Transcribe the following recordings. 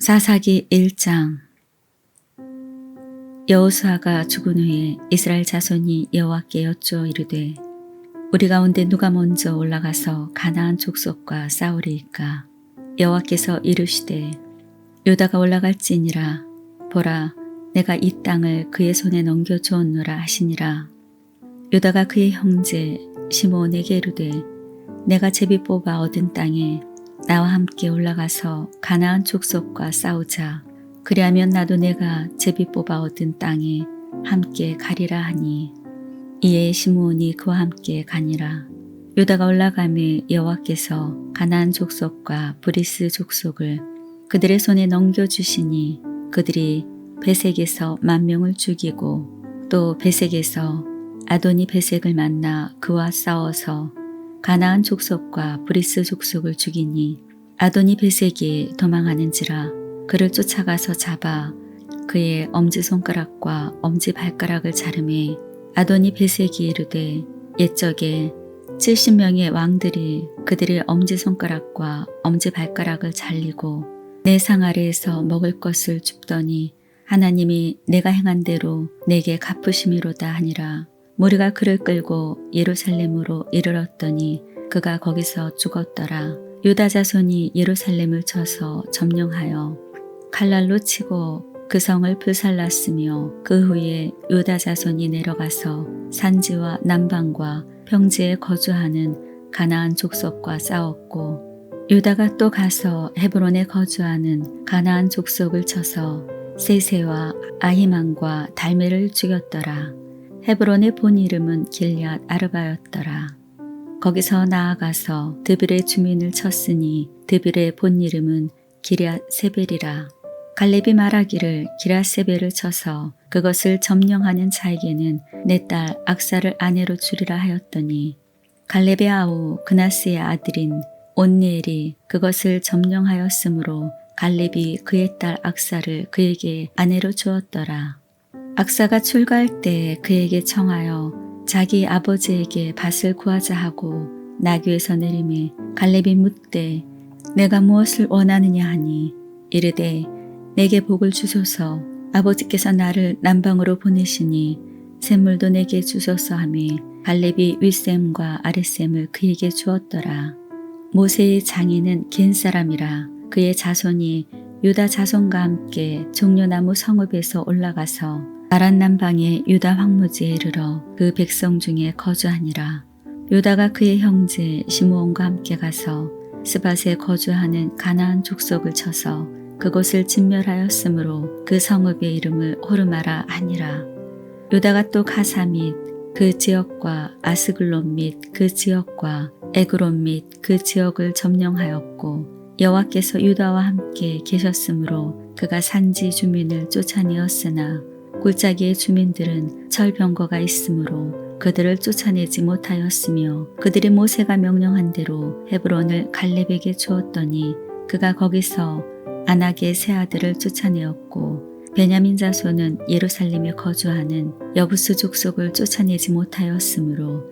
사사기 1장. 여호수아가 죽은 후에 이스라엘 자손이 여호와께 여쭈어 이르되 우리 가운데 누가 먼저 올라가서 가나안 족속과 싸우리이까. 여호와께서 이르시되 유다가 올라갈지니라. 보라, 내가 이 땅을 그의 손에 넘겨주었노라 하시니라. 유다가 그의 형제 시므온에게 이르되 내가 제비 뽑아 얻은 땅에 나와 함께 올라가서 가나안 족속과 싸우자. 그리하면 나도 내가 제비 뽑아 얻은 땅에 함께 가리라 하니 이에 시므온이 그와 함께 가니라. 유다가 올라가매 여호와께서 가나안 족속과 브리스 족속을 그들의 손에 넘겨주시니 그들이 베색에서 10,000명을 죽이고 또 베색에서 아도니 베색을 만나 그와 싸워서 가나안 족속과 브리스 족속을 죽이니 아도니 베색이 도망하는지라 그를 쫓아가서 잡아 그의 엄지손가락과 엄지발가락을 자르매 아도니 베색이 이르되 옛적에 70명의 왕들이 그들의 엄지손가락과 엄지발가락을 잘리고 내 상 아래에서 먹을 것을 줍더니 하나님이 내가 행한 대로 내게 갚으심이로다 하니라. 무리가 그를 끌고 예루살렘으로 이르렀더니 그가 거기서 죽었더라. 유다 자손이 예루살렘을 쳐서 점령하여 칼날로 치고 그 성을 불살랐으며 그 후에 유다 자손이 내려가서 산지와 남방과 평지에 거주하는 가나안 족속과 싸웠고 유다가 또 가서 헤브론에 거주하는 가나안 족속을 쳐서 세세와 아히만과 달메를 죽였더라. 헤브론의 본 이름은 길앗 아르바였더라. 거기서 나아가서 드빌의 주민을 쳤으니 드빌의 본 이름은 기럇 세벨이라. 갈렙이 말하기를 기럇 세벨을 쳐서 그것을 점령하는 자에게는 내 딸 악사를 아내로 주리라 하였더니 갈렙의 아우 그나스의 아들인 온니엘이 그것을 점령하였으므로 갈렙이 그의 딸 악사를 그에게 아내로 주었더라. 악사가 출가할 때 그에게 청하여 자기 아버지에게 밭을 구하자 하고 나귀에서 내리매 갈렙이 묻되 내가 무엇을 원하느냐 하니 이르되 내게 복을 주소서. 아버지께서 나를 남방으로 보내시니 샘물도 내게 주소서 하매 갈렙이 윗샘과 아랫샘을 그에게 주었더라. 모세의 장인은 겐 사람이라. 그의 자손이 유다 자손과 함께 종려나무 성읍에서 올라가서 아란 남방의 유다 황무지에 이르러 그 백성 중에 거주하니라. 유다가 그의 형제 시므온과 함께 가서 스밧에 거주하는 가나안 족속을 쳐서 그곳을 진멸하였으므로 그 성읍의 이름을 호르마라 하니라. 유다가 또 가사 및 그 지역과 아스글론 및 그 지역과 에그론 및 그 지역을 점령하였고 여호와께서 유다와 함께 계셨으므로 그가 산지 주민을 쫓아내었으나 골짜기의 주민들은 철병거가 있으므로 그들을 쫓아내지 못하였으며 그들이 모세가 명령한 대로 헤브론을 갈렙에게 주었더니 그가 거기서 아낙의 세 아들을 쫓아내었고 베냐민 자손은 예루살렘에 거주하는 여부스 족속을 쫓아내지 못하였으므로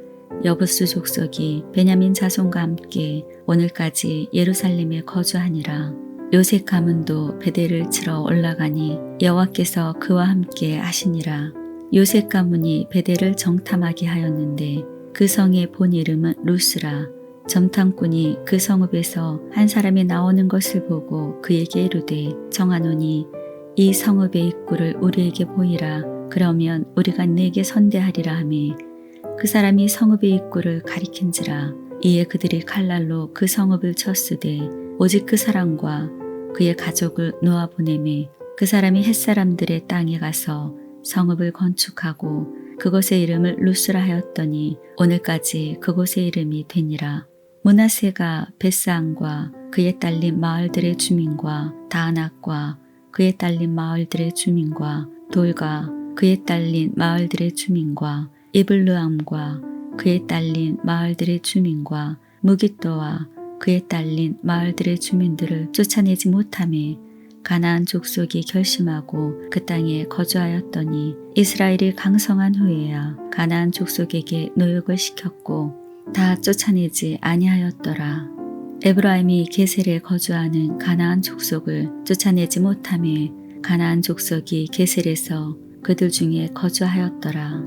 여부스 족속이 베냐민 자손과 함께 오늘까지 예루살렘에 거주하니라. 요셉 가문도 베델을 치러 올라가니 여호와께서 그와 함께 하시니라. 요셉 가문이 베델을 정탐하게 하였는데 그 성의 본 이름은 루스라. 점탐꾼이 그 성읍에서 한 사람이 나오는 것을 보고 그에게 이르되 청하노니 이 성읍의 입구를 우리에게 보이라. 그러면 우리가 네게 선대하리라 하매 그 사람이 성읍의 입구를 가리킨지라. 이에 그들이 칼날로 그 성읍을 쳤으되 오직 그 사람과 그의 가족을 놓아 보내매 그 사람이 햇사람들의 땅에 가서 성읍을 건축하고 그곳의 이름을 루스라 하였더니 오늘까지 그곳의 이름이 되니라. 므낫세가 벳스안과 그의 딸린 마을들의 주민과 다낙과 그의 딸린 마을들의 주민과 돌과 그의 딸린 마을들의 주민과 이블르암과 그의 딸린 마을들의 주민과 무깃도와 그의 딸린 마을들의 주민들을 쫓아내지 못하매 가나안 족속이 결심하고 그 땅에 거주하였더니 이스라엘이 강성한 후에야 가나안 족속에게 노역을 시켰고 다 쫓아내지 아니하였더라. 에브라임이 게셀에 거주하는 가나안 족속을 쫓아내지 못하매 가나안 족속이 게셀에서 그들 중에 거주하였더라.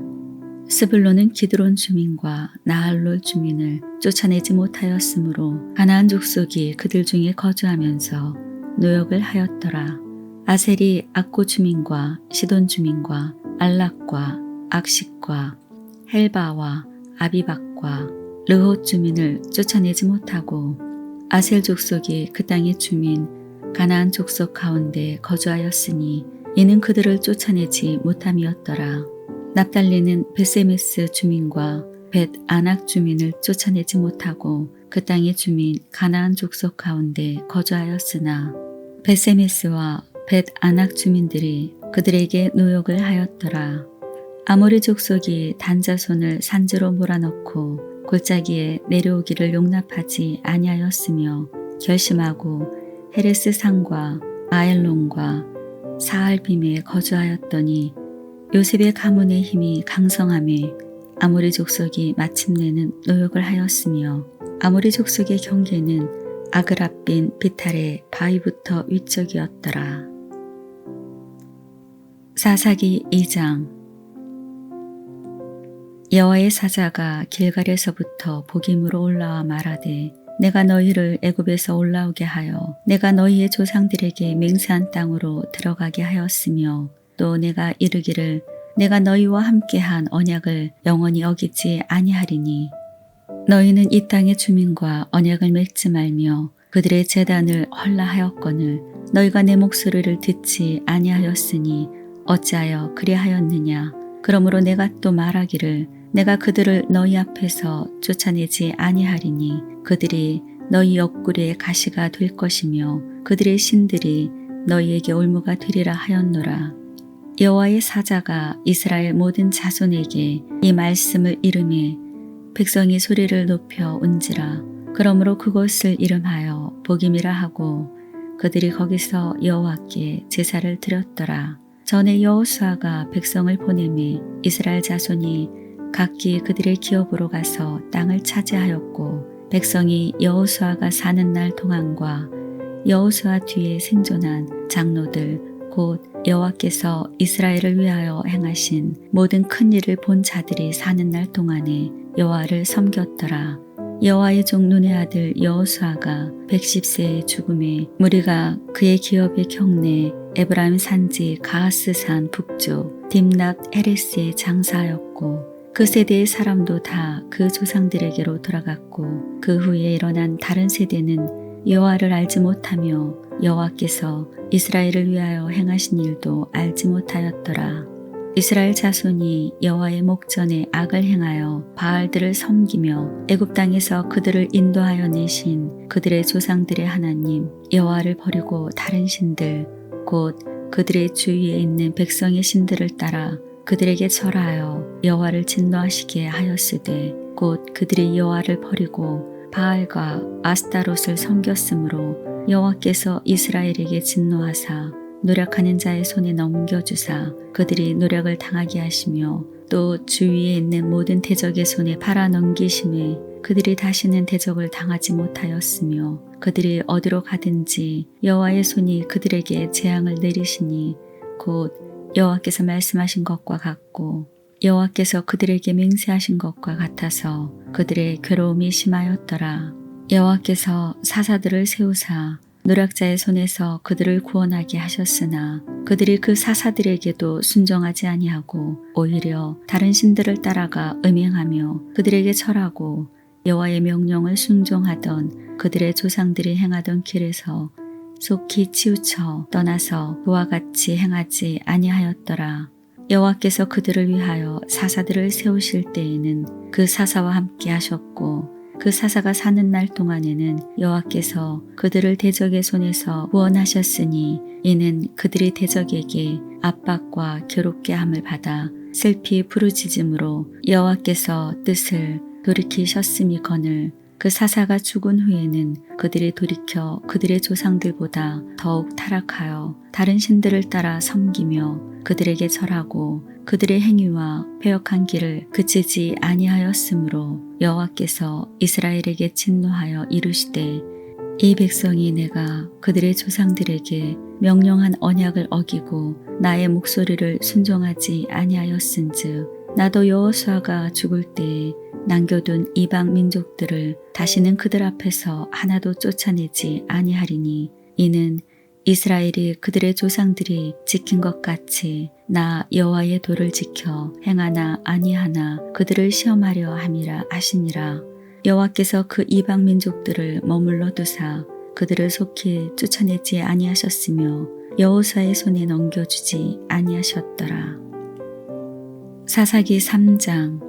스불론은 기드론 주민과 나할롤 주민을 쫓아내지 못하였으므로 가나안 족속이 그들 중에 거주하면서 노역을 하였더라. 아셀이 악고 주민과 시돈 주민과 알락과 악식과 헬바와 아비박과 르톳 주민을 쫓아내지 못하고 아셀 족속이 그 땅의 주민 가나안 족속 가운데 거주하였으니 이는 그들을 쫓아내지 못함이었더라. 납달리는 베세메스 주민과 벳 아낙 주민을 쫓아내지 못하고 그 땅의 주민 가나안 족속 가운데 거주하였으나 베세메스와 벳 아낙 주민들이 그들에게 노역을 하였더라. 아모리 족속이 단자손을 산지로 몰아넣고 골짜기에 내려오기를 용납하지 아니하였으며 결심하고 헤레스 산과 아엘론과 사알빔에 거주하였더니 요셉의 가문의 힘이 강성함에 아모리 족속이 마침내는 노역을 하였으며 아모리 족속의 경계는 아그라빈 비탈의 바위부터 위쪽이었더라. 사사기 2장. 여호와의 사자가 길갈에서부터 복임으로 올라와 말하되 내가 너희를 애굽에서 올라오게 하여 내가 너희의 조상들에게 맹세한 땅으로 들어가게 하였으며 또 내가 이르기를 내가 너희와 함께한 언약을 영원히 어기지 아니하리니 너희는 이 땅의 주민과 언약을 맺지 말며 그들의 제단을 헐라하였거늘 너희가 내 목소리를 듣지 아니하였으니 어찌하여 그리하였느냐. 그러므로 내가 또 말하기를 내가 그들을 너희 앞에서 쫓아내지 아니하리니 그들이 너희 옆구리의 가시가 될 것이며 그들의 신들이 너희에게 올무가 되리라 하였노라. 여호와의 사자가 이스라엘 모든 자손에게 이 말씀을 이르매 백성이 소리를 높여 운지라. 그러므로 그곳을 이름하여 복임이라 하고 그들이 거기서 여호와께 제사를 드렸더라. 전에 여호수아가 백성을 보내매 이스라엘 자손이 각기 그들의 기업으로 가서 땅을 차지하였고 백성이 여호수아가 사는 날 동안과 여호수아 뒤에 생존한 장로들 곧 여호와께서 이스라엘을 위하여 행하신 모든 큰 일을 본 자들이 사는 날 동안에 여호와를 섬겼더라. 여호와의 종 눈의 아들 여호수아가 110세의 죽음에 무리가 그의 기업의 경내 에브라임 산지 가하스산 북쪽 딥낫 헤레스에 장사하였고 그 세대의 사람도 다 그 조상들에게로 돌아갔고 그 후에 일어난 다른 세대는 여호와를 알지 못하며 여호와께서 이스라엘을 위하여 행하신 일도 알지 못하였더라. 이스라엘 자손이 여호와의 목전에 악을 행하여 바알들을 섬기며 애굽 땅에서 그들을 인도하여 내신 그들의 조상들의 하나님 여호와를 버리고 다른 신들 곧 그들의 주위에 있는 백성의 신들을 따라 그들에게 절하여 여호와를 진노하시게 하였으되 곧 그들이 여호와를 버리고 바알과 아스타롯을 섬겼으므로 여호와께서 이스라엘에게 진노하사 노력하는 자의 손에 넘겨주사 그들이 노력을 당하게 하시며 또 주위에 있는 모든 대적의 손에 팔아 넘기심에 그들이 다시는 대적을 당하지 못하였으며 그들이 어디로 가든지 여호와의 손이 그들에게 재앙을 내리시니 곧 여호와께서 말씀하신 것과 같고 여호와께서 그들에게 맹세하신 것과 같아서 그들의 괴로움이 심하였더라. 여호와께서 사사들을 세우사 노략자의 손에서 그들을 구원하게 하셨으나 그들이 그 사사들에게도 순종하지 아니하고 오히려 다른 신들을 따라가 음행하며 그들에게 절하고 여호와의 명령을 순종하던 그들의 조상들이 행하던 길에서 속히 치우쳐 떠나서 그와 같이 행하지 아니하였더라. 여호와께서 그들을 위하여 사사들을 세우실 때에는 그 사사와 함께 하셨고 그 사사가 사는 날 동안에는 여호와께서 그들을 대적의 손에서 구원하셨으니 이는 그들이 대적에게 압박과 괴롭게 함을 받아 슬피 부르짖음으로 여호와께서 뜻을 돌이키셨음이거늘 그 사사가 죽은 후에는 그들이 돌이켜 그들의 조상들보다 더욱 타락하여 다른 신들을 따라 섬기며 그들에게 절하고 그들의 행위와 패역한 길을 그치지 아니하였으므로 여호와께서 이스라엘에게 진노하여 이르시되 이 백성이 내가 그들의 조상들에게 명령한 언약을 어기고 나의 목소리를 순종하지 아니하였은즉 나도 여호수아가 죽을 때에 남겨둔 이방 민족들을 다시는 그들 앞에서 하나도 쫓아내지 아니하리니 이는 이스라엘이 그들의 조상들이 지킨 것 같이 나 여호와의 도를 지켜 행하나 아니하나 그들을 시험하려 함이라 하시니라. 여호와께서 그 이방 민족들을 머물러 두사 그들을 속히 쫓아내지 아니하셨으며 여호수아의 손에 넘겨주지 아니하셨더라. 사사기 3장.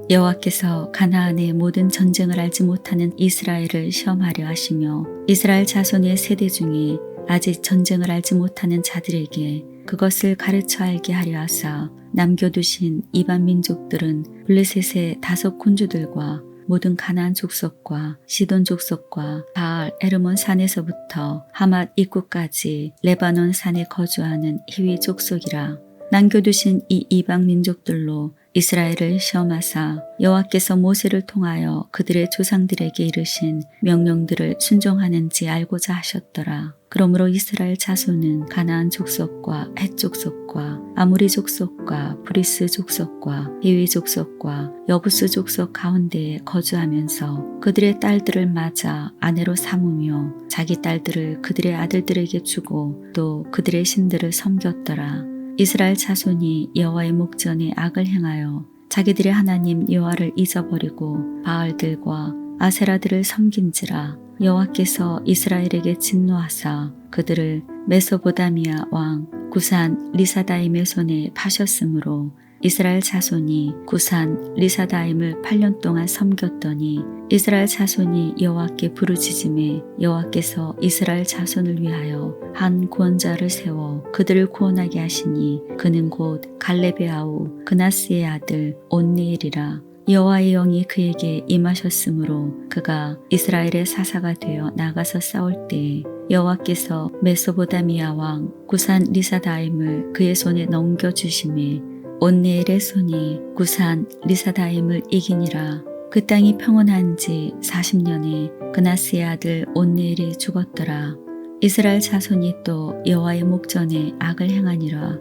여호와께서 가나안의 모든 전쟁을 알지 못하는 이스라엘을 시험하려 하시며 이스라엘 자손의 세대 중에 아직 전쟁을 알지 못하는 자들에게 그것을 가르쳐 알게 하려 하사 남겨두신 이방 민족들은 블레셋의 5 군주들과 모든 가나안 족속과 시돈 족속과 바알 에르몬 산에서부터 하맛 입구까지 레바논 산에 거주하는 히위 족속이라. 남겨두신 이 이방 민족들로 이스라엘을 시험하사 여호와께서 모세를 통하여 그들의 조상들에게 이르신 명령들을 순종하는지 알고자 하셨더라. 그러므로 이스라엘 자손은 가나안 족속과 헷 족속과 아무리 족속과 브리스 족속과 히위 족속과 여부스 족속 가운데에 거주하면서 그들의 딸들을 맞아 아내로 삼으며 자기 딸들을 그들의 아들들에게 주고 또 그들의 신들을 섬겼더라. 이스라엘 자손이 여호와의 목전에 악을 행하여 자기들의 하나님 여호와를 잊어버리고 바알들과 아세라들을 섬긴지라. 여호와께서 이스라엘에게 진노하사 그들을 메소보다미아 왕 구산 리사다임의 손에 파셨으므로 이스라엘 자손이 구산 리사다임을 8년 동안 섬겼더니 이스라엘 자손이 여호와께 부르짖음에 여호와께서 이스라엘 자손을 위하여 한 구원자를 세워 그들을 구원하게 하시니 그는 곧 갈렙의 아우 그나스의 아들 온니엘이라. 여호와의 영이 그에게 임하셨으므로 그가 이스라엘의 사사가 되어 나가서 싸울 때에 여호와께서 메소보다미아 왕 구산 리사다임을 그의 손에 넘겨주심에 온니엘의 손이 구산 리사다임을 이기니라. 그 땅이 평온한 지 40년에 그나스의 아들 온니엘이 죽었더라. 이스라엘 자손이 또 여호와의 목전에 악을 행하니라.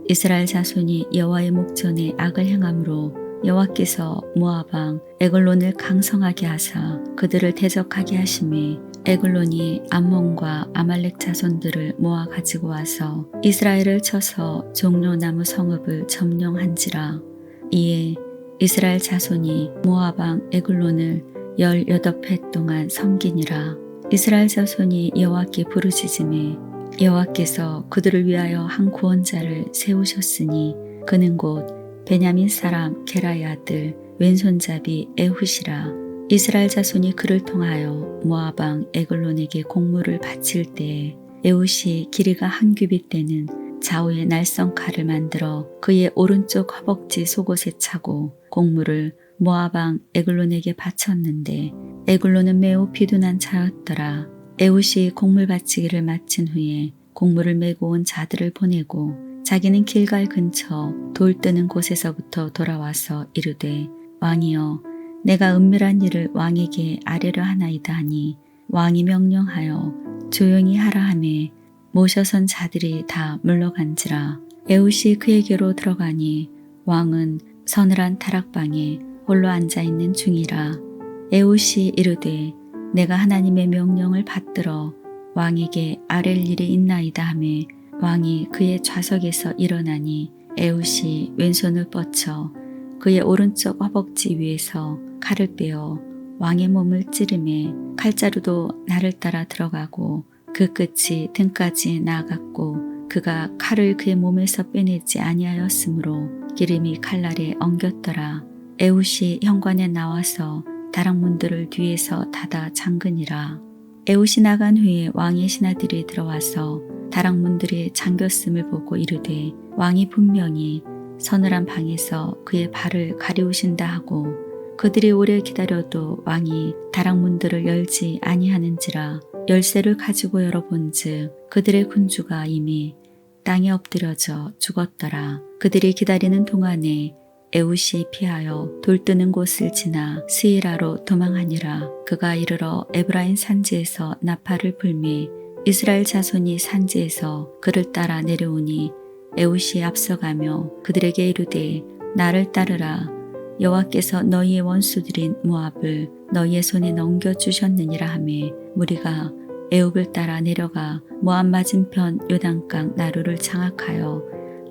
이스라엘 자손이 여호와의 목전에 악을 행함으로 여호와께서 모압 왕 에글론을 강성하게 하사 그들을 대적하게 하심에 에글론이 암몬과 아말렉 자손들을 모아 가지고 와서 이스라엘을 쳐서 종려나무 성읍을 점령한지라. 이에 이스라엘 자손이 모압 왕 에글론을 18해 동안 섬기니라. 이스라엘 자손이 여호와께 부르짖음에 여호와께서 그들을 위하여 한 구원자를 세우셨으니 그는 곧 베냐민 사람 게라의 아들 왼손잡이 에훗이라. 이스라엘 자손이 그를 통하여 모압 왕 에글론에게 공물을 바칠 때에 에훗이 길이가 한 규빗 되는 좌우의 날성 칼을 만들어 그의 오른쪽 허벅지 속옷에 차고 공물을 모압 왕 에글론에게 바쳤는데 에글론은 매우 비둔한 자였더라. 에훗이 공물 바치기를 마친 후에 공물을 메고 온 자들을 보내고 자기는 길갈 근처 돌 뜨는 곳에서부터 돌아와서 이르되 왕이여 내가 은밀한 일을 왕에게 아뢰려 하나이다 하니 왕이 명령하여 조용히 하라 하매 모셔선 자들이 다 물러간지라. 에훗이 그에게로 들어가니 왕은 서늘한 다락방에 홀로 앉아있는 중이라. 에훗이 이르되 내가 하나님의 명령을 받들어 왕에게 아랠 일이 있나이다 하매 왕이 그의 좌석에서 일어나니 에훗이 왼손을 뻗쳐 그의 오른쪽 허벅지 위에서 칼을 빼어 왕의 몸을 찌르매 칼자루도 나를 따라 들어가고 그 끝이 등까지 나아갔고 그가 칼을 그의 몸에서 빼내지 아니하였으므로 기름이 칼날에 엉겼더라. 에훗이 현관에 나와서 다락문들을 뒤에서 닫아 잠그니라. 에훗이 나간 후에 왕의 신하들이 들어와서 다락문들이 잠겼음을 보고 이르되 왕이 분명히 서늘한 방에서 그의 발을 가리우신다 하고 그들이 오래 기다려도 왕이 다락문들을 열지 아니하는지라. 열쇠를 가지고 열어본즉 그들의 군주가 이미 땅에 엎드려져 죽었더라. 그들이 기다리는 동안에 에웃이 피하여 돌 뜨는 곳을 지나 스이라로 도망하니라. 그가 이르러 에브라임 산지에서 나팔을 불매 이스라엘 자손이 산지에서 그를 따라 내려오니 에웃이 앞서가며 그들에게 이르되 나를 따르라. 여호와께서 너희의 원수들인 모압을 너희의 손에 넘겨주셨느니라 하매 무리가 에웃을 따라 내려가 모압 맞은편 요단강 나루를 장악하여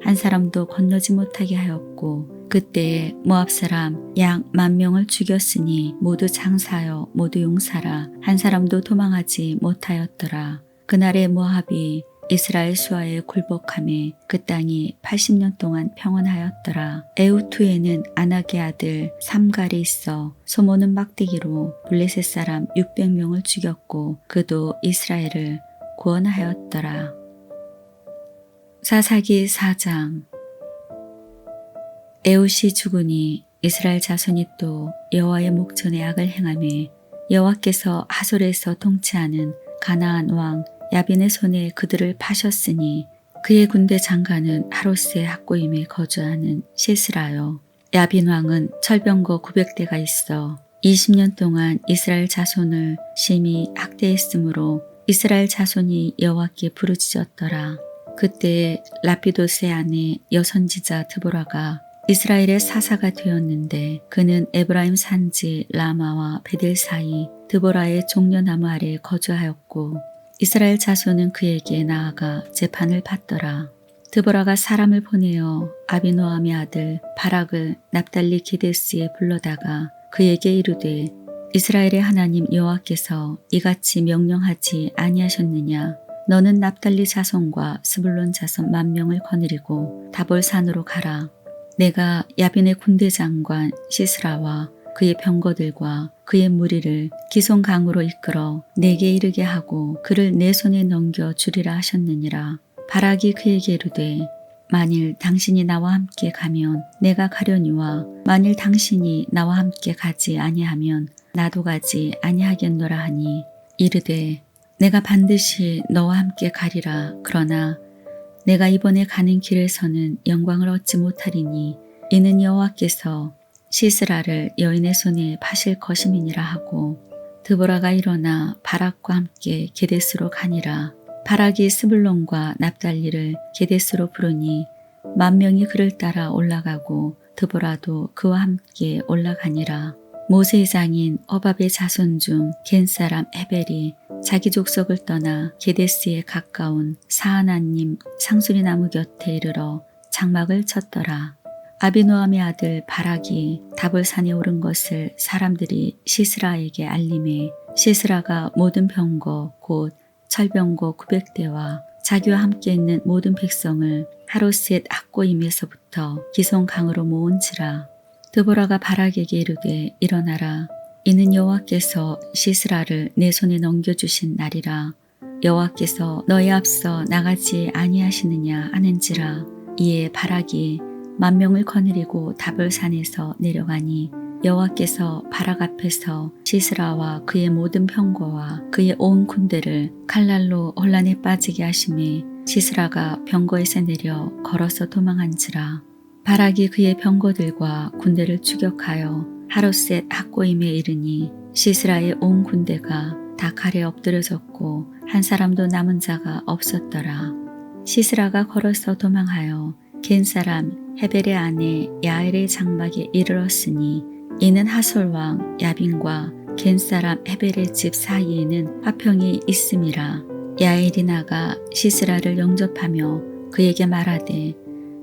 한 사람도 건너지 못하게 하였고 그때에 모압 사람 약 10,000명을 죽였으니 모두 장사여 모두 용사라. 한 사람도 도망하지 못하였더라. 그날에 모압이 이스라엘 수하에 굴복하며 그 땅이 80년 동안 평온하였더라. 에웃 후에는 아낙의 아들 삼갈이 있어 소모는 막대기로 블레셋 사람 600명을 죽였고 그도 이스라엘을 구원하였더라. 사사기 4장. 에웃이 죽으니 이스라엘 자손이 또 여호와의 목전에 악을 행하며 여호와께서 하솔에서 통치하는 가나안 왕 야빈의 손에 그들을 파셨으니 그의 군대 장관은 하로스의 학고임에 거주하는 시스라요. 야빈 왕은 철병거 900대가 있어 20년 동안 이스라엘 자손을 심히 학대했으므로 이스라엘 자손이 여호와께 부르짖었더라. 그때 라피도스의 아내 여선지자 드보라가 이스라엘의 사사가 되었는데 그는 에브라임 산지 라마와 베델 사이 드보라의 종려나무 아래 거주하였고 이스라엘 자손은 그에게 나아가 재판을 받더라. 드보라가 사람을 보내어 아비노함의 아들 바락을 납달리 기데스에 불러다가 그에게 이르되 이스라엘의 하나님 여호와께서 이같이 명령하지 아니하셨느냐. 너는 납달리 자손과 스불론 자손 10,000명을 거느리고 다볼산으로 가라. 내가 야빈의 군대 장관 시스라와 그의 병거들과 그의 무리를 기손강으로 이끌어 내게 이르게 하고 그를 내 손에 넘겨 주리라 하셨느니라. 바락이 그에게 이르되 만일 당신이 나와 함께 가면 내가 가려니와 만일 당신이 나와 함께 가지 아니하면 나도 가지 아니하겠노라 하니 이르되 내가 반드시 너와 함께 가리라. 그러나 내가 이번에 가는 길에서는 영광을 얻지 못하리니 이는 여호와께서 시스라를 여인의 손에 파실 것임이니라 하고 드보라가 일어나 바락과 함께 게데스로 가니라. 바락이 스불론과 납달리를 게데스로 부르니 10,000명이 그를 따라 올라가고 드보라도 그와 함께 올라가니라. 모세의 장인 어밥의 자손 중 겐 사람 헤벨이 자기 족속을 떠나 게데스에 가까운 사하나님 상수리나무 곁에 이르러 장막을 쳤더라. 아비노함의 아들 바락이 다볼산에 오른 것을 사람들이 시스라에게 알림해 시스라가 모든 병거 곧 철병거 900대와 자기와 함께 있는 모든 백성을 하로셋 학고임에서부터 기손강으로 모은지라. 드보라가 바락에게 이르되 일어나라. 이는 여호와께서 시스라를 내 손에 넘겨주신 날이라. 여호와께서 너희 앞서 나가지 아니하시느냐 하는지라. 이에 바락이 10,000명을 거느리고 다볼산에서 내려가니 여호와께서 바락 앞에서 시스라와 그의 모든 병거와 그의 온 군대를 칼날로 혼란에 빠지게 하심에 시스라가 병거에서 내려 걸어서 도망한지라. 바락이 그의 병거들과 군대를 추격하여 하로셋 학고임에 이르니 시스라의 온 군대가 다 칼에 엎드려졌고 한 사람도 남은 자가 없었더라. 시스라가 걸어서 도망하여 겐 사람 헤벨의 아내 야엘의 장막에 이르렀으니 이는 하솔왕 야빈과 겐 사람 헤벨의 집 사이에는 화평이 있음이라. 야엘이 나가 시스라를 영접하며 그에게 말하되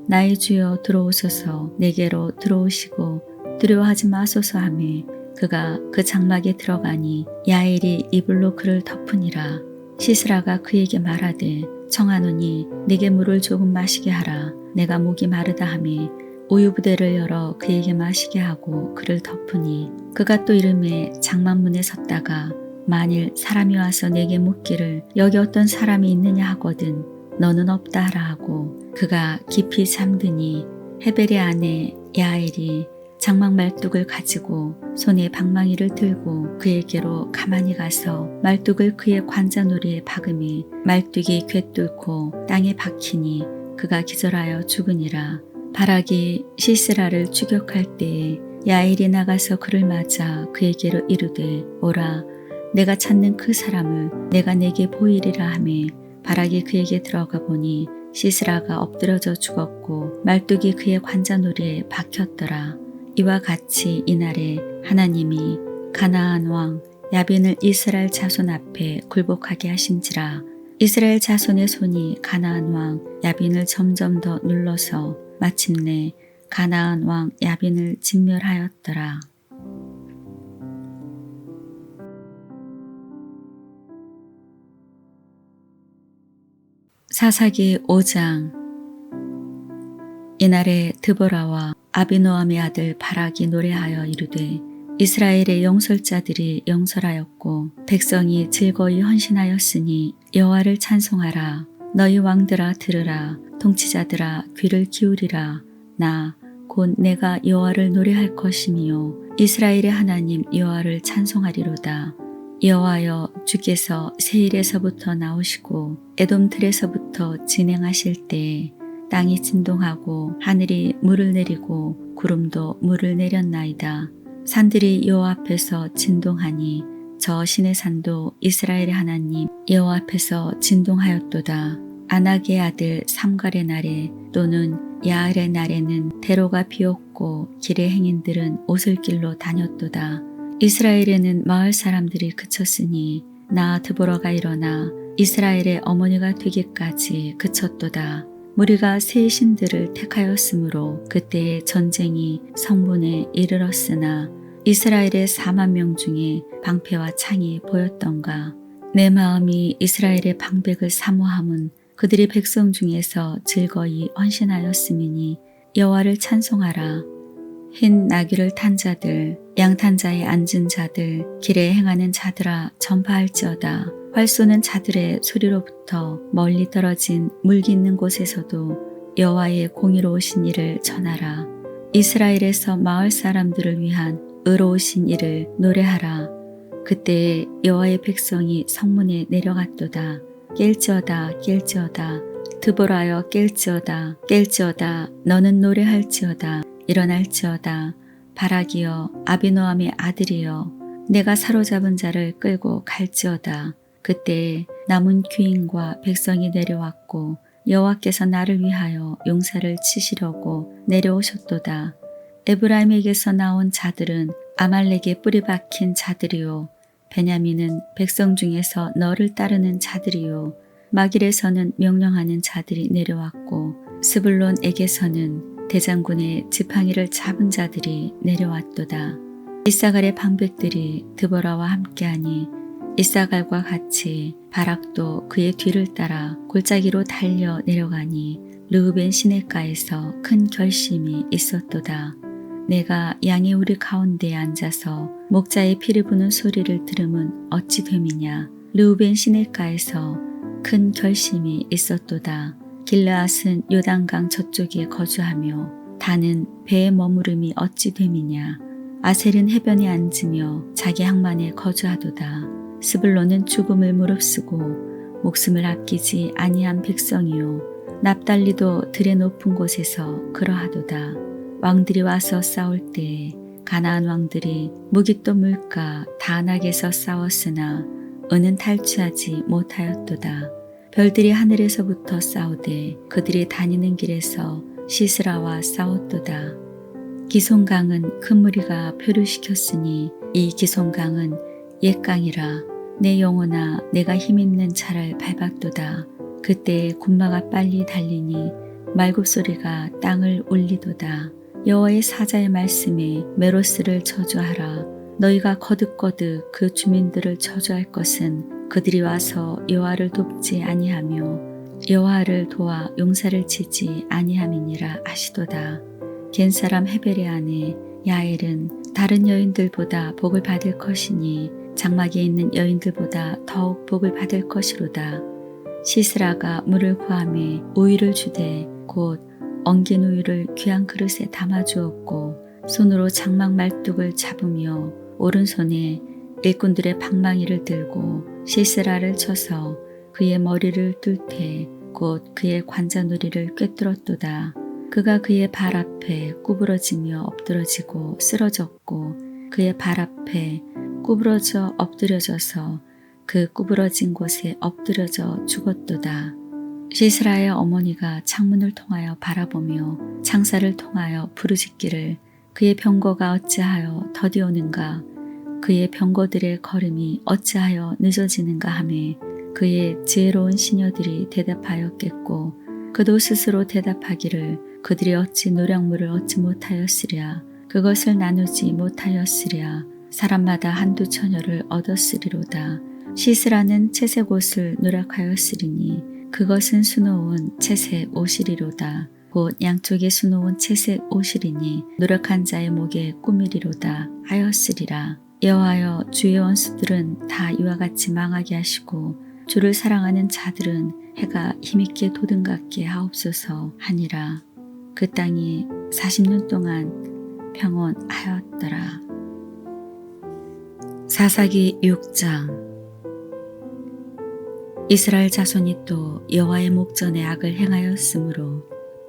나의 주여 들어오소서. 내게로 들어오시고 두려워하지 마소서 하매 그가 그 장막에 들어가니 야엘이 이불로 그를 덮으니라. 시스라가 그에게 말하되 청하노니 내게 물을 조금 마시게 하라. 내가 목이 마르다 하매 우유 부대를 열어 그에게 마시게 하고 그를 덮으니 그가 또 이름에 장막문에 섰다가 만일 사람이 와서 내게 묻기를 여기 어떤 사람이 있느냐 하거든 너는 없다 하라 하고 그가 깊이 잠드니 헤벨의 아내 야엘이 장막 말뚝을 가지고 손에 방망이를 들고 그에게로 가만히 가서 말뚝을 그의 관자놀이에 박음에 말뚝이 꿰뚫고 땅에 박히니 그가 기절하여 죽으니라. 바락이 시스라를 추격할 때에 야엘이 나가서 그를 맞아 그에게로 이르되 오라 내가 찾는 그 사람을 내가 내게 보이리라 하매 바락이 그에게 들어가 보니 시스라가 엎드러져 죽었고 말뚝이 그의 관자놀이에 박혔더라. 이와 같이 이날에 하나님이 가나안 왕 야빈을 이스라엘 자손 앞에 굴복하게 하신지라. 이스라엘 자손의 손이 가나안 왕 야빈을 점점 더 눌러서 마침내 가나안 왕 야빈을 진멸하였더라. 사사기 5장. 이날에 드보라와 아비노함의 아들 바락이 노래하여 이르되 이스라엘의 영설자들이 영설하였고 백성이 즐거이 헌신하였으니 여호와를 찬송하라. 너희 왕들아 들으라. 통치자들아 귀를 기울이라. 나 곧 내가 여호와를 노래할 것이며 이스라엘의 하나님 여호와를 찬송하리로다. 여호와여 주께서 세일에서부터 나오시고 에돔 들에서부터 진행하실 때에 땅이 진동하고 하늘이 물을 내리고 구름도 물을 내렸나이다. 산들이 여호와 앞에서 진동하니 저 신의 산도 이스라엘의 하나님 여호와 앞에서 진동하였도다. 아낙의 아들 삼갈의 날에 또는 야알의 날에는 대로가 비었고 길의 행인들은 오슬길로 다녔도다. 이스라엘에는 마을 사람들이 그쳤으니 나 드보라가 일어나 이스라엘의 어머니가 되기까지 그쳤도다. 무리가 새 신들을 택하였으므로 그때의 전쟁이 성문에 이르렀으나 이스라엘의 4만 명 중에 방패와 창이 보였던가. 내 마음이 이스라엘의 방백을 사모함은 그들이 백성 중에서 즐거이 헌신하였음이니 여호와를 찬송하라. 흰 나귀를 탄 자들, 양탄 자에 앉은 자들, 길에 행하는 자들아 전파할지어다. 활 쏘는 자들의 소리로부터 멀리 떨어진 물기 있는 곳에서도 여호와의 공의로우신 일을 전하라. 이스라엘에서 마을 사람들을 위한 의로우신 일을 노래하라. 그때에 여호와의 백성이 성문에 내려갔도다. 깰지어다 깰지어다 드보라여 깰지어다 깰지어다 너는 노래할지어다 일어날지어다 바락이여 아비노함의 아들이여 내가 사로잡은 자를 끌고 갈지어다. 그때에 남은 귀인과 백성이 내려왔고 여호와께서 나를 위하여 용사를 치시려고 내려오셨도다. 에브라임에게서 나온 자들은 아말렉에 뿌리 박힌 자들이요 베냐민은 백성 중에서 너를 따르는 자들이요 마길에서는 명령하는 자들이 내려왔고 스불론에게서는 대장군의 지팡이를 잡은 자들이 내려왔도다. 이사갈의 방백들이 드보라와 함께하니 이사갈과 같이 바락도 그의 뒤를 따라 골짜기로 달려 내려가니 르우벤 시내가에서 큰 결심이 있었도다. 내가 양의 우리 가운데에 앉아서 목자의 피를 부는 소리를 들으면 어찌 됨이냐. 르우벤 시내가에서 큰 결심이 있었도다. 길르앗은 요단강 저쪽에 거주하며 다는 배에 머무름이 어찌 됨이냐. 아셀은 해변에 앉으며 자기 항만에 거주하도다. 스불론은 죽음을 무릅쓰고 목숨을 아끼지 아니한 백성이요 납달리도 들의 높은 곳에서 그러하도다. 왕들이 와서 싸울 때에 가나안 왕들이 무깃도 물가 다낙에서 싸웠으나 은은 탈취하지 못하였도다. 별들이 하늘에서부터 싸우되 그들이 다니는 길에서 시스라와 싸웠도다. 기손강은 큰 무리가 표류시켰으니 이 기손강은 옛강이라. 내 영혼아 내가 힘있는 차를 밟았도다. 그때 군마가 빨리 달리니 말굽소리가 땅을 울리도다. 여호와의 사자의 말씀에 메로스를 저주하라. 너희가 거듭거듭 그 주민들을 저주할 것은 그들이 와서 여호와를 돕지 아니하며 여호와를 도와 용사를 치지 아니함이니라 하시도다. 겐사람 헤벨의 아내 야엘은 다른 여인들보다 복을 받을 것이니 장막에 있는 여인들보다 더욱 복을 받을 것이로다. 시스라가 물을 구하매 우유를 주되 곧 엉긴 우유를 귀한 그릇에 담아주었고 손으로 장막 말뚝을 잡으며 오른손에 일꾼들의 방망이를 들고 시스라를 쳐서 그의 머리를 뚫되 곧 그의 관자놀이를 꿰뚫었도다. 그가 그의 발 앞에 구부러지며 엎드러지고 쓰러졌고 그의 발 앞에 구부러져 엎드려져서 그 구부러진 곳에 엎드려져 죽었도다. 시스라의 어머니가 창문을 통하여 바라보며 창살을 통하여 부르짖기를 그의 병거가 어찌하여 더디오는가 그의 병거들의 걸음이 어찌하여 늦어지는가 하매 그의 지혜로운 시녀들이 대답하였겠고 그도 스스로 대답하기를 그들이 어찌 노량물을 얻지 못하였으랴 그것을 나누지 못하였으랴 사람마다 한두 처녀를 얻었으리로다. 시스라는 채색 옷을 누락하였으리니 그것은 수놓은 채색 옷이리로다. 곧 양쪽에 수놓은 채색 옷이리니 누락한 자의 목에 꾸미리로다 하였으리라. 여호와여 주의 원수들은 다 이와 같이 망하게 하시고 주를 사랑하는 자들은 해가 힘있게 도든갑게 하옵소서 하니라. 그 땅이 40년 동안 평온하였더라. 사사기 6장. 이스라엘 자손이 또 여호와의 목전에 악을 행하였으므로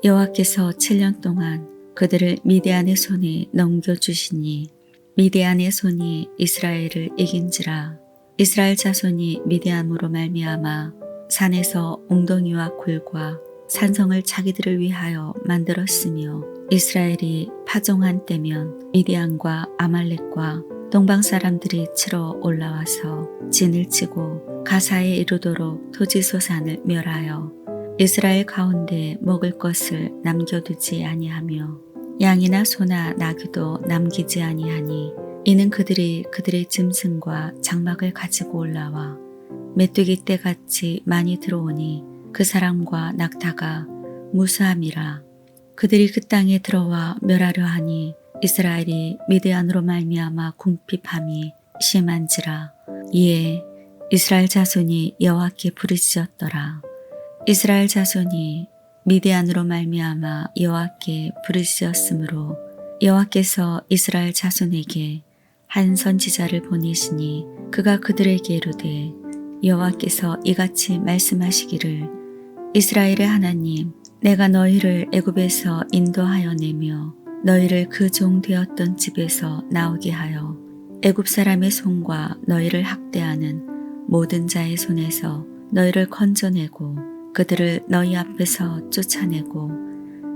여호와께서 7년 동안 그들을 미디안의 손에 넘겨주시니 미디안의 손이 이스라엘을 이긴지라. 이스라엘 자손이 미디안으로 말미암아 산에서 웅덩이와 굴과 산성을 자기들을 위하여 만들었으며 이스라엘이 파종한 때면 미디안과 아말렉과 동방 사람들이 치러 올라와서 진을 치고 가사에 이르도록 토지소산을 멸하여 이스라엘 가운데 먹을 것을 남겨두지 아니하며 양이나 소나 나귀도 남기지 아니하니 이는 그들이 그들의 짐승과 장막을 가지고 올라와 메뚜기 떼같이 많이 들어오니 그 사람과 낙타가 무수함이라. 그들이 그 땅에 들어와 멸하려 하니 이스라엘이 미디안으로 말미암아 궁핍함이 심한지라. 이에 이스라엘 자손이 여호와께 부르짖었더라. 이스라엘 자손이 미디안으로 말미암아 여호와께 부르짖었으므로 여호와께서 이스라엘 자손에게 한 선지자를 보내시니 그가 그들에게 이르되 여호와께서 이같이 말씀하시기를 이스라엘의 하나님 내가 너희를 애굽에서 인도하여 내며 너희를 그 종 되었던 집에서 나오게 하여 애굽 사람의 손과 너희를 학대하는 모든 자의 손에서 너희를 건져내고 그들을 너희 앞에서 쫓아내고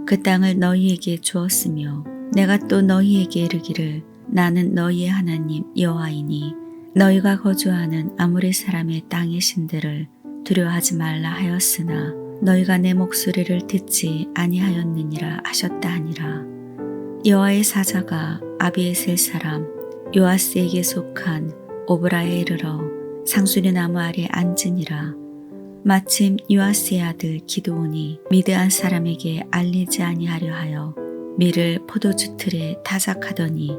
그 땅을 너희에게 주었으며 내가 또 너희에게 이르기를 나는 너희의 하나님 여호와이니 너희가 거주하는 아모리 사람의 땅의 신들을 두려워하지 말라 하였으나 너희가 내 목소리를 듣지 아니하였느니라 하셨다 하니라. 여호와의 사자가 아비에셀 사람 요아스에게 속한 오브라에 이르러 상수리 나무 아래 앉으니라. 마침 요아스의 아들 기드온이 미드안 사람에게 알리지 아니하려 하여 밀을 포도주 틀에 타작하더니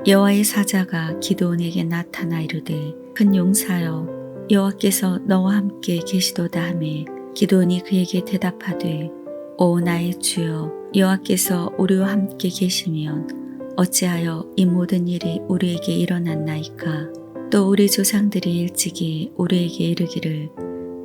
여호와의 사자가 기드온에게 나타나 이르되 큰 용사여 여호와께서 너와 함께 계시도다 하매 기드온이 그에게 대답하되 오 나의 주여 여호와께서 우리와 함께 계시면 어찌하여 이 모든 일이 우리에게 일어났나이까. 또 우리 조상들이 일찍이 우리에게 이르기를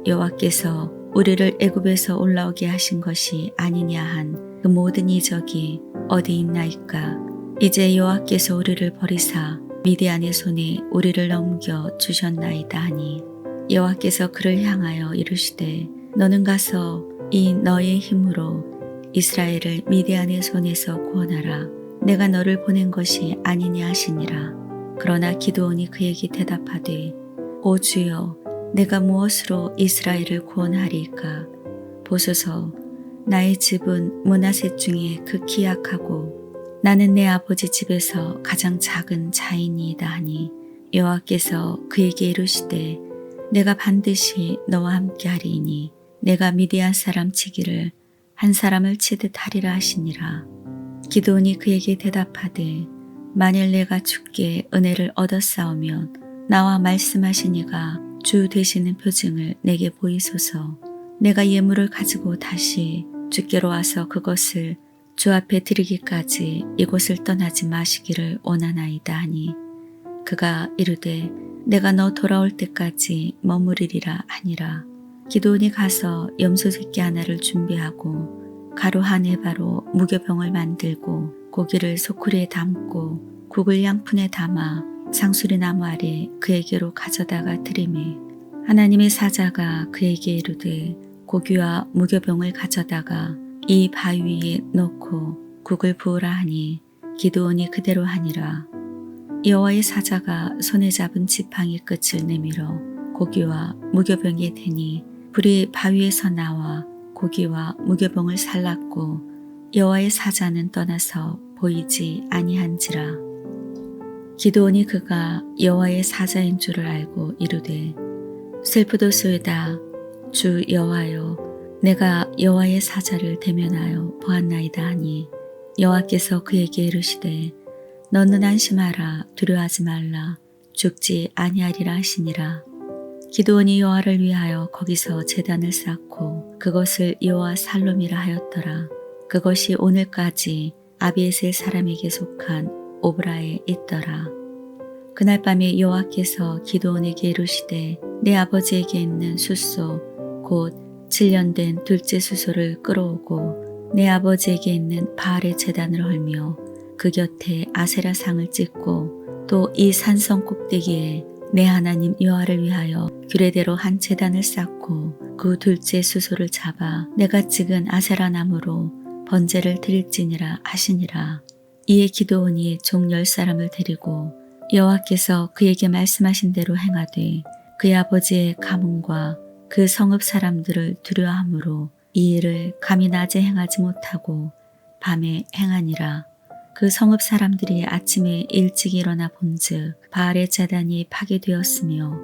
여호와께서 우리를 애굽에서 올라오게 하신 것이 아니냐 한 그 모든 이적이 어디 있나이까. 이제 여호와께서 우리를 버리사 미디안의 손에 우리를 넘겨 주셨나이다 하니 여호와께서 그를 향하여 이르시되 너는 가서 이 너의 힘으로 이스라엘을 미디안의 손에서 구원하라. 내가 너를 보낸 것이 아니냐 하시니라. 그러나 기드온이 그에게 대답하되 오 주여 내가 무엇으로 이스라엘을 구원하리까. 보소서 나의 집은 므낫세 중에 극히 약하고 나는 내 아버지 집에서 가장 작은 자이니이다 하니 여호와께서 그에게 이르시되 내가 반드시 너와 함께 하리니 내가 미디안 사람 치기를 한 사람을 치듯 하리라 하시니라. 기드온이 그에게 대답하되 만일 내가 주께 은혜를 얻었사오면 나와 말씀하신 이가 주 되시는 표징을 내게 보이소서. 내가 예물을 가지고 다시 주께로 와서 그것을 주 앞에 드리기까지 이곳을 떠나지 마시기를 원하나이다 하니 그가 이르되 내가 너 돌아올 때까지 머무르리라 하니라. 기드온이 가서 염소 새끼 하나를 준비하고 가루 한 에바로 무교병을 만들고 고기를 소쿠리에 담고 국을 양푼에 담아 상수리 나무 아래 그에게로 가져다가 드리매 하나님의 사자가 그에게 이르되 고기와 무교병을 가져다가 이 바위 위에 넣고 국을 부으라 하니 기드온이 그대로 하니라. 여호와의 사자가 손에 잡은 지팡이 끝을 내밀어 고기와 무교병에 대니 불이 바위에서 나와 고기와 무교병을 살랐고 여호와의 사자는 떠나서 보이지 아니한지라. 기드온이 그가 여호와의 사자인 줄을 알고 이르되 슬프도소이다. 주 여호와여, 내가 여호와의 사자를 대면하여 보았나이다 하니 여호와께서 그에게 이르시되 너는 안심하라. 두려워하지 말라. 죽지 아니하리라 하시니라. 기드온이 여호와를 위하여 거기서 제단을 쌓고 그것을 여호와 살롬이라 하였더라. 그것이 오늘까지 아비에셀 사람에게 속한 오브라에 있더라. 그날 밤에 여호와께서 기드온에게 이르시되 내 아버지에게 있는 숫소 곧 7년 된 둘째 숫소를 끌어오고 내 아버지에게 있는 바알의 제단을 헐며 그 곁에 아세라 상을 찍고 또 이 산성 꼭대기에 내 하나님 여호와를 위하여 규례대로 한 제단을 쌓고 그 둘째 숫소를 잡아 내가 찍은 아세라 나무로 번제를 드릴지니라 하시니라. 이에 기드온이 종 10사람을 데리고 여호와께서 그에게 말씀하신 대로 행하되 그의 아버지의 가문과 그 성읍 사람들을 두려워함으로 이 일을 감히 낮에 행하지 못하고 밤에 행하니라. 그 성읍 사람들이 아침에 일찍 일어나 본즉 바알의 제단이 파괴되었으며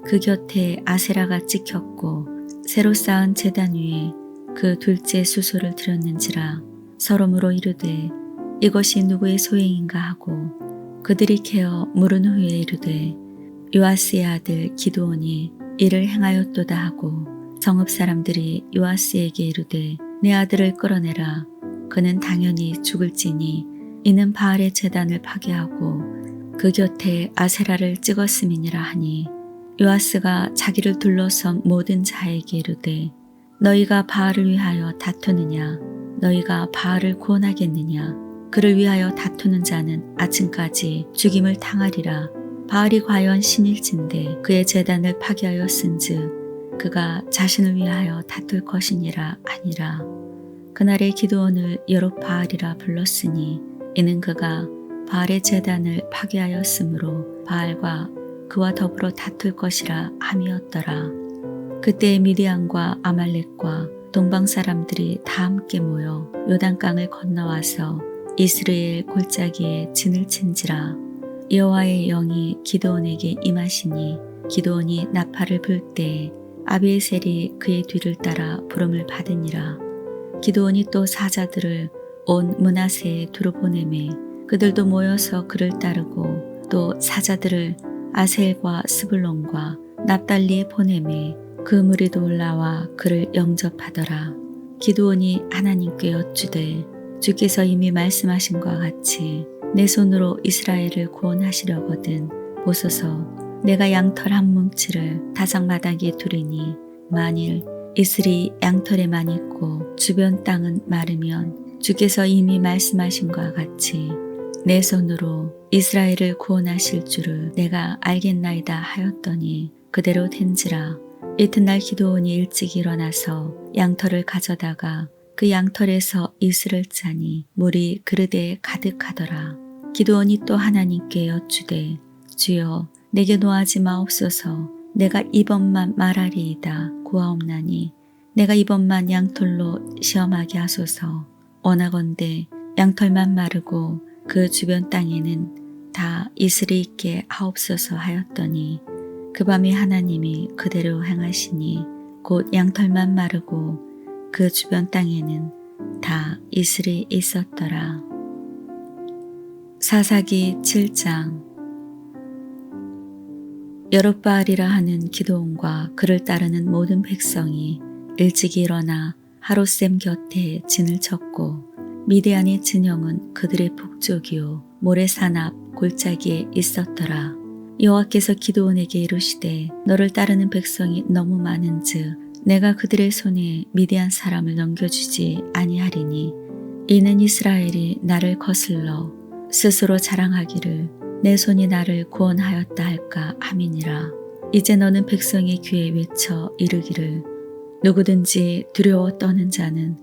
그 곁에 아세라가 찍혔고 새로 쌓은 제단 위에 그 둘째 숫소를 드렸는지라. 서러므로 이르되 이것이 누구의 소행인가 하고 그들이 캐어 물은 후에 이르되 요아스의 아들 기드온이 이를 행하였도다 하고 성읍 사람들이 요아스에게 이르되 내 아들을 끌어내라. 그는 당연히 죽을지니 이는 바알의 제단을 파괴하고 그 곁에 아세라를 찍었음이니라 하니 요아스가 자기를 둘러선 모든 자에게 이르되 너희가 바알을 위하여 다투느냐? 너희가 바알을 구원하겠느냐? 그를 위하여 다투는 자는 아침까지 죽임을 당하리라. 바알이 과연 신일진데 그의 제단을 파괴하였은즉 그가 자신을 위하여 다툴 것이니라 아니라. 그날에 기드온을 여룻바알이라 불렀으니 이는 그가 바알의 제단을 파괴하였으므로 바알과 그와 더불어 다툴 것이라 함이었더라. 그때 미디안과 아말렉과 동방 사람들이 다 함께 모여 요단강을 건너와서 이스라엘 골짜기에 진을 친지라. 여호와의 영이 기드온에게 임하시니 기드온이 나팔을 불 때에 아비에셀이 그의 뒤를 따라 부름을 받으니라. 기드온이 또 사자들을 온 므낫세에 두루 보내매 그들도 모여서 그를 따르고 또 사자들을 아셀과 스불론과 납달리에 보내매 그 무리도 올라와 그를 영접하더라. 기드온이 하나님께 여쭈되 주께서 이미 말씀하신 것과 같이 내 손으로 이스라엘을 구원하시려거든 보소서. 내가 양털 한 뭉치를 다장마당에 두리니 만일 이슬이 양털에만 있고 주변 땅은 마르면 주께서 이미 말씀하신 것과 같이 내 손으로 이스라엘을 구원하실 줄을 내가 알겠나이다 하였더니 그대로 된지라. 이튿날 기드온이 일찍 일어나서 양털을 가져다가 그 양털에서 이슬을 짜니 물이 그릇에 가득하더라. 기드온이 또 하나님께 여쭈되 주여 내게 노하지 마옵소서. 내가 이번만 말하리이다 구하옵나니 내가 이번만 양털로 시험하게 하소서. 원하건대 양털만 마르고 그 주변 땅에는 다 이슬이 있게 하옵소서 하였더니 그 밤에 하나님이 그대로 행하시니 곧 양털만 마르고 그 주변 땅에는 다 이슬이 있었더라. 사사기 7장. 여룻바알이라 하는 기드온과 그를 따르는 모든 백성이 일찍 일어나 하롯셈 곁에 진을 쳤고 미디안의 진영은 그들의 북쪽이요 모래산 앞 골짜기에 있었더라. 여호와께서 기드온에게 이르시되 너를 따르는 백성이 너무 많은즉 내가 그들의 손에 미디안 사람을 넘겨주지 아니하리니 이는 이스라엘이 나를 거슬러 스스로 자랑하기를 내 손이 나를 구원하였다 할까 함이니라. 이제 너는 백성의 귀에 외쳐 이르기를 누구든지 두려워 떠는 자는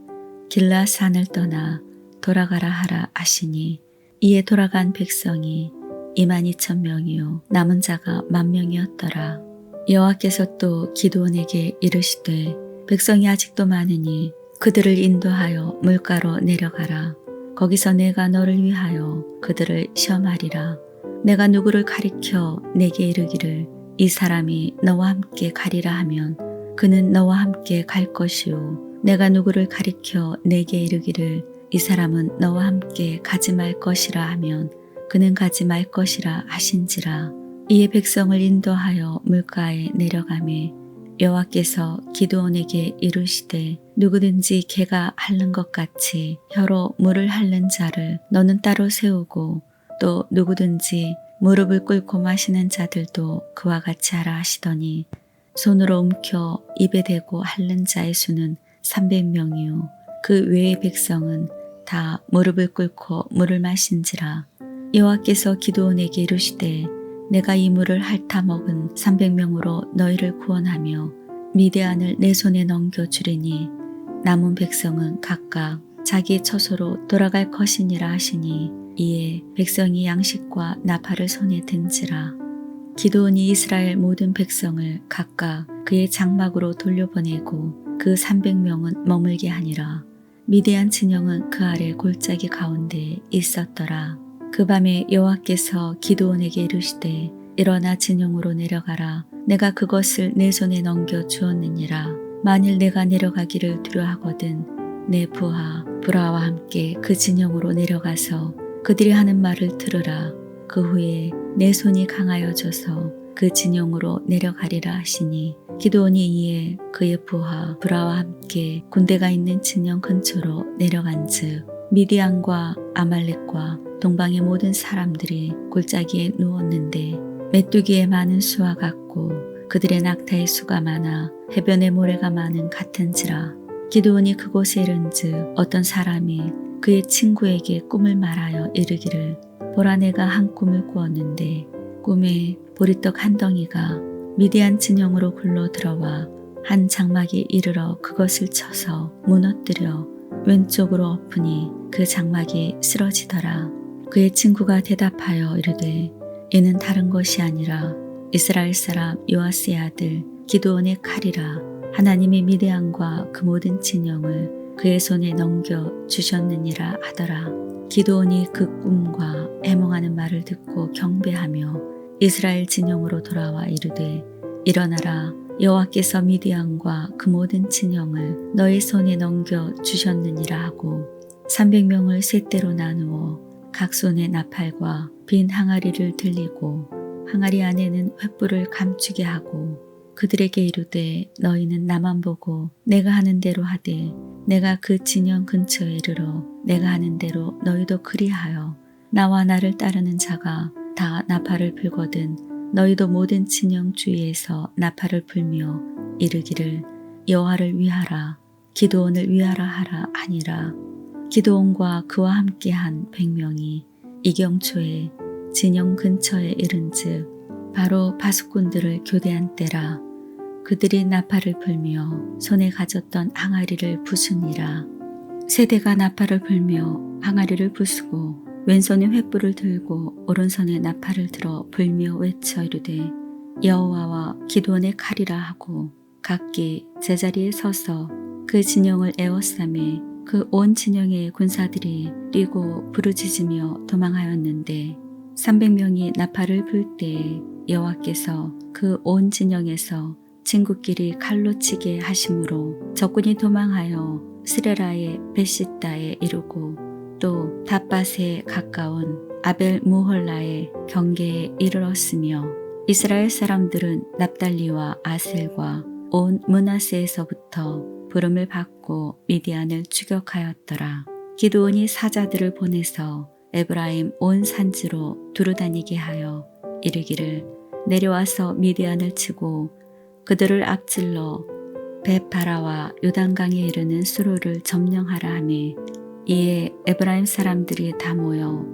길라산을 떠나 돌아가라 하라 하시니 이에 돌아간 백성이 22,000명이요 남은 자가 10,000명이었더라. 여호와께서 또 기드온에게 이르시되 백성이 아직도 많으니 그들을 인도하여 물가로 내려가라. 거기서 내가 너를 위하여 그들을 시험하리라. 내가 누구를 가리켜 내게 이르기를 이 사람이 너와 함께 가리라 하면 그는 너와 함께 갈 것이요 내가 누구를 가리켜 내게 이르기를 이 사람은 너와 함께 가지 말 것이라 하면 그는 가지 말 것이라 하신지라. 이에 백성을 인도하여 물가에 내려가매 여호와께서 기드온에게 이르시되 누구든지 개가 핥는 것 같이 혀로 물을 핥는 자를 너는 따로 세우고 또 누구든지 무릎을 꿇고 마시는 자들도 그와 같이 하라 하시더니 손으로 움켜 입에 대고 핥는 자의 수는 300명이요 그 외의 백성은 다 무릎을 꿇고 물을 마신지라. 여호와께서 기드온에게 이르시되 내가 이 물을 핥아 먹은 300명으로 너희를 구원하며 미디안을 내 손에 넘겨주리니 남은 백성은 각각 자기 처소로 돌아갈 것이니라 하시니 이에 백성이 양식과 나팔을 손에 든지라. 기드온이 이스라엘 모든 백성을 각각 그의 장막으로 돌려보내고 그 300명은 머물게 하니라. 미디안 진영은 그 아래 골짜기 가운데 있었더라. 그 밤에 여호와께서 기드온에게 이르시되 일어나 진영으로 내려가라. 내가 그것을 내 손에 넘겨 주었느니라. 만일 내가 내려가기를 두려워하거든 내 부하 브라와 함께 그 진영으로 내려가서 그들이 하는 말을 들으라. 그 후에 내 손이 강하여져서 그 진영으로 내려가리라 하시니 기드온이 이에 그의 부하 브라와 함께 군대가 있는 진영 근처로 내려간즉 미디안과 아말렉과 동방의 모든 사람들이 골짜기에 누웠는데 메뚜기의 많은 수와 같고 그들의 낙타의 수가 많아 해변의 모래가 많은 같은지라. 기드온이 그곳에 이른즉 어떤 사람이 그의 친구에게 꿈을 말하여 이르기를 보라 내가 한 꿈을 꾸었는데 꿈에 보리떡 한 덩이가 미디안 진영으로 굴러 들어와 한 장막에 이르러 그것을 쳐서 무너뜨려 왼쪽으로 엎으니 그 장막이 쓰러지더라. 그의 친구가 대답하여 이르되 이는 다른 것이 아니라 이스라엘 사람 요아스의 아들 기드온의 칼이라. 하나님이 미디안과 그 모든 진영을 그의 손에 넘겨 주셨느니라 하더라. 기드온이 그 꿈과 해몽하는 말을 듣고 경배하며 이스라엘 진영으로 돌아와 이르되 일어나라. 여호와께서 미디안과 그 모든 진영을 너희 손에 넘겨 주셨느니라 하고 300명을 셋대로 나누어 각 손에 나팔과 빈 항아리를 들리고 항아리 안에는 횃불을 감추게 하고 그들에게 이르되 너희는 나만 보고 내가 하는 대로 하되 내가 그 진영 근처에 이르러 내가 하는 대로 너희도 그리하여 나와 나를 따르는 자가 다 나팔을 불거든 너희도 모든 진영 주위에서 나팔을 불며 이르기를 여호와를 위하라 기드온을 위하라 하라 하니라. 기드온과 그와 함께한 100명이 이경초에 진영 근처에 이른즉 바로 바숫꾼들을 교대한 때라. 그들이 나팔을 불며 손에 가졌던 항아리를 부수니라. 세대가 나팔을 불며 항아리를 부수고 왼손에 횃불을 들고 오른손에 나팔을 들어 불며 외쳐 이르되 여호와와 기드온의 칼이라 하고 각기 제자리에 서서 그 진영을 에워싸매 그 온 진영의 군사들이 뛰고 부르짖으며 도망하였는데 300명이 나팔을 불 때에 여호와께서 그 온 진영에서 친구끼리 칼로 치게 하심으로 적군이 도망하여 스레라의 베시다에 이르고 또 닷밭에 가까운 아벨 무홀라의 경계에 이르렀으며 이스라엘 사람들은 납달리와 아셀과 온 므낫세에서부터 부름을 받고 미디안을 추격하였더라. 기드온이 사자들을 보내서 에브라임 온 산지로 두루다니게 하여 이르기를 내려와서 미디안을 치고 그들을 앞질러 벳바라와 요단강에 이르는 수로를 점령하라 하매 이에 에브라임 사람들이 다 모여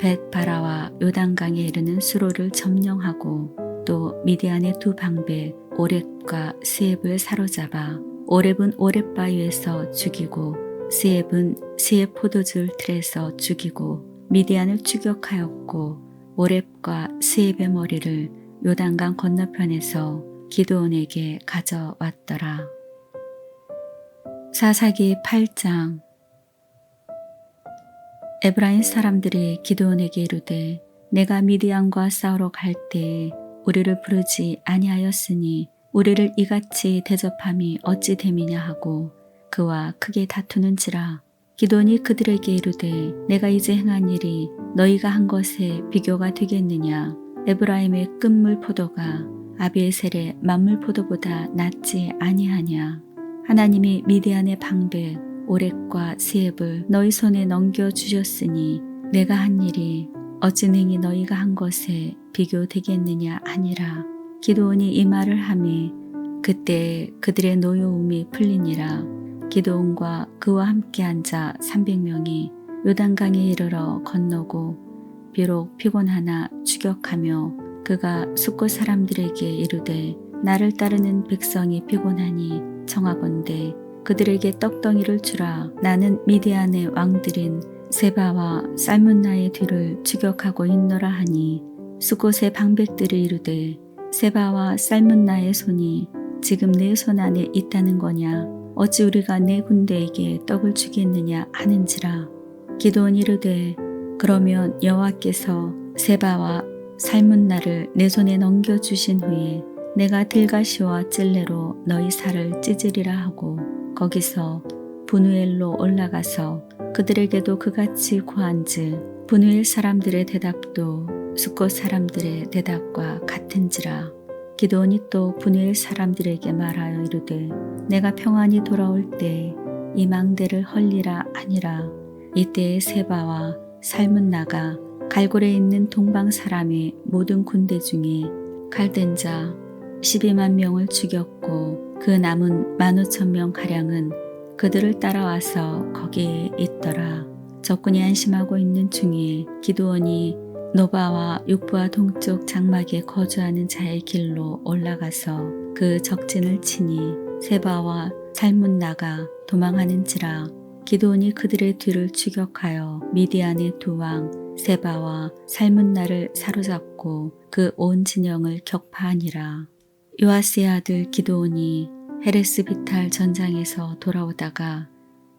벳바라와 요단강에 이르는 수로를 점령하고 또 미디안의 두 방백 오렙과 스엡을 사로잡아 오렙은 오렙 바위에서 죽이고 스엡은 스엡 포도줄 틀에서 죽이고 미디안을 추격하였고 오렙과 스엡의 머리를 요단강 건너편에서 기드온에게 가져왔더라. 사사기 8장. 에브라임 사람들이 기드온에게 이르되 내가 미디안과 싸우러 갈 때에 우리를 부르지 아니하였으니 우리를 이같이 대접함이 어찌 됨이냐 하고 그와 크게 다투는지라. 기드온이 그들에게 이르되 내가 이제 행한 일이 너희가 한 것에 비교가 되겠느냐. 에브라임의 끝물 포도가 아비에셀의 만물 포도보다 낫지 아니하냐. 하나님이 미디안의 방백 오렙과 스엡을 너희 손에 넘겨주셨으니 내가 한 일이 어찌 능히 너희가 한 것에 비교되겠느냐 하니라. 기드온이 이 말을 하매 그때 그들의 노여움이 풀리니라. 기드온과 그와 함께 앉아 300명이 요단강에 이르러 건너고 비록 피곤하나 추격하며 그가 숫곳 사람들에게 이르되 나를 따르는 백성이 피곤하니 청하건대 그들에게 떡덩이를 주라. 나는 미디안의 왕들인 세바와 살문나의 뒤를 추격하고 있노라 하니 숫곳의 방백들이 이르되 세바와 살문나의 손이 지금 내 손 안에 있다는 거냐. 어찌 우리가 내 군대에게 떡을 주겠느냐 하는지라. 기드온이 이르되 그러면 여호와께서 세바와 살문나를 내 손에 넘겨주신 후에 내가 들가시와 찔레로 너희 살을 찢으리라 하고 거기서 분우엘로 올라가서 그들에게도 그같이 고한즉 분우엘 사람들의 대답도 숫곳 사람들의 대답과 같은지라. 기드온이 또 분우엘 사람들에게 말하여 이르되 내가 평안히 돌아올 때 이 망대를 헐리라 하니라. 이때에 세바와 살문나가 갈골에 있는 동방 사람의 모든 군대 중에 칼된 자 12만 명을 죽였고 그 남은 15,000명 가량은 그들을 따라와서 거기에 있더라. 적군이 안심하고 있는 중에 기드온이 노바와 육부와 동쪽 장막에 거주하는 자의 길로 올라가서 그 적진을 치니 세바와 살문나가 도망하는지라. 기드온이 그들의 뒤를 추격하여 미디안의 두 왕 세바와 살문나를 사로잡고 그 온 진영을 격파하니라. 요아스의 아들 기드온이 헤레스 비탈 전장에서 돌아오다가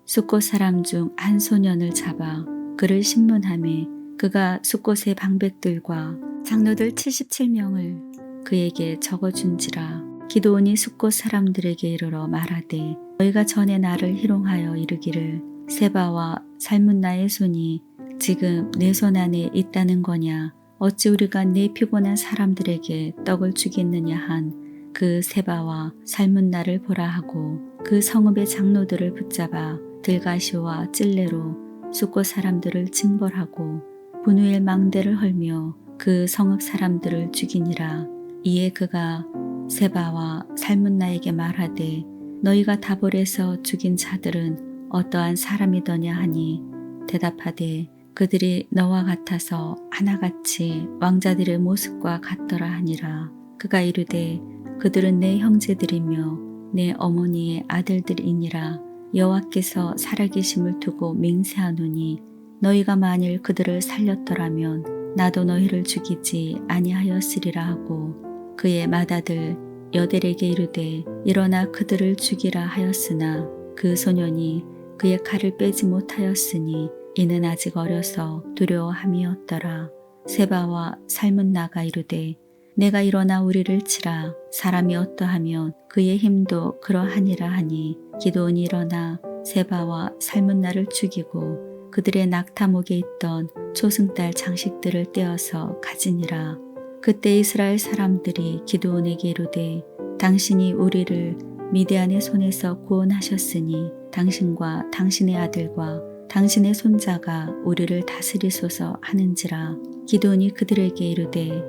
숫곳 사람 중 한 소년을 잡아 그를 신문하매 그가 숫곳의 방백들과 장로들 77명을 그에게 적어준지라. 기드온이 숫곳 사람들에게 이르러 말하되 너희가 전에 나를 희롱하여 이르기를 세바와 살문나의 손이 지금 내 손 안에 있다는 거냐. 어찌 우리가 내 피곤한 사람들에게 떡을 주겠느냐 한 그 세바와 살문나를 보라 하고 그 성읍의 장로들을 붙잡아 들가시와 찔레로 숫곳 사람들을 징벌하고 분우엘 망대를 헐며 그 성읍 사람들을 죽이니라. 이에 그가 세바와 살문나에게 말하되 너희가 다볼에서 죽인 자들은 어떠한 사람이더냐 하니 대답하되 그들이 너와 같아서 하나같이 왕자들의 모습과 같더라 하니라. 그가 이르되 그들은 내 형제들이며 내 어머니의 아들들이니라. 여호와께서 살아계심을 두고 맹세하노니 너희가 만일 그들을 살렸더라면 나도 너희를 죽이지 아니하였으리라 하고 그의 맏아들 여델에게 이르되 일어나 그들을 죽이라 하였으나 그 소년이 그의 칼을 빼지 못하였으니 이는 아직 어려서 두려워함이었더라. 세바와 살문나가 이르되 내가 일어나 우리를 치라. 사람이 어떠하면 그의 힘도 그러하니라 하니 기드온이 일어나 세바와 살문나를 죽이고 그들의 낙타목에 있던 초승달 장식들을 떼어서 가지니라. 그때 이스라엘 사람들이 기드온에게 이르되 당신이 우리를 미디안의 손에서 구원하셨으니 당신과 당신의 아들과 당신의 손자가 우리를 다스리소서 하는지라. 기드온이 그들에게 이르되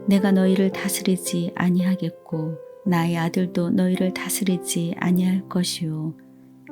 내가 너희를 다스리지 아니하겠고 나의 아들도 너희를 다스리지 아니할 것이요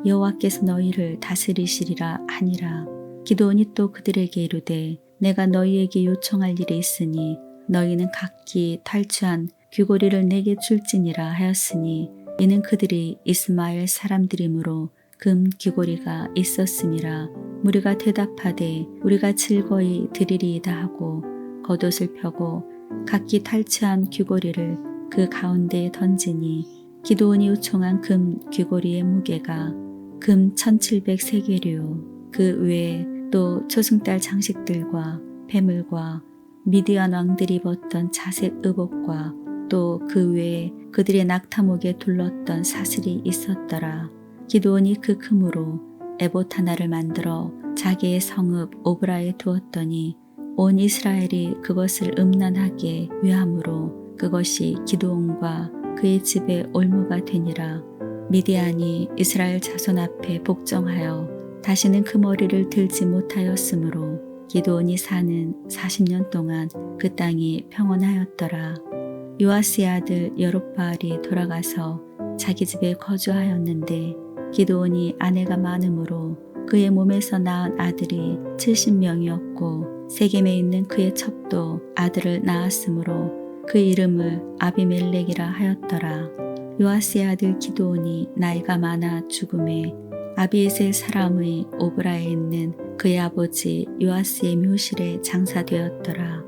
여호와께서 너희를 다스리시리라 하니라. 기드온이 또 그들에게 이르되 내가 너희에게 요청할 일이 있으니 너희는 각기 탈취한 귀고리를 내게 줄지니라 하였으니 이는 그들이 이스마엘 사람들이므로 금 귀고리가 있었음이라. 무리가 대답하되 우리가 즐거이 드리리이다 하고 겉옷을 펴고 각기 탈취한 귀고리를 그 가운데에 던지니 기드온이 요청한 금 귀고리의 무게가 금 1700세겔이요 그 외에 또 초승달 장식들과 폐물과 미디안 왕들이 입었던 자색 의복과 또 그 외에 그들의 낙타목에 둘렀던 사슬이 있었더라. 기드온이 그 금으로 에봇 하나를 만들어 자기의 성읍 오브라에 두었더니 온 이스라엘이 그것을 음란하게 위함으로 그것이 기드온과 그의 집의 올무가 되니라. 미디안이 이스라엘 자손 앞에 복종하여 다시는 그 머리를 들지 못하였으므로 기드온이 사는 40년 동안 그 땅이 평온하였더라. 요아스의 아들 여룹바알이 돌아가서 자기 집에 거주하였는데 기드온이 아내가 많으므로 그의 몸에서 낳은 아들이 70명이었고 세겜에 있는 그의 첩도 아들을 낳았으므로 그 이름을 아비멜렉이라 하였더라. 요아스의 아들 기드온이 나이가 많아 죽음에 아비에셀 사람의 오브라에 있는 그의 아버지 요아스의 묘실에 장사되었더라.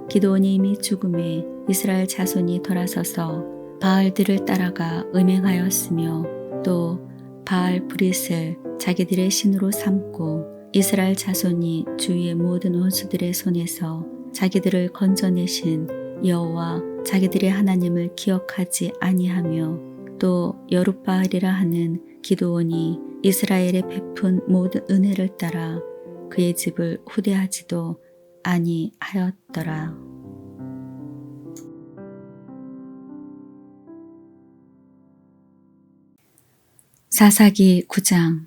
기드온이 이미 죽음에 이스라엘 자손이 돌아서서 바알들을 따라가 음행하였으며 또 바알 브릿을 자기들의 신으로 삼고 이스라엘 자손이 주위의 모든 원수들의 손에서 자기들을 건져내신 여호와 자기들의 하나님을 기억하지 아니하며 또 여룹바알이라 하는 기드온이 이스라엘에 베푼 모든 은혜를 따라 그의 집을 후대하지도 아니하였더라. 사사기 9장.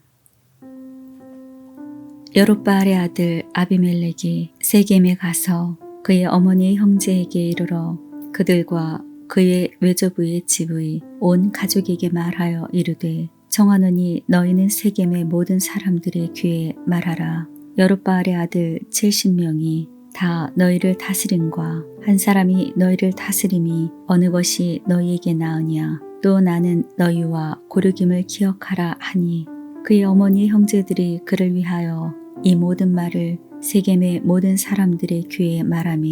여룹바알의 아들 아비멜렉이 세겜에 가서 그의 어머니의 형제에게 이르러 그들과 그의 외조부의 집의 온 가족에게 말하여 이르되 청하노니 너희는 세겜의 모든 사람들의 귀에 말하라. 여룹바알의 아들 70명이 다 너희를 다스림과 한 사람이 너희를 다스림이 어느 것이 너희에게 나으냐. 또 나는 너희와 고르김을 기억하라 하니 그의 어머니의 형제들이 그를 위하여 이 모든 말을 세겜의 모든 사람들의 귀에 말하며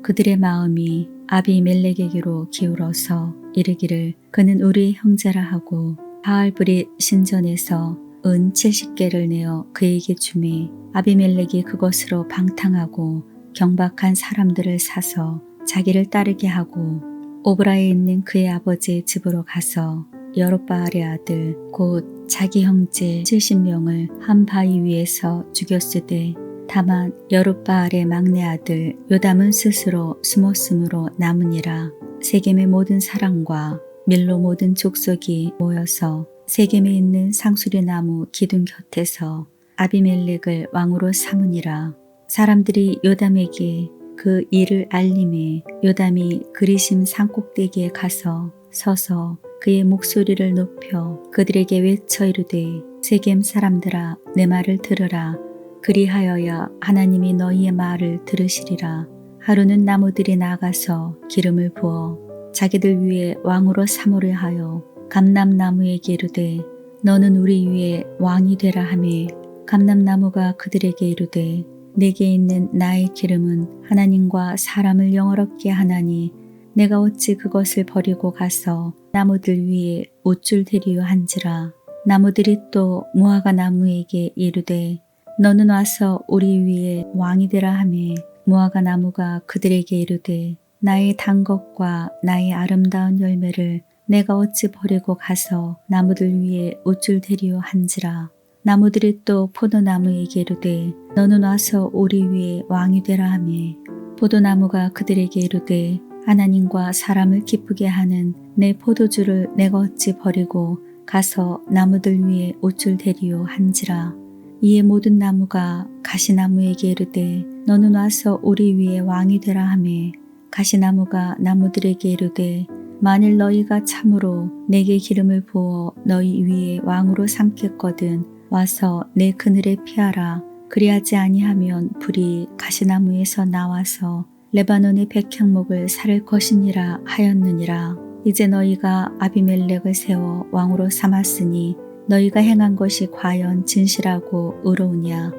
그들의 마음이 아비멜렉에게로 기울어서 이르기를 그는 우리의 형제라 하고 바알브릿 신전에서 은 70개를 내어 그에게 주매 아비멜렉이 그것으로 방탕하고 경박한 사람들을 사서 자기를 따르게 하고 오브라에 있는 그의 아버지의 집으로 가서 여룹바알의 아들 곧 자기 형제 70명을 한 바위 위에서 죽였으되 다만 여룹바알의 막내 아들 요담은 스스로 숨었으므로 남으니라. 세겜의 모든 사람과 밀로 모든 족속이 모여서 세겜에 있는 상수리 나무 기둥 곁에서 아비멜렉을 왕으로 삼으니라. 사람들이 요담에게 그 일을 알림에 요담이 그리심 산꼭대기에 가서 서서 그의 목소리를 높여 그들에게 외쳐 이르되 세겜 사람들아 내 말을 들으라. 그리하여야 하나님이 너희의 말을 들으시리라. 하루는 나무들이 나가서 기름을 부어 자기들 위에 왕으로 삼으려 하여 감람나무에게 이르되 너는 우리 위에 왕이 되라 하매 감람나무가 그들에게 이르되 내게 있는 나의 기름은 하나님과 사람을 영화롭게 하나니 내가 어찌 그것을 버리고 가서 나무들 위에 옷줄 대리요 한지라. 나무들이 또 무화과 나무에게 이르되 너는 와서 우리 위에 왕이 되라 하매 무화과 나무가 그들에게 이르되 나의 단 것과 나의 아름다운 열매를 내가 어찌 버리고 가서 나무들 위에 옷줄 대리요 한지라. 나무들이 또 포도나무에게 이르되 너는 와서 우리 위에 왕이 되라 하매 포도나무가 그들에게 이르되 하나님과 사람을 기쁘게 하는 내 포도주를 내가 어찌 버리고 가서 나무들 위에 옷줄 대리요 한지라. 이에 모든 나무가 가시나무에게 이르되 너는 와서 우리 위에 왕이 되라 하매 가시나무가 나무들에게 이르되 만일 너희가 참으로 내게 기름을 부어 너희 위에 왕으로 삼겠거든 와서 내 그늘에 피하라. 그리하지 아니하면 불이 가시나무에서 나와서 레바논의 백향목을 사를 것이니라 하였느니라. 이제 너희가 아비멜렉을 세워 왕으로 삼았으니 너희가 행한 것이 과연 진실하고 의로우냐?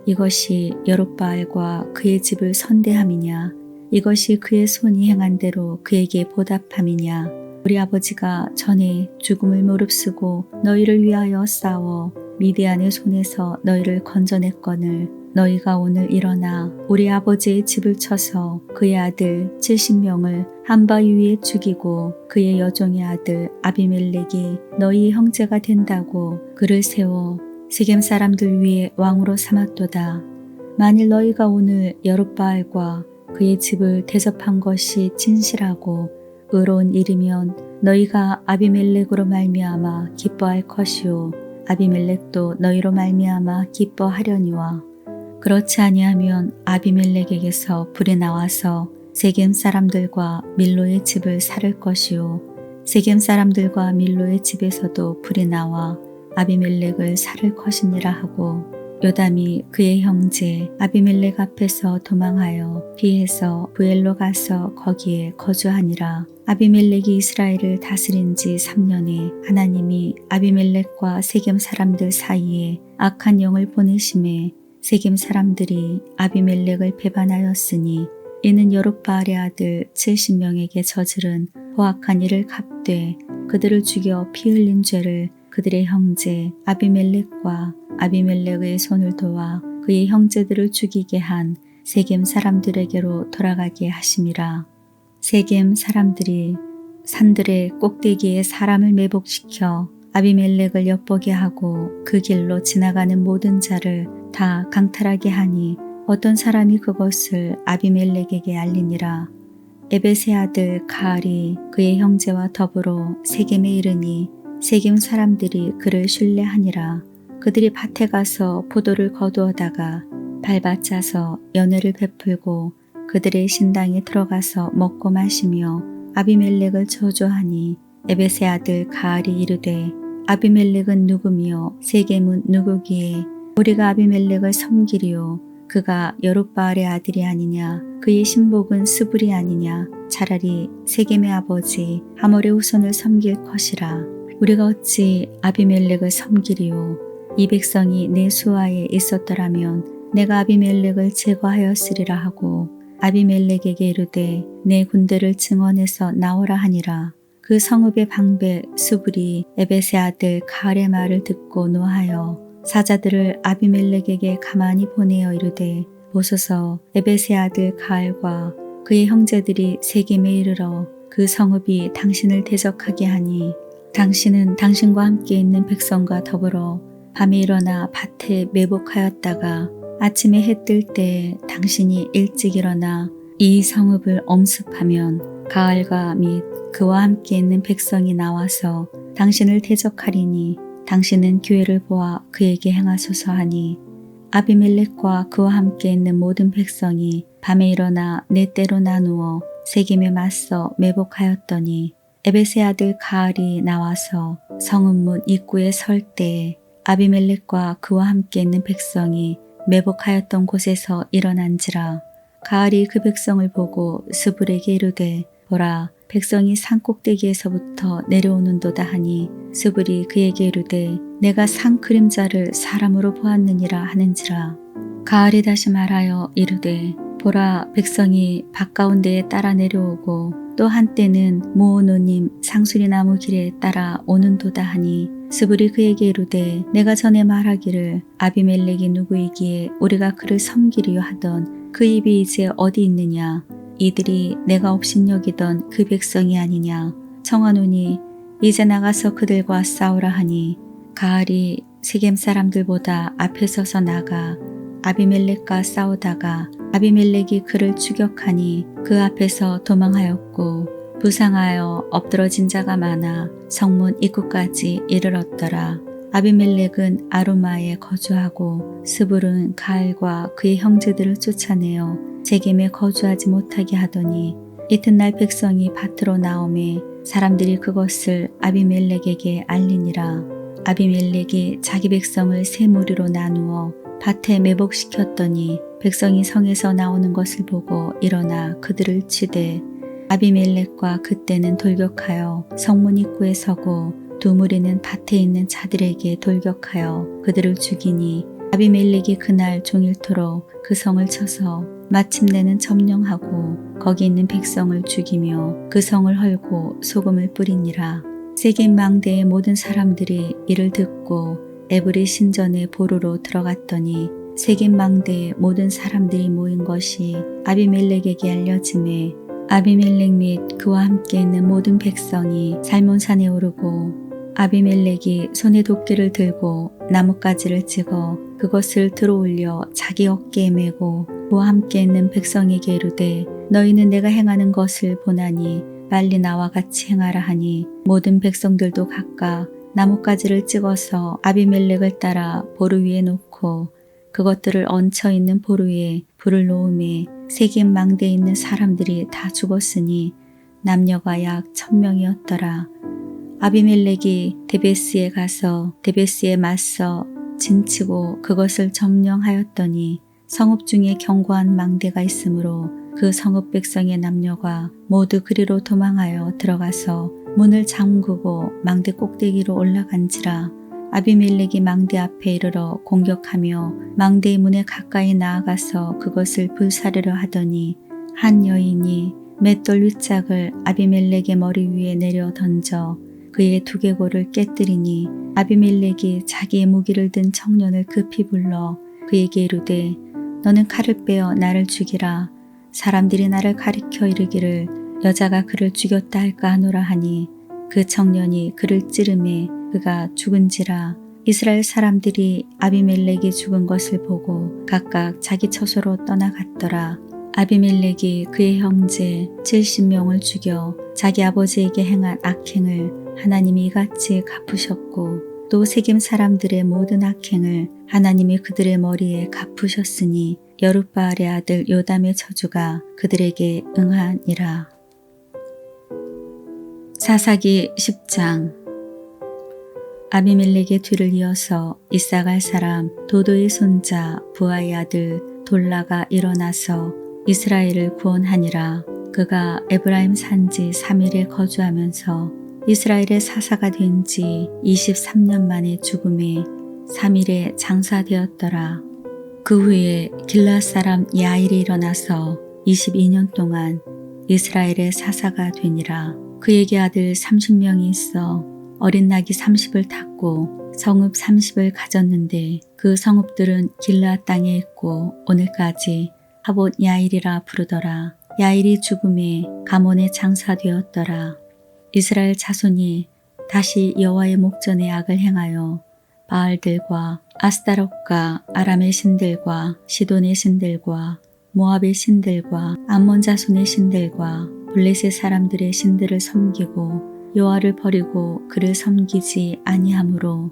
이것이 여룻바알과 그의 집을 선대함이냐? 이것이 그의 손이 행한 대로 그에게 보답함이냐? 우리 아버지가 전에 죽음을 무릅쓰고 너희를 위하여 싸워 미디안의 손에서 너희를 건져냈거늘 너희가 오늘 일어나 우리 아버지의 집을 쳐서 그의 아들 70명을 한 바위 위에 죽이고 그의 여종의 아들 아비멜렉이 너희 형제가 된다고 그를 세워 세겜 사람들 위에 왕으로 삼았도다. 만일 너희가 오늘 여룻바알과 그의 집을 대접한 것이 진실하고 의로운 일이면 너희가 아비멜렉으로 말미암아 기뻐할 것이요 아비멜렉도 너희로 말미암아 기뻐하려니와 그렇지 아니하면 아비멜렉에게서 불이 나와서 세겜 사람들과 밀로의 집을 살을 것이요 세겜 사람들과 밀로의 집에서도 불이 나와 아비멜렉을 살을 것이니라 하고 요담이 그의 형제 아비멜렉 앞에서 도망하여 피해서 부엘로 가서 거기에 거주하니라. 아비멜렉이 이스라엘을 다스린 지 3년에 하나님이 아비멜렉과 세겜 사람들 사이에 악한 영을 보내심에 세겜 사람들이 아비멜렉을 배반하였으니 이는 여룻바알의 아들 70명에게 저지른 포악한 일을 갚되 그들을 죽여 피 흘린 죄를 그들의 형제 아비멜렉과 아비멜렉의 손을 도와 그의 형제들을 죽이게 한 세겜 사람들에게로 돌아가게 하심이라. 세겜 사람들이 산들의 꼭대기에 사람을 매복시켜 아비멜렉을 엿보게 하고 그 길로 지나가는 모든 자를 다 강탈하게 하니 어떤 사람이 그것을 아비멜렉에게 알리니라. 에벳의 아들 가알이 그의 형제와 더불어 세겜에 이르니 세겜 사람들이 그를 신뢰하니라. 그들이 밭에 가서 포도를 거두어다가 밟아짜서 연회를 베풀고 그들의 신당에 들어가서 먹고 마시며 아비멜렉을 저주하니 에벳의 아들 가알이 이르되 아비멜렉은 누구며 세겜은 누구기에 우리가 아비멜렉을 섬기리요 그가 여룻바알의 아들이 아니냐 그의 신복은 스불이 아니냐 차라리 세겜의 아버지 하몰의 후손을 섬길 것이라. 우리가 어찌 아비멜렉을 섬기리요 이 백성이 내 수하에 있었더라면 내가 아비멜렉을 제거하였으리라 하고 아비멜렉에게 이르되 내 군대를 증언해서 나오라 하니라. 그 성읍의 방백 스불이 에벳의 아들 가알의 말을 듣고 노하여 사자들을 아비멜렉에게 가만히 보내어 이르되 보소서 에벳의 아들 가알과 그의 형제들이 세겜에 이르러 그 성읍이 당신을 대적하게 하니 당신은 당신과 함께 있는 백성과 더불어 밤에 일어나 밭에 매복하였다가 아침에 해 뜰 때 당신이 일찍 일어나 이 성읍을 엄습하면 가알과 및 그와 함께 있는 백성이 나와서 당신을 대적하리니 당신은 기회를 보아 그에게 행하소서 하니 아비멜렉과 그와 함께 있는 모든 백성이 밤에 일어나 네 때로 나누어 세겜에 맞서 매복하였더니 에벳의 아들 가알이 나와서 성읍 문 입구에 설 때에 아비멜렉과 그와 함께 있는 백성이 매복하였던 곳에서 일어난지라. 가알이 그 백성을 보고 스불에게 이르되 보라 백성이 산 꼭대기에서부터 내려오는도다 하니 스불이 그에게 이르되 내가 산 그림자를 사람으로 보았느니라 하는지라. 가알이 다시 말하여 이르되 보라 백성이 밭 가운데에 따라 내려오고 또 한때는 모오노님 상수리나무 길에 따라 오는도다 하니 스불이 그에게 이르되 내가 전에 말하기를 아비멜렉이 누구이기에 우리가 그를 섬기리요 하던 그 입이 이제 어디 있느냐 이들이 내가 업신여기던 그 백성이 아니냐 청하노니 이제 나가서 그들과 싸우라 하니 가알이 세겜 사람들보다 앞에 서서 나가 아비멜렉과 싸우다가 아비멜렉이 그를 추격하니 그 앞에서 도망하였고 부상하여 엎드러진 자가 많아 성문 입구까지 이르렀더라. 아비멜렉은 아루마에 거주하고 스불은 가알과 그의 형제들을 쫓아내어 세겜에 거주하지 못하게 하더니 이튿날 백성이 밭으로 나오매 사람들이 그것을 아비멜렉에게 알리니라. 아비멜렉이 자기 백성을 세 무리로 나누어 밭에 매복시켰더니 백성이 성에서 나오는 것을 보고 일어나 그들을 치되 아비멜렉과 그때는 돌격하여 성문 입구에 서고 두 무리는 밭에 있는 자들에게 돌격하여 그들을 죽이니 아비멜렉이 그날 종일토록 그 성을 쳐서 마침내는 점령하고 거기 있는 백성을 죽이며 그 성을 헐고 소금을 뿌리니라. 세겜 망대의 모든 사람들이 이를 듣고 에브리 신전의 보루로 들어갔더니 세겜 망대의 모든 사람들이 모인 것이 아비멜렉에게 알려지매 아비멜렉 및 그와 함께 있는 모든 백성이 살몬산에 오르고 아비멜렉이 손에 도끼를 들고 나뭇가지를 찍어 그것을 들어올려 자기 어깨에 메고 그와 함께 있는 백성에게 이르되 너희는 내가 행하는 것을 보나니 빨리 나와 같이 행하라 하니 모든 백성들도 각각 나뭇가지를 찍어서 아비멜렉을 따라 보루 위에 놓고 그것들을 얹혀 있는 보루 위에 불을 놓음에 세겜 망대에 있는 사람들이 다 죽었으니 남녀가 약 1000명이었더라. 아비멜렉이 데베스에 가서 데베스에 맞서 진치고 그것을 점령하였더니 성읍 중에 견고한 망대가 있으므로 그 성읍 백성의 남녀가 모두 그리로 도망하여 들어가서 문을 잠그고 망대 꼭대기로 올라간지라. 아비멜렉이 망대 앞에 이르러 공격하며 망대의 문에 가까이 나아가서 그것을 불사르려 하더니 한 여인이 맷돌 윗짝을 아비멜렉의 머리 위에 내려 던져 그의 두개골을 깨뜨리니 아비멜렉이 자기의 무기를 든 청년을 급히 불러 그에게 이르되 너는 칼을 빼어 나를 죽이라. 사람들이 나를 가리켜 이르기를 여자가 그를 죽였다 할까 하노라 하니 그 청년이 그를 찌르매 그가 죽은지라. 이스라엘 사람들이 아비멜렉이 죽은 것을 보고 각각 자기 처소로 떠나갔더라. 아비멜렉이 그의 형제 70명을 죽여 자기 아버지에게 행한 악행을 하나님이 이같이 갚으셨고 또 세겜 사람들의 모든 악행을 하나님이 그들의 머리에 갚으셨으니 여룻바알의 아들 요담의 저주가 그들에게 응하니라. 사사기 10장. 아비멜렉의 뒤를 이어서 이사갈 사람 도도의 손자 부하의 아들 돌라가 일어나서 이스라엘을 구원하니라. 그가 에브라임 산지 3일에 거주하면서 이스라엘의 사사가 된 지 23년 만에 죽음에 3일에 장사되었더라. 그 후에 길앗 사람 야일이 일어나서 22년 동안 이스라엘의 사사가 되니라. 그에게 아들 30명이 있어 어린 낙이 30을 탔고 성읍 30을 가졌는데 그 성읍들은 길앗 땅에 있고 오늘까지 하봇 야일이라 부르더라. 야일이 죽음에 가몬에 장사되었더라. 이스라엘 자손이 다시 여호와의 목전에 악을 행하여 바알들과 아스타롯과 아람의 신들과 시돈의 신들과 모압의 신들과 암몬 자손의 신들과 블레셋 사람들의 신들을 섬기고 여호와를 버리고 그를 섬기지 아니하므로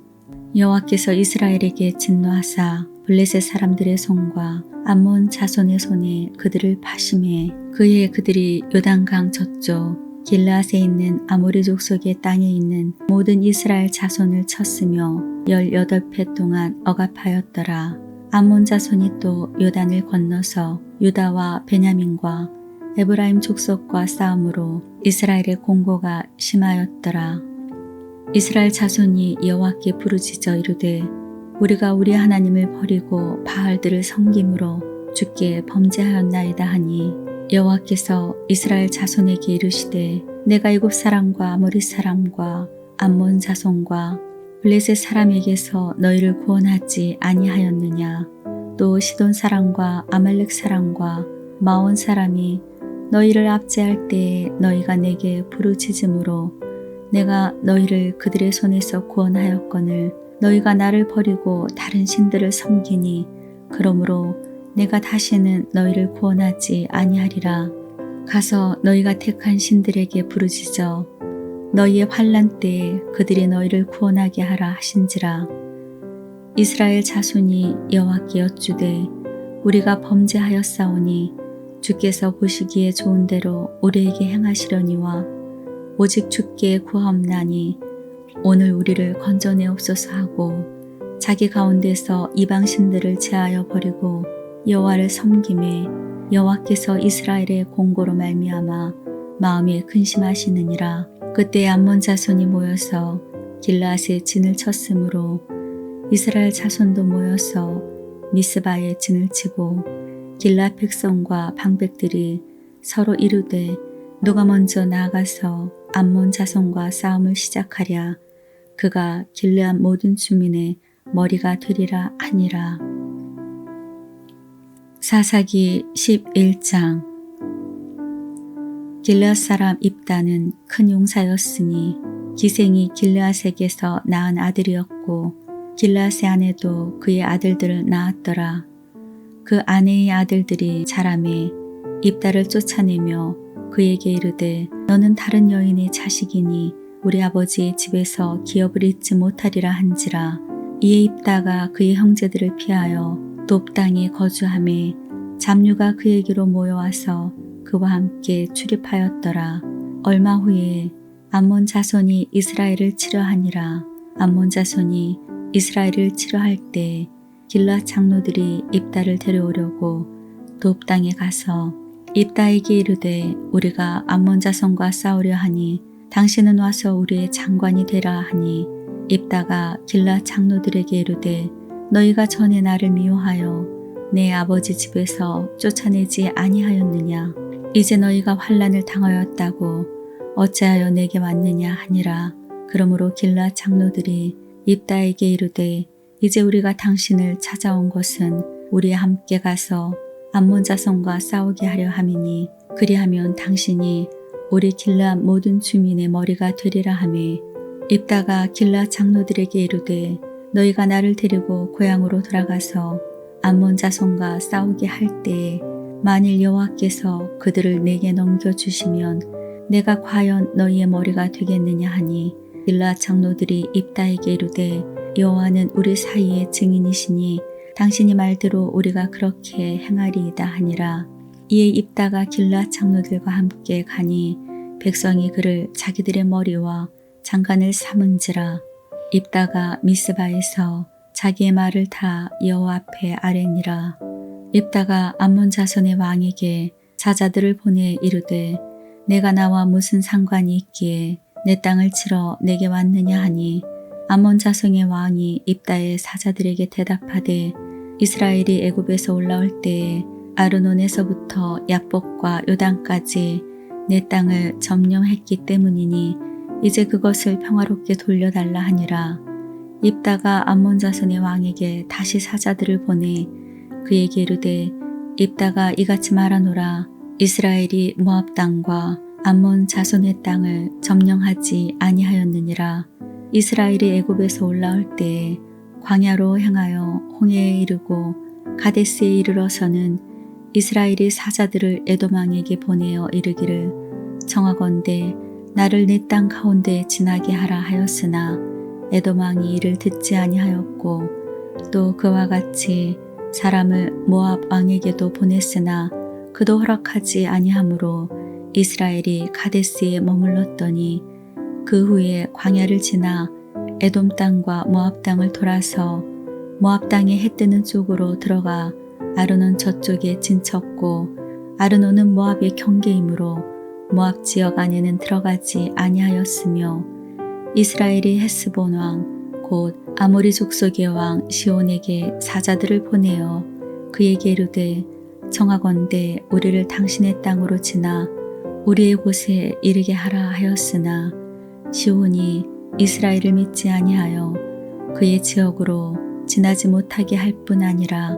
여호와께서 이스라엘에게 진노하사 블레셋 사람들의 손과 암몬 자손의 손에 그들을 파심해 그해 그들이 요단강 저쪽 길앗에 있는 아모리 족속의 땅에 있는 모든 이스라엘 자손을 쳤으며 18해 동안 억압하였더라. 암몬 자손이 또 요단을 건너서 유다와 베냐민과 에브라임 족속과 싸움으로 이스라엘의 공고가 심하였더라. 이스라엘 자손이 여호와께 부르짖어 이르되 우리가 우리 하나님을 버리고 바알들을 섬김으로 주께 범죄하였나이다 하니 여호와께서 이스라엘 자손에게 이르시되 내가 애굽 사람과 아모리 사람과 암몬 자손과 블레셋 사람에게서 너희를 구원하지 아니하였느냐. 또 시돈 사람과 아말렉 사람과 마온 사람이 너희를 압제할 때에 너희가 내게 부르짖음으로 내가 너희를 그들의 손에서 구원하였거늘 너희가 나를 버리고 다른 신들을 섬기니 그러므로 내가 다시는 너희를 구원하지 아니하리라. 가서 너희가 택한 신들에게 부르짖어 너희의 환난 때에 그들이 너희를 구원하게 하라 하신지라. 이스라엘 자손이 여호와께 여쭈되 우리가 범죄하였사오니 주께서 보시기에 좋은 대로 우리에게 행하시려니와 오직 주께 구하옵나니 오늘 우리를 건져내옵소서 하고 자기 가운데서 이방신들을 제하여 버리고 여호와를 섬김에 여호와께서 이스라엘의 공고로 말미암아 마음에 근심하시느니라. 그때 암몬 자손이 모여서 길르앗에 진을 쳤으므로 이스라엘 자손도 모여서 미스바에 진을 치고 길르앗 백성과 방백들이 서로 이르되 누가 먼저 나아가서 암몬 자손과 싸움을 시작하랴. 그가 길르앗 모든 주민의 머리가 되리라 하니라. 사사기 11장. 길르앗 사람 입다는 큰 용사였으니 기생이 길르앗에게서 낳은 아들이었고 길르앗의 아내도 그의 아들들을 낳았더라. 그 아내의 아들들이 자라매 입다를 쫓아내며 그에게 이르되 너는 다른 여인의 자식이니 우리 아버지의 집에서 기업을 잊지 못하리라 한지라. 이에 입다가 그의 형제들을 피하여 돕 땅에 거주하매 잡류가 그에게로 모여와서 그와 함께 출입하였더라. 얼마 후에 암몬 자손이 이스라엘을 치려하니라. 암몬 자손이 이스라엘을 치려할 때 길르앗 장로들이 입다를 데려오려고 돕 땅에 가서 입다에게 이르되 우리가 암몬 자손과 싸우려 하니 당신은 와서 우리의 장관이 되라 하니 입다가 길르앗 장로들에게 이르되 너희가 전에 나를 미워하여 내 아버지 집에서 쫓아내지 아니하였느냐. 이제 너희가 환난을 당하였다고 어찌하여 내게 왔느냐 하니라. 그러므로 길르앗 장로들이 입다에게 이르되 이제 우리가 당신을 찾아온 것은 우리와 함께 가서 암몬 자손과 싸우게 하려 함이니 그리하면 당신이 우리 길르앗 모든 주민의 머리가 되리라 하매 입다가 길르앗 장로들에게 이르되 너희가 나를 데리고 고향으로 돌아가서 암몬 자손과 싸우게 할 때에 만일 여호와께서 그들을 내게 넘겨주시면 내가 과연 너희의 머리가 되겠느냐 하니 길르앗 장로들이 입다에게 이르되 여호와는 우리 사이의 증인이시니 당신이 말대로 우리가 그렇게 행하리이다 하니라. 이에 입다가 길르앗 장로들과 함께 가니 백성이 그를 자기들의 머리와 장관을 삼은지라. 입다가 미스바에서 자기의 말을 다 여호와 앞에 아뢰니라. 입다가 암몬 자손의 왕에게 사자들을 보내 이르되 내가 나와 무슨 상관이 있기에 내 땅을 치러 내게 왔느냐 하니 암몬 자손의 왕이 입다의 사자들에게 대답하되 이스라엘이 애굽에서 올라올 때에 아르논에서부터 야복과 요단까지 내 땅을 점령했기 때문이니 이제 그것을 평화롭게 돌려달라 하니라. 입다가 암몬 자손의 왕에게 다시 사자들을 보내 그에게 이르되 입다가 이같이 말하노라. 이스라엘이 모압 땅과 암몬 자손의 땅을 점령하지 아니하였느니라. 이스라엘이 애굽에서 올라올 때에 광야로 향하여 홍해에 이르고 가데스에 이르러서는 이스라엘이 사자들을 에돔 왕에게 보내어 이르기를 청하건대 나를 내 땅 가운데 지나게 하라 하였으나 에돔 왕이 이를 듣지 아니하였고 또 그와 같이 사람을 모압 왕에게도 보냈으나 그도 허락하지 아니하므로 이스라엘이 가데스에 머물렀더니 그 후에 광야를 지나 에돔 땅과 모압 땅을 돌아서 모압 땅에 해 뜨는 쪽으로 들어가 아르논 저쪽에 진쳤고 아르논은 모압의 경계이므로 모압 지역 안에는 들어가지 아니하였으며 이스라엘이 헤스본 왕 곧 아모리 족속의 왕 시온에게 사자들을 보내어 그에게 이르되 청하건대 우리를 당신의 땅으로 지나 우리의 곳에 이르게 하라 하였으나 시온이 이스라엘을 믿지 아니하여 그의 지역으로 지나지 못하게 할 뿐 아니라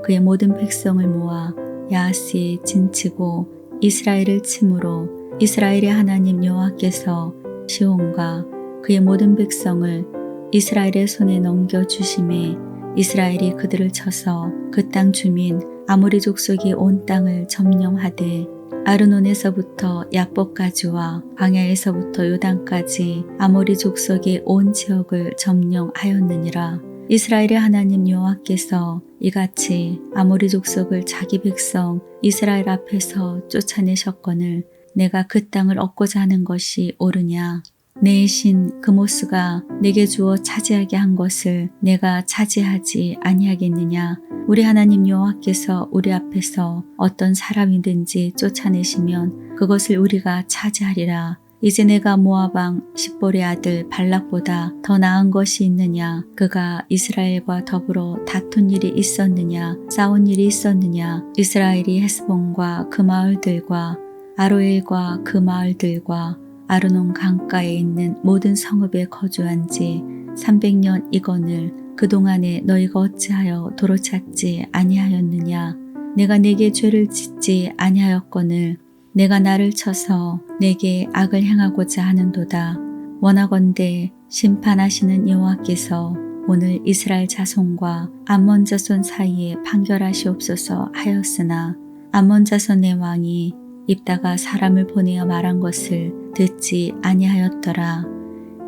그의 모든 백성을 모아 야하스에 진치고 이스라엘을 치므로 이스라엘의 하나님 여호와께서 시온과 그의 모든 백성을 이스라엘의 손에 넘겨주심에 이스라엘이 그들을 쳐서 그 땅 주민 아모리 족속이 온 땅을 점령하되 아르논에서부터 야복까지와 광야에서부터 요단까지 아모리 족속의 온 지역을 점령하였느니라. 이스라엘의 하나님 여호와께서 이같이 아모리 족속을 자기 백성 이스라엘 앞에서 쫓아내셨거늘 내가 그 땅을 얻고자 하는 것이 옳으냐? 내 신 그모스가 내게 주어 차지하게 한 것을 내가 차지하지 아니하겠느냐? 우리 하나님 여호와께서 우리 앞에서 어떤 사람이든지 쫓아내시면 그것을 우리가 차지하리라. 이제 내가 모압 왕 십볼의 아들 발락보다 더 나은 것이 있느냐? 그가 이스라엘과 더불어 다툰 일이 있었느냐? 싸운 일이 있었느냐? 이스라엘이 헤스본과 그 마을들과 아로엘과 그 마을들과 아르논 강가에 있는 모든 성읍에 거주한 지 300년 이거늘 그동안에 너희가 어찌하여 도로 찾지 아니하였느냐? 내가 내게 죄를 짓지 아니하였거늘 내가 나를 쳐서 내게 악을 행하고자 하는도다. 원하건대 심판하시는 여호와께서 오늘 이스라엘 자손과 암몬 자손 사이에 판결하시옵소서 하였으나 암몬 자손의 왕이 입다가 사람을 보내어 말한 것을 듣지 아니하였더라.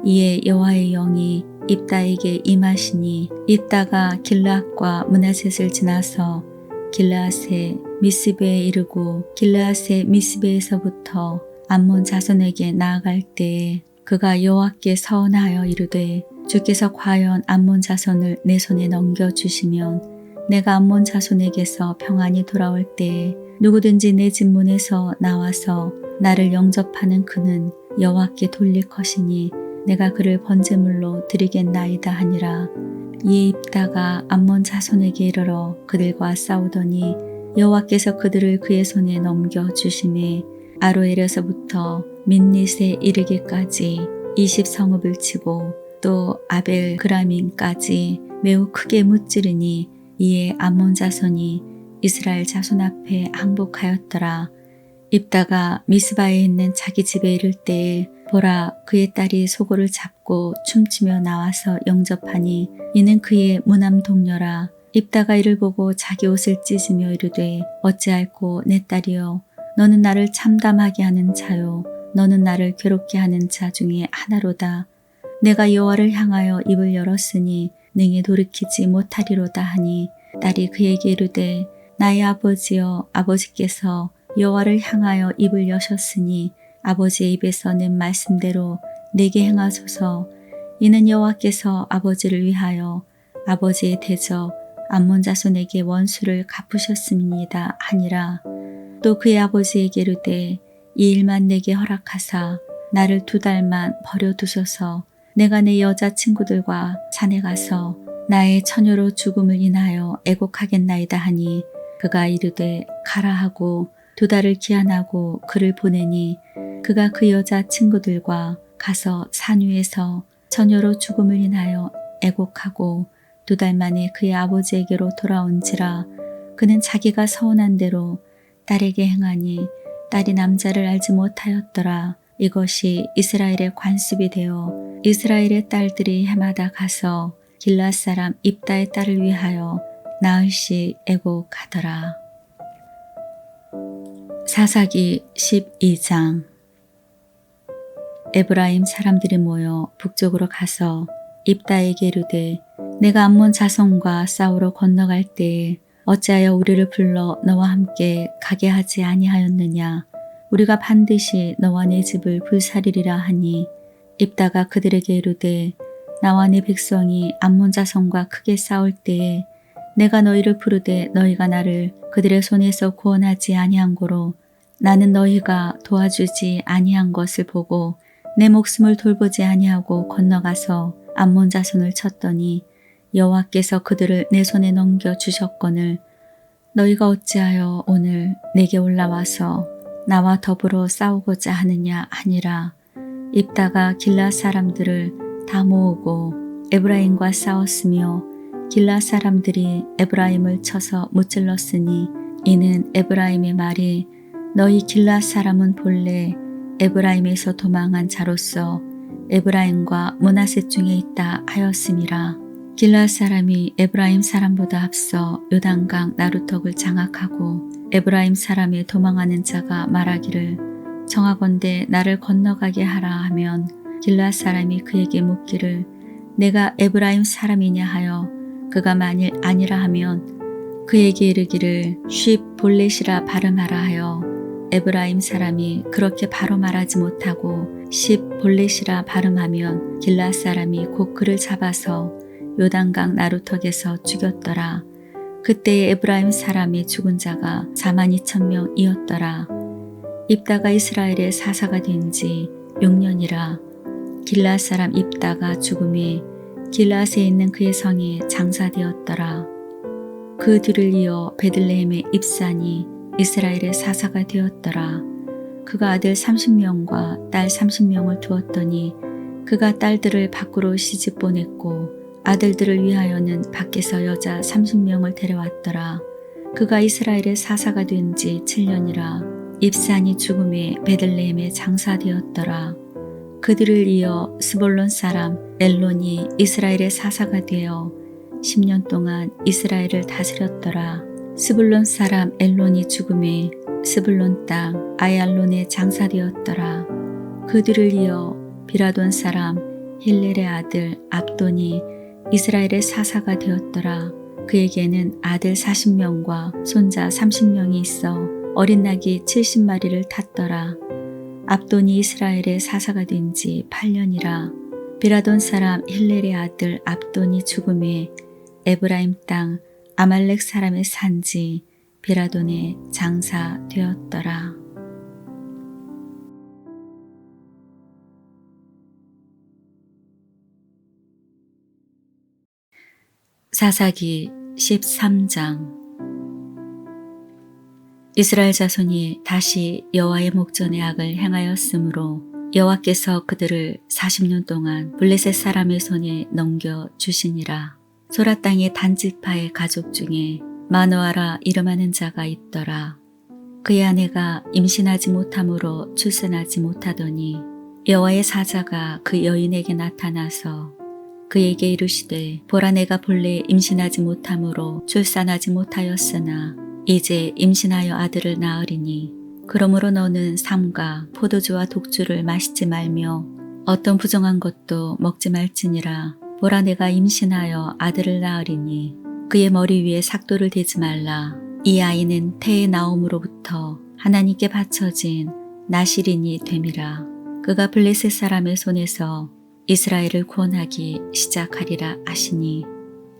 이에 여호와의 영이 입다에게 임하시니 입다가 길르앗과 므낫셋을 지나서 길르앗의 미스베에 이르고 길르앗의 미스베에서부터 암몬 자손에게 나아갈 때에 그가 여호와께 서원하여 이르되 주께서 과연 암몬 자손을 내 손에 넘겨주시면 내가 암몬 자손에게서 평안히 돌아올 때에 누구든지 내 집 문에서 나와서 나를 영접하는 그는 여호와께 돌릴 것이니 내가 그를 번제물로 드리겠나이다 하니라. 이에 입다가 암몬 자손에게 이르러 그들과 싸우더니 여호와께서 그들을 그의 손에 넘겨주심에 아로엘에서부터 민닛에 이르기까지 20성읍을 치고 또 아벨 그라민까지 매우 크게 무찌르니 이에 암몬 자손이 이스라엘 자손 앞에 항복하였더라. 입다가 미스바에 있는 자기 집에 이를 때에 보라 그의 딸이 소고를 잡고 춤추며 나와서 영접하니 이는 그의 무남 동료라. 입다가 이를 보고 자기 옷을 찢으며 이르되 어찌할꼬 내 딸이여 너는 나를 참담하게 하는 자요 너는 나를 괴롭게 하는 자 중에 하나로다. 내가 여호와를 향하여 입을 열었으니 능히 돌이키지 못하리로다 하니 딸이 그에게 이르되 나의 아버지여 아버지께서 여호와를 향하여 입을 여셨으니 아버지의 입에서 낸 말씀대로 내게 행하소서. 이는 여호와께서 아버지를 위하여 아버지의 대적 암몬 자손에게 원수를 갚으셨음이니이다 하니라. 또 그의 아버지에게 이르되 이 일만 내게 허락하사 나를 2달만 버려두소서. 내가 내 여자친구들과 산에 가서 나의 처녀로 죽음을 인하여 애곡하겠나이다 하니 그가 이르되 가라 하고 2달을 기한하고 그를 보내니 그가 그 여자친구들과 가서 산 위에서 처녀로 죽음을 인하여 애곡하고 2달 만에 그의 아버지에게로 돌아온지라. 그는 자기가 서운한 대로 딸에게 행하니 딸이 남자를 알지 못하였더라. 이것이 이스라엘의 관습이 되어 이스라엘의 딸들이 해마다 가서 길르앗 사람 입다의 딸을 위하여 나흘씩 애곡하더라. 사사기 12장. 에브라임 사람들이 모여 북쪽으로 가서 입다에게 이르되 내가 암몬 자손과 싸우러 건너갈 때에 어찌하여 우리를 불러 너와 함께 가게 하지 아니하였느냐. 우리가 반드시 너와 내 집을 불살리리라 하니 입다가 그들에게 이르되 나와 내 백성이 암몬 자손과 크게 싸울 때에 내가 너희를 부르되 너희가 나를 그들의 손에서 구원하지 아니한 고로 나는 너희가 도와주지 아니한 것을 보고 내 목숨을 돌보지 아니하고 건너가서 암몬 자손을 쳤더니 여호와께서 그들을 내 손에 넘겨주셨거늘 너희가 어찌하여 오늘 내게 올라와서 나와 더불어 싸우고자 하느냐 하니라. 입다가 길르앗 사람들을 다 모으고 에브라임과 싸웠으며 길르앗 사람들이 에브라임을 쳐서 무찔렀으니 이는 에브라임의 말이 너희 길르앗 사람은 본래 에브라임에서 도망한 자로서 에브라임과 므낫셋 중에 있다 하였음이라. 길르앗 사람이 에브라임 사람보다 앞서 요단강 나루턱을 장악하고 에브라임 사람의 도망하는 자가 말하기를 정하건대 나를 건너가게 하라 하면 길르앗 사람이 그에게 묻기를 내가 에브라임 사람이냐 하여 그가 만일 아니라 하면 그에게 이르기를 쉽 볼렛이라 발음하라 하여 에브라임 사람이 그렇게 바로 말하지 못하고 십볼렛이라 발음하면 길앗 사람이 곧 그를 잡아서 요단강 나루턱에서 죽였더라. 그때의 에브라임 사람의 죽은 자가 42,000명이었더라. 입다가 이스라엘의 사사가 된 지 6년이라. 길앗 사람 입다가 죽음에 길앗에 있는 그의 성에 장사되었더라. 그 뒤를 이어 베들레헴의 입산이 이스라엘의 사사가 되었더라. 그가 아들 30명과 딸 30명을 두었더니 그가 딸들을 밖으로 시집 보냈고 아들들을 위하여는 밖에서 여자 30명을 데려왔더라. 그가 이스라엘의 사사가 된 지 7년이라. 입산이 죽음에 베들레헴에 장사되었더라. 그들을 이어 스볼론 사람 엘론이 이스라엘의 사사가 되어 10년 동안 이스라엘을 다스렸더라. 스불론 사람 엘론이 죽음에 스불론 땅 아얄론에 장사되었더라. 그들을 이어 비라돈 사람 힐렐의 아들 압돈이 이스라엘의 사사가 되었더라. 그에게는 아들 40명과 손자 30명이 있어 어린 낙이 70마리를 탔더라. 압돈이 이스라엘의 사사가 된 지 8년이라. 비라돈 사람 힐렐의 아들 압돈이 죽음에 에브라임 땅 아말렉 사람의 산지 비라돈에 장사되었더라. 사사기 13장. 이스라엘 자손이 다시 여호와의 목전에 악을 행하였으므로 여호와께서 그들을 40년 동안 블레셋 사람의 손에 넘겨주시니라. 소라 땅의 단지파의 가족 중에 마노아라 이름하는 자가 있더라. 그의 아내가 임신하지 못함으로 출산하지 못하더니 여호와의 사자가 그 여인에게 나타나서 그에게 이르시되 보라 내가 본래 임신하지 못함으로 출산하지 못하였으나 이제 임신하여 아들을 낳으리니 그러므로 너는 삼가 포도주와 독주를 마시지 말며 어떤 부정한 것도 먹지 말지니라. 보라 내가 임신하여 아들을 낳으리니 그의 머리 위에 삭도를 대지 말라. 이 아이는 태의 나옴으로부터 하나님께 바쳐진 나실인이 됨이라. 그가 블레셋 사람의 손에서 이스라엘을 구원하기 시작하리라 하시니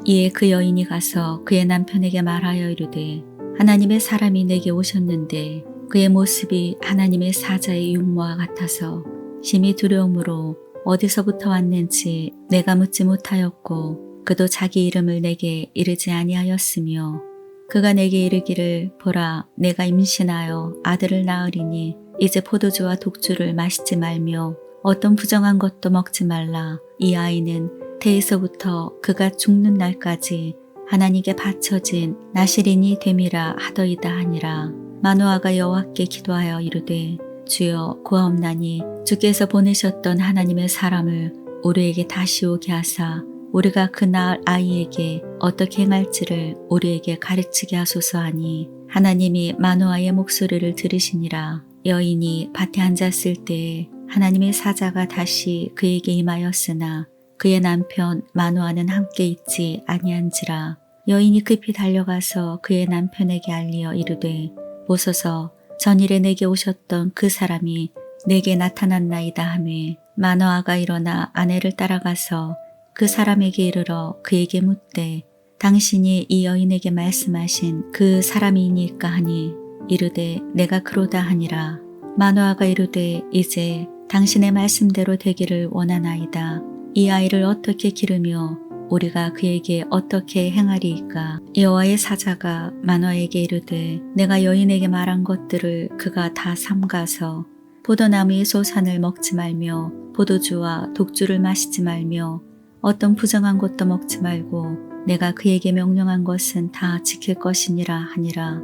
이에 그 여인이 가서 그의 남편에게 말하여 이르되 하나님의 사람이 내게 오셨는데 그의 모습이 하나님의 사자의 육모와 같아서 심히 두려움으로 어디서부터 왔는지 내가 묻지 못하였고 그도 자기 이름을 내게 이르지 아니하였으며 그가 내게 이르기를 보라 내가 임신하여 아들을 낳으리니 이제 포도주와 독주를 마시지 말며 어떤 부정한 것도 먹지 말라. 이 아이는 태에서부터 그가 죽는 날까지 하나님께 바쳐진 나실인이 됨이라 하더이다 하니라. 마노아가 여호와께 기도하여 이르되 주여 구하옵나니 주께서 보내셨던 하나님의 사람을 우리에게 다시 오게 하사 우리가 그 낳을 아이에게 어떻게 행할지를 우리에게 가르치게 하소서 하니 하나님이 마노아의 목소리를 들으시니라. 여인이 밭에 앉았을 때에 하나님의 사자가 다시 그에게 임하였으나 그의 남편 마노아는 함께 있지 아니한지라. 여인이 급히 달려가서 그의 남편에게 알리어 이르되 보소서 전일에 내게 오셨던 그 사람이 내게 나타났나이다 하매 마노아가 일어나 아내를 따라가서 그 사람에게 이르러 그에게 묻되 당신이 이 여인에게 말씀하신 그 사람이니까 하니 이르되 내가 그로다 하니라. 마노아가 이르되 이제 당신의 말씀대로 되기를 원하나이다. 이 아이를 어떻게 기르며 우리가 그에게 어떻게 행하리이까. 여호와의 사자가 마노아에게 이르되 내가 여인에게 말한 것들을 그가 다 삼가서 포도나무의 소산을 먹지 말며 포도주와 독주를 마시지 말며 어떤 부정한 것도 먹지 말고 내가 그에게 명령한 것은 다 지킬 것이니라 하니라.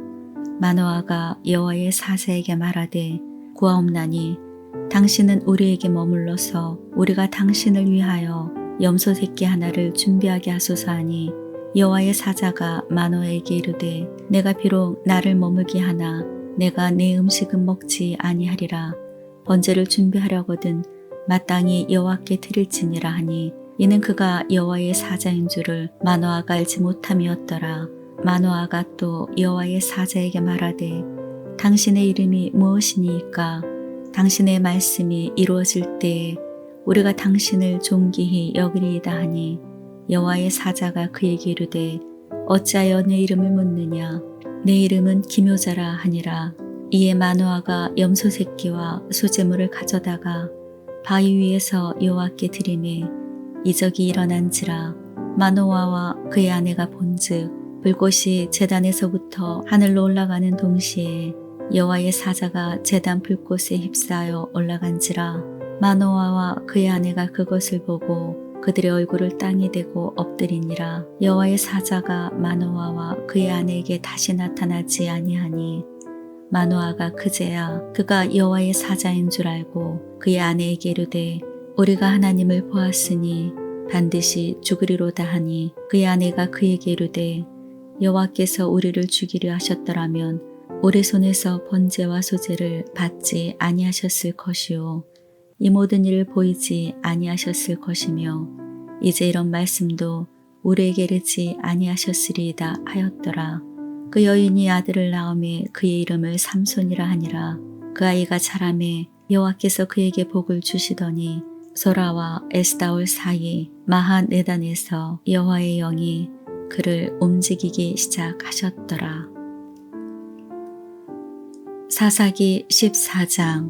마노아가 여호와의 사자에게 말하되 구하옵나니 당신은 우리에게 머물러서 우리가 당신을 위하여 염소 새끼 하나를 준비하게 하소서 하니 여호와의 사자가 마노아에게 이르되 내가 비록 나를 머물게 하나 내가 내 음식은 먹지 아니하리라. 번제를 준비하려거든 마땅히 여호와께 드릴지니라 하니 이는 그가 여호와의 사자인 줄을 마노아가 알지 못함이었더라. 마노아가 또 여호와의 사자에게 말하되 당신의 이름이 무엇이니까? 당신의 말씀이 이루어질 때에 우리가 당신을 존귀히 여기리이다 하니 여호와의 사자가 그에게 이르되 어찌하여 내 이름을 묻느냐? 내 이름은 기묘자라 하니라. 이에 마노아가 염소 새끼와 소재물을 가져다가 바위 위에서 여호와께 드리매 이적이 일어난지라. 마노아와 그의 아내가 본즉 불꽃이 제단에서부터 하늘로 올라가는 동시에 여호와의 사자가 제단 불꽃에 휩싸여 올라간지라. 마노아와 그의 아내가 그것을 보고 그들의 얼굴을 땅에 대고 엎드리니라. 여호와의 사자가 마노아와 그의 아내에게 다시 나타나지 아니하니 마노아가 그제야 그가 여호와의 사자인 줄 알고 그의 아내에게 이르되 우리가 하나님을 보았으니 반드시 죽으리로다 하니 그의 아내가 그에게 이르되 여호와께서 우리를 죽이려 하셨더라면 우리 손에서 번제와 소제를 받지 아니하셨을 것이요 이 모든 일을 보이지 아니하셨을 것이며 이제 이런 말씀도 우리에게 이르지 아니하셨으리이다 하였더라. 그 여인이 아들을 낳음에 그의 이름을 삼손이라 하니라. 그 아이가 자라매 여호와께서 그에게 복을 주시더니 소라와 에스다올 사이 마하네단에서 여호와의 영이 그를 움직이기 시작하셨더라. 사사기 14장.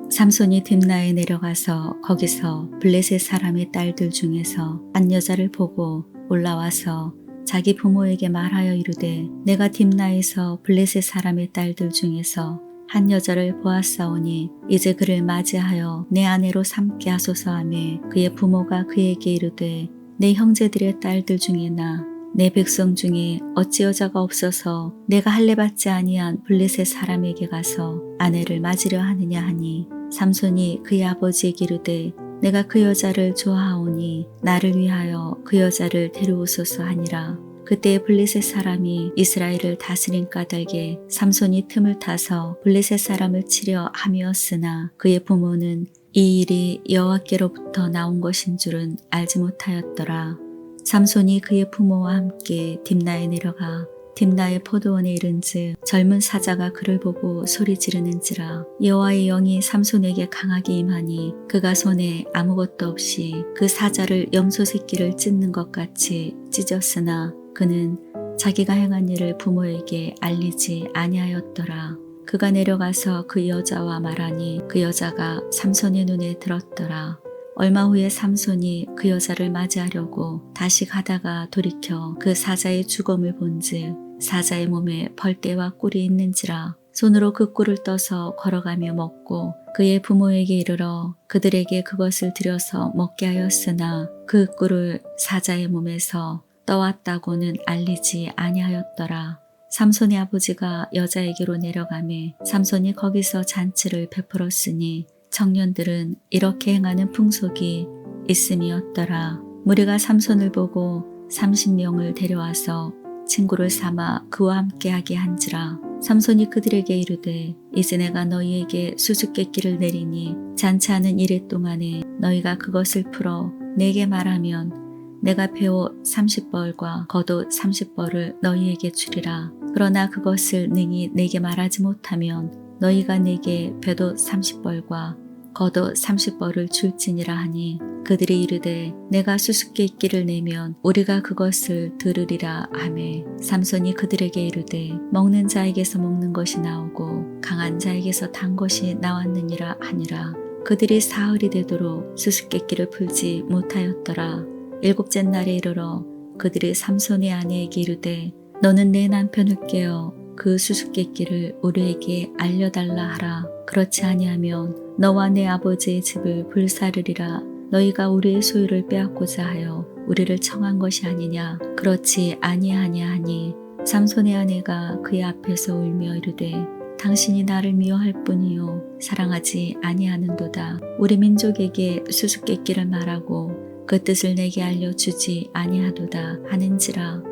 삼손이 딥나에 내려가서 거기서 블레셋 사람의 딸들 중에서 한 여자를 보고 올라와서 자기 부모에게 말하여 이르되 내가 딥나에서 블레셋 사람의 딸들 중에서 한 여자를 보았사오니 이제 그를 맞이하여 내 아내로 삼게 하소서 하매 그의 부모가 그에게 이르되 내 형제들의 딸들 중에나 내 백성 중에 어찌 여자가 없어서 내가 할례받지 아니한 블레셋 사람에게 가서 아내를 맞으려 하느냐 하니 삼손이 그의 아버지에게 이르되 내가 그 여자를 좋아하오니 나를 위하여 그 여자를 데려오소서 하니라. 그때 블레셋 사람이 이스라엘을 다스린 까닭에 삼손이 틈을 타서 블레셋 사람을 치려 함이었으나 그의 부모는 이 일이 여호와께로부터 나온 것인 줄은 알지 못하였더라. 삼손이 그의 부모와 함께 딥나에 내려가 딥나의 포도원에 이른즉 젊은 사자가 그를 보고 소리 지르는지라. 여호와의 영이 삼손에게 강하게 임하니 그가 손에 아무것도 없이 그 사자를 염소 새끼를 찢는 것 같이 찢었으나 그는 자기가 행한 일을 부모에게 알리지 아니하였더라. 그가 내려가서 그 여자와 말하니 그 여자가 삼손의 눈에 들었더라. 얼마 후에 삼손이 그 여자를 맞이하려고 다시 가다가 돌이켜 그 사자의 죽음을 본즉 사자의 몸에 벌떼와 꿀이 있는지라. 손으로 그 꿀을 떠서 걸어가며 먹고 그의 부모에게 이르러 그들에게 그것을 들여서 먹게 하였으나 그 꿀을 사자의 몸에서 떠왔다고는 알리지 아니하였더라. 삼손의 아버지가 여자에게로 내려가매 삼손이 거기서 잔치를 베풀었으니 청년들은 이렇게 행하는 풍속이 있음이었더라. 무리가 삼손을 보고 30명을 데려와서 친구를 삼아 그와 함께하게 한지라. 삼손이 그들에게 이르되 이제 내가 너희에게 수수께끼를 내리니 잔치하는 이래 동안에 너희가 그것을 풀어 내게 말하면 내가 배옷 30벌과 겉옷 30벌을 너희에게 주리라. 그러나 그것을 능히 내게 말하지 못하면 너희가 내게 배옷 30벌과 겉옷 30벌을 줄지니라 하니 그들이 이르되 내가 수수께끼를 내면 우리가 그것을 들으리라 하매 삼손이 그들에게 이르되 먹는 자에게서 먹는 것이 나오고 강한 자에게서 단 것이 나왔느니라 하니라. 그들이 사흘이 되도록 수수께끼를 풀지 못하였더라. 일곱째 날에 이르러 그들이 삼손의 아내에게 이르되 너는 내 남편을 깨어 그 수수께끼를 우리에게 알려달라 하라. 그렇지 아니하면 너와 내 아버지의 집을 불사르리라. 너희가 우리의 소유를 빼앗고자 하여 우리를 청한 것이 아니냐. 그렇지 아니하냐 하니 삼손의 아내가 그의 앞에서 울며 이르되 당신이 나를 미워할 뿐이요 사랑하지 아니하는도다. 우리 민족에게 수수께끼를 말하고 그 뜻을 내게 알려주지 아니하도다 하는지라.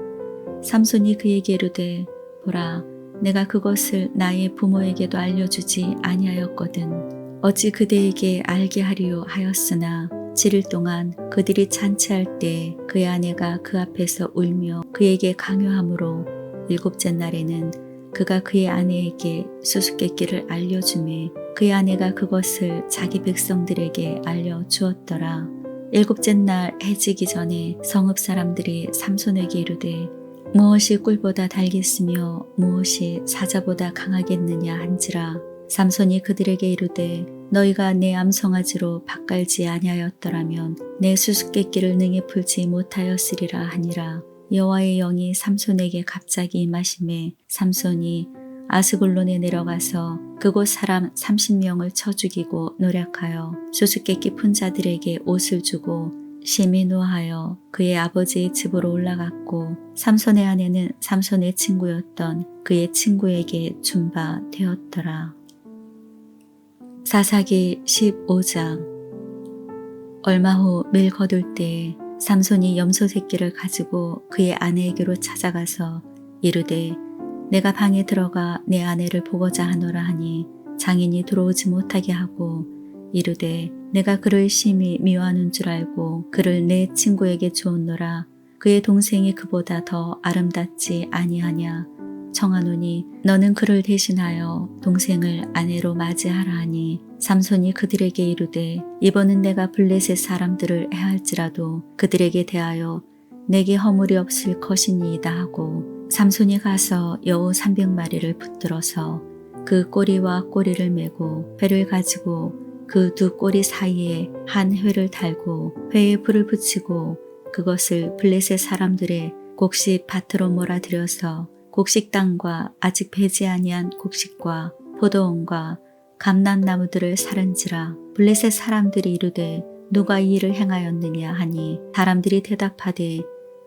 삼손이 그에게 이르되 보라 내가 그것을 나의 부모에게도 알려주지 아니하였거든. 어찌 그대에게 알게 하리요 하였으나 7일 동안 그들이 잔치할 때 그의 아내가 그 앞에서 울며 그에게 강요하므로 일곱째 날에는 그가 그의 아내에게 수수께끼를 알려주매 그의 아내가 그것을 자기 백성들에게 알려주었더라. 일곱째 날 해지기 전에 성읍 사람들이 삼손에게 이르되 무엇이 꿀보다 달겠으며 무엇이 사자보다 강하겠느냐 한지라. 삼손이 그들에게 이르되 너희가 내 암송아지로 밭갈지 아니하였더라면 내 수수께끼를 능히 풀지 못하였으리라 하니라. 여호와의 영이 삼손에게 갑자기 임하심에 삼손이 아스글론에 내려가서 그곳 사람 30명을 쳐 죽이고 노략하여 수수께끼 푼 자들에게 옷을 주고 심히 노하여 그의 아버지의 집으로 올라갔고 삼손의 아내는 삼손의 친구였던 그의 친구에게 준 바 되었더라. 사사기 15장. 얼마 후 밀 거둘 때에 삼손이 염소 새끼를 가지고 그의 아내에게로 찾아가서 이르되 내가 방에 들어가 내 아내를 보고자 하노라 하니 장인이 들어오지 못하게 하고 이르되 내가 그를 심히 미워하는 줄 알고 그를 내 친구에게 주었노라. 그의 동생이 그보다 더 아름답지 아니하냐. 청하노니 너는 그를 대신하여 동생을 아내로 맞이하라 하니 삼손이 그들에게 이르되 이번은 내가 블레셋 사람들을 해할지라도 그들에게 대하여 내게 허물이 없을 것이니이다 하고 삼손이 가서 여우 300마리를 붙들어서 그 꼬리와 꼬리를 메고 회를 가지고 그 두 꼬리 사이에 한 회를 달고 회에 불을 붙이고 그것을 블레셋 사람들의 곡식 밭으로 몰아들여서 곡식 땅과 아직 배지 아니한 곡식과 포도원과 감람나무들을 사른지라. 블레셋 사람들이 이르되 누가 이 일을 행하였느냐 하니 사람들이 대답하되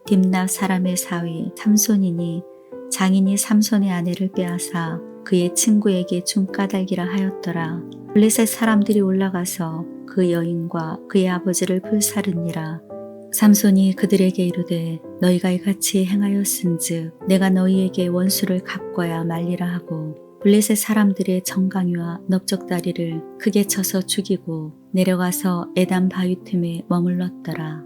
딥낫 사람의 사위 삼손이니 장인이 삼손의 아내를 빼앗아 그의 친구에게 준 까닭이라 하였더라. 블레셋 사람들이 올라가서 그 여인과 그의 아버지를 불사르니라. 삼손이 그들에게 이르되 너희가 이같이 행하였은즉 내가 너희에게 원수를 갚고야 말리라 하고 블레셋 사람들의 정강이와 넓적다리를 크게 쳐서 죽이고 내려가서 에담 바위 틈에 머물렀더라.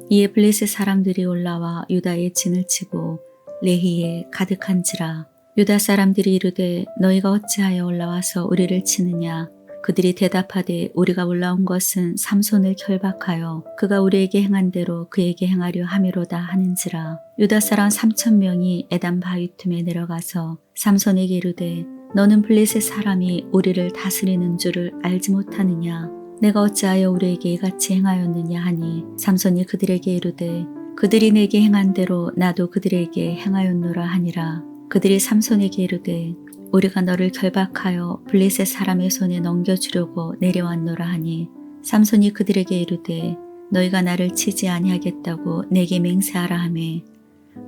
이에 블레셋 사람들이 올라와 유다의 진을 치고 레히에 가득한지라. 유다 사람들이 이르되 너희가 어찌하여 올라와서 우리를 치느냐. 그들이 대답하되 우리가 올라온 것은 삼손을 결박하여 그가 우리에게 행한 대로 그에게 행하려 함이로다 하는지라. 유다 사람 3,000명이 에담 바위 틈에 내려가서 삼손에게 이르되 너는 블레셋 사람이 우리를 다스리는 줄을 알지 못하느냐. 내가 어찌하여 우리에게 이같이 행하였느냐 하니 삼손이 그들에게 이르되 그들이 내게 행한 대로 나도 그들에게 행하였노라 하니라. 그들이 삼손에게 이르되 우리가 너를 결박하여 블레셋 사람의 손에 넘겨주려고 내려왔노라 하니 삼손이 그들에게 이르되 너희가 나를 치지 아니하겠다고 내게 맹세하라 하매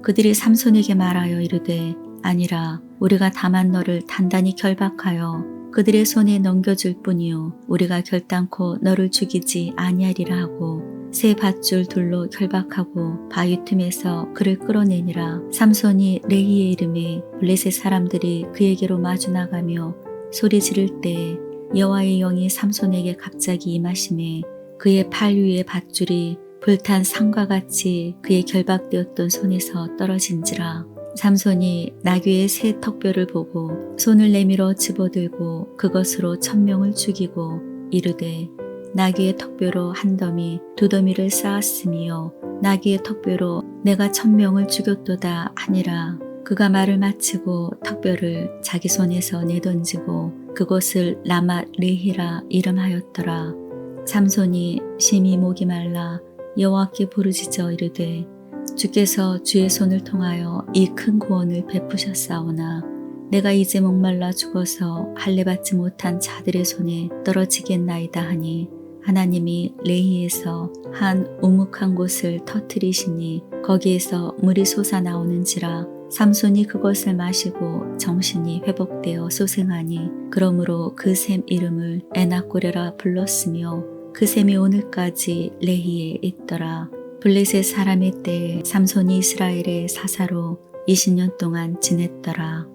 그들이 삼손에게 말하여 이르되 아니라 우리가 다만 너를 단단히 결박하여 그들의 손에 넘겨줄 뿐이요 우리가 결단코 너를 죽이지 아니하리라 하고 새 밧줄 둘로 결박하고 바위 틈에서 그를 끌어내니라. 삼손이 레히의 이름에 블레셋 사람들이 그에게로 마주 나가며 소리 지를 때에 여호와의 영이 삼손에게 갑자기 임하심에 그의 팔 위의 밧줄이 불탄 상과 같이 그의 결박되었던 손에서 떨어진지라. 삼손이 나귀의 새 턱뼈를 보고 손을 내밀어 집어들고 그것으로 1,000명을 죽이고 이르되 나귀의 턱뼈로 한 더미 두 더미를 쌓았으며 나귀의 턱뼈로 내가 1,000명을 죽였도다 하니라. 그가 말을 마치고 턱뼈를 자기 손에서 내던지고 그곳을 라맛 레히라 이름하였더라. 삼손이 심히 목이 말라 여호와께 부르짖어 이르되 주께서 주의 손을 통하여 이 큰 구원을 베푸셨사오나 내가 이제 목말라 죽어서 할례 받지 못한 자들의 손에 떨어지겠나이다 하니 하나님이 레히에서 한 우묵한 곳을 터뜨리시니 거기에서 물이 솟아나오는지라. 삼손이 그것을 마시고 정신이 회복되어 소생하니 그러므로 그 샘 이름을 에나꼬레라 불렀으며 그 샘이 오늘까지 레히에 있더라. 블레셋 사람의 때에 삼손이 이스라엘의 사사로 20년 동안 지냈더라.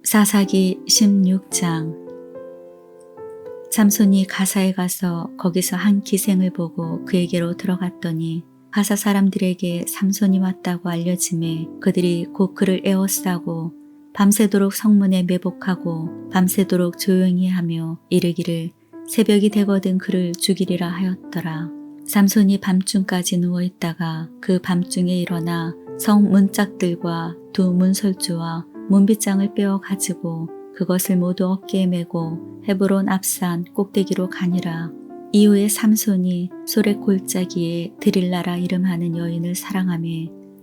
사사기 16장. 삼손이 가사에 가서 거기서 한 기생을 보고 그에게로 들어갔더니 가사 사람들에게 삼손이 왔다고 알려짐에 그들이 곧 그를 에워싸고 밤새도록 성문에 매복하고 밤새도록 조용히 하며 이르기를 새벽이 되거든 그를 죽이리라 하였더라. 삼손이 밤중까지 누워있다가 그 밤중에 일어나 성 문짝들과 두 문설주와 문빗장을 빼어 가지고 그것을 모두 어깨에 메고 헤브론 앞산 꼭대기로 가니라. 이후에 삼손이 소렛 골짜기에 드릴라라 이름하는 여인을 사랑하며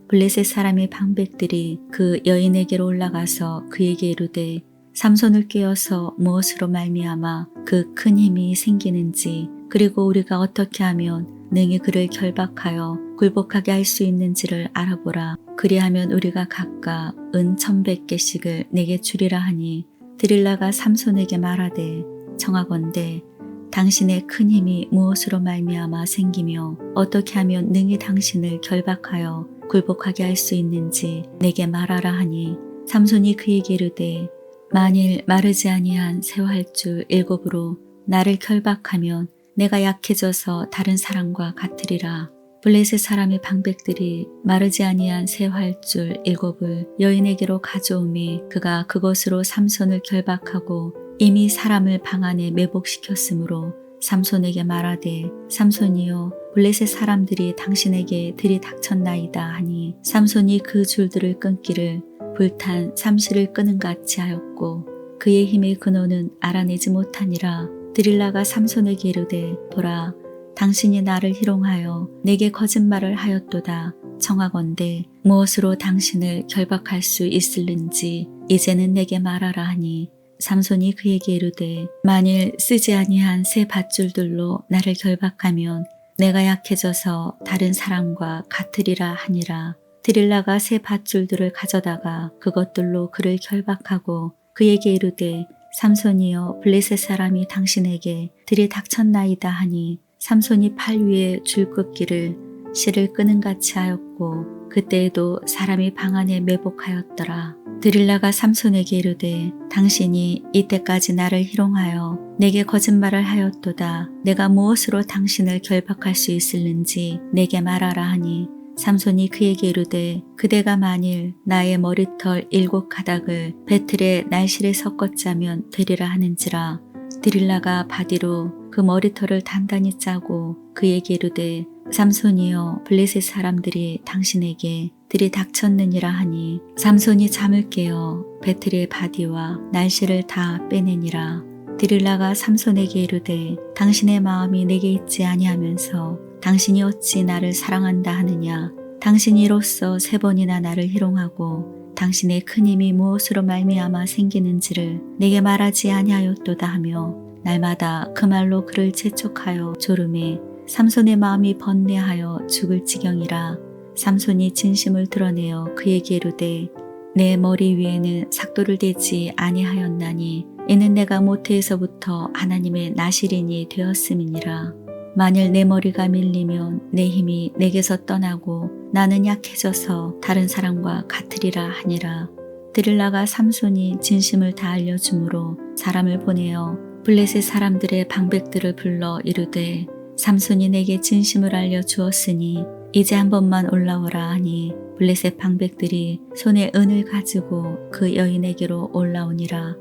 블레셋 사람의 방백들이 그 여인에게로 올라가서 그에게 이르되 삼손을 꿰어서 무엇으로 말미암아 그 큰 힘이 생기는지 그리고 우리가 어떻게 하면 능히 그를 결박하여 굴복하게 할 수 있는지를 알아보라. 그리하면 우리가 각각 은 1,100개씩을 내게 주리라 하니 드릴라가 삼손에게 말하되 청하건대 당신의 큰 힘이 무엇으로 말미암아 생기며 어떻게 하면 능히 당신을 결박하여 굴복하게 할 수 있는지 내게 말하라 하니 삼손이 그에게 이르되 만일 마르지 아니한 새 활줄 7으로 나를 결박하면 내가 약해져서 다른 사람과 같으리라. 블레셋 사람의 방백들이 마르지 아니한 새 활줄 7을 여인에게로 가져오매 그가 그것으로 삼손을 결박하고 이미 사람을 방 안에 매복시켰으므로 삼손에게 말하되 삼손이여 블레셋 사람들이 당신에게 들이닥쳤나이다 하니 삼손이 그 줄들을 끊기를 불탄 삼시를 끄는 같이 하였고 그의 힘의 근원은 알아내지 못하니라. 드릴라가 삼손에게 이르되 보라 당신이 나를 희롱하여 내게 거짓말을 하였도다. 청하건대 무엇으로 당신을 결박할 수 있을는지 이제는 내게 말하라 하니 삼손이 그에게 이르되 만일 쓰지 아니한 새 밧줄들로 나를 결박하면 내가 약해져서 다른 사람과 같으리라 하니라. 드릴라가 새 밧줄들을 가져다가 그것들로 그를 결박하고 그에게 이르되 삼손이여 블레셋 사람이 당신에게 들이닥쳤나이다 하니 삼손이 팔 위에 줄 긋기를 실을 끄는 같이 하였고 그때에도 사람이 방 안에 매복하였더라. 드릴라가 삼손에게 이르되 당신이 이때까지 나를 희롱하여 내게 거짓말을 하였도다. 내가 무엇으로 당신을 결박할 수 있을는지 내게 말하라 하니 삼손이 그에게 이르되 그대가 만일 나의 머리털 7가닥을 배틀에 날실에 섞어 짜면 되리라 하는지라. 드릴라가 바디로 그 머리털을 단단히 짜고 그에게 이르되 삼손이여 블레셋 사람들이 당신에게 들이닥쳤느니라 하니 삼손이 잠을 깨어 배틀의 바디와 날실을 다 빼내니라. 드릴라가 삼손에게 이르되 당신의 마음이 내게 있지 아니하면서 당신이 어찌 나를 사랑한다 하느냐. 당신이 이로써 3번이나 나를 희롱하고 당신의 큰 힘이 무엇으로 말미암아 생기는지를 내게 말하지 아니하였도다 하며 날마다 그 말로 그를 재촉하여 조르매 삼손의 마음이 번뇌하여 죽을 지경이라. 삼손이 진심을 드러내어 그에게 이르되 내 머리 위에는 삭도를 대지 아니하였나니 이는 내가 모태에서부터 하나님의 나실인이 되었음이니라. 만일 내 머리가 밀리면 내 힘이 내게서 떠나고 나는 약해져서 다른 사람과 같으리라 하니라. 드릴라가 삼손이 진심을 다 알려주므로 사람을 보내어 블레셋 사람들의 방백들을 불러 이르되 삼손이 내게 진심을 알려주었으니 이제 한 번만 올라오라 하니 블레셋 방백들이 손에 은을 가지고 그 여인에게로 올라오니라.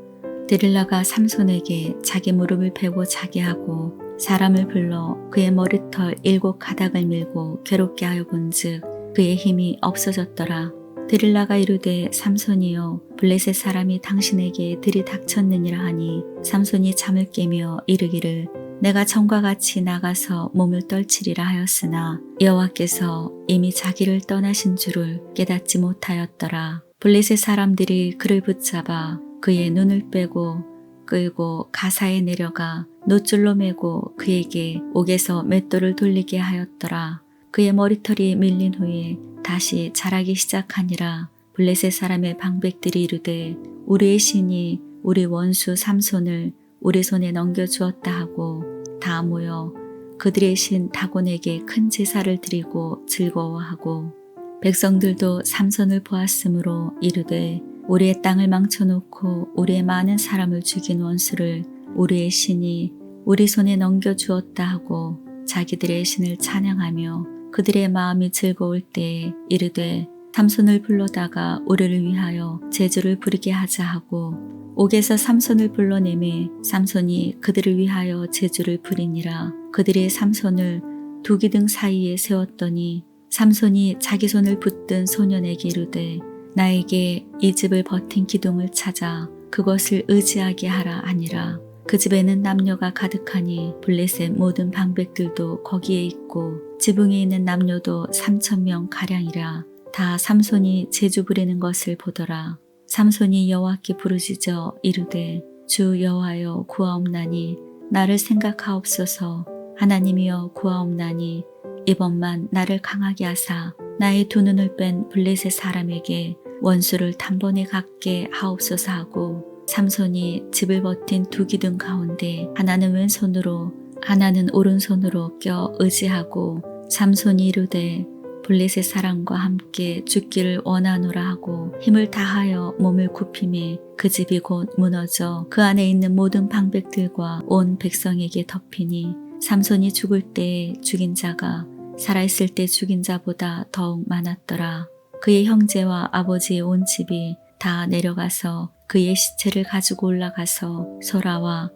드릴라가 삼손에게 자기 무릎을 베고 자게 하고 사람을 불러 그의 머리털 7가닥을 밀고 괴롭게 하여 본즉 그의 힘이 없어졌더라. 드릴라가 이르되 삼손이여 블레셋 사람이 당신에게 들이닥쳤느니라 하니 삼손이 잠을 깨며 이르기를 내가 전과 같이 나가서 몸을 떨치리라 하였으나 여호와께서 이미 자기를 떠나신 줄을 깨닫지 못하였더라. 블레셋 사람들이 그를 붙잡아 그의 눈을 빼고 끌고 가사에 내려가 노줄로 매고 그에게 옥에서 맷돌을 돌리게 하였더라. 그의 머리털이 밀린 후에 다시 자라기 시작하니라. 블레셋 사람의 방백들이 이르되 우리의 신이 우리 원수 삼손을 우리 손에 넘겨주었다 하고 다 모여 그들의 신 다곤에게 큰 제사를 드리고 즐거워하고 백성들도 삼손을 보았으므로 이르되 우리의 땅을 망쳐놓고 우리의 많은 사람을 죽인 원수를 우리의 신이 우리 손에 넘겨주었다 하고 자기들의 신을 찬양하며 그들의 마음이 즐거울 때에 이르되 삼손을 불러다가 우리를 위하여 제주를 부리게 하자 하고 옥에서 삼손을 불러내매 삼손이 그들을 위하여 제주를 부리니라. 그들이 삼손을 두 기둥 사이에 세웠더니 삼손이 자기 손을 붙든 소년에게 이르되 나에게 이 집을 버틴 기둥을 찾아 그것을 의지하게 하라 하니라. 그 집에는 남녀가 가득하니 블레셋 모든 방백들도 거기에 있고 지붕에 있는 남녀도 3,000명 가량이라. 다 삼손이 제주 부리는 것을 보더라. 삼손이 여호와께 부르짖어 이르되 주 여호와여 구하옵나니 나를 생각하옵소서. 하나님이여 구하옵나니 이번만 나를 강하게 하사 나의 두 눈을 뺀 블레셋 사람에게 원수를 단번에 갚게 하옵소서 하고 삼손이 집을 버틴 두 기둥 가운데 하나는 왼손으로 하나는 오른손으로 껴 의지하고 삼손이 이르되 블레셋 사람과 함께 죽기를 원하노라 하고 힘을 다하여 몸을 굽힘에 그 집이 곧 무너져 그 안에 있는 모든 방백들과 온 백성에게 덮이니 삼손이 죽을 때에 죽인 자가 살아있을 때 죽인 자보다 더욱 많았더라. 그의 형제와 아버지의 온 집이 다 내려가서 그의 시체를 가지고 올라가서 소라와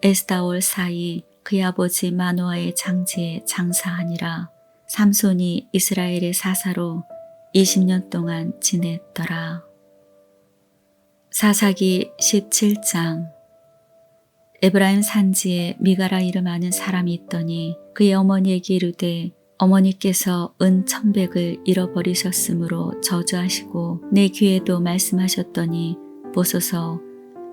에스다올 사이 그의 아버지 마노아의 장지에 장사하니라. 삼손이 이스라엘의 사사로 20년 동안 지냈더라. 사사기 17장. 에브라임 산지에 미가라 이름하는 사람이 있더니 그의 어머니에게 이르되 어머니께서 은 1,100을 잃어버리셨으므로 저주하시고 내 귀에도 말씀하셨더니 보소서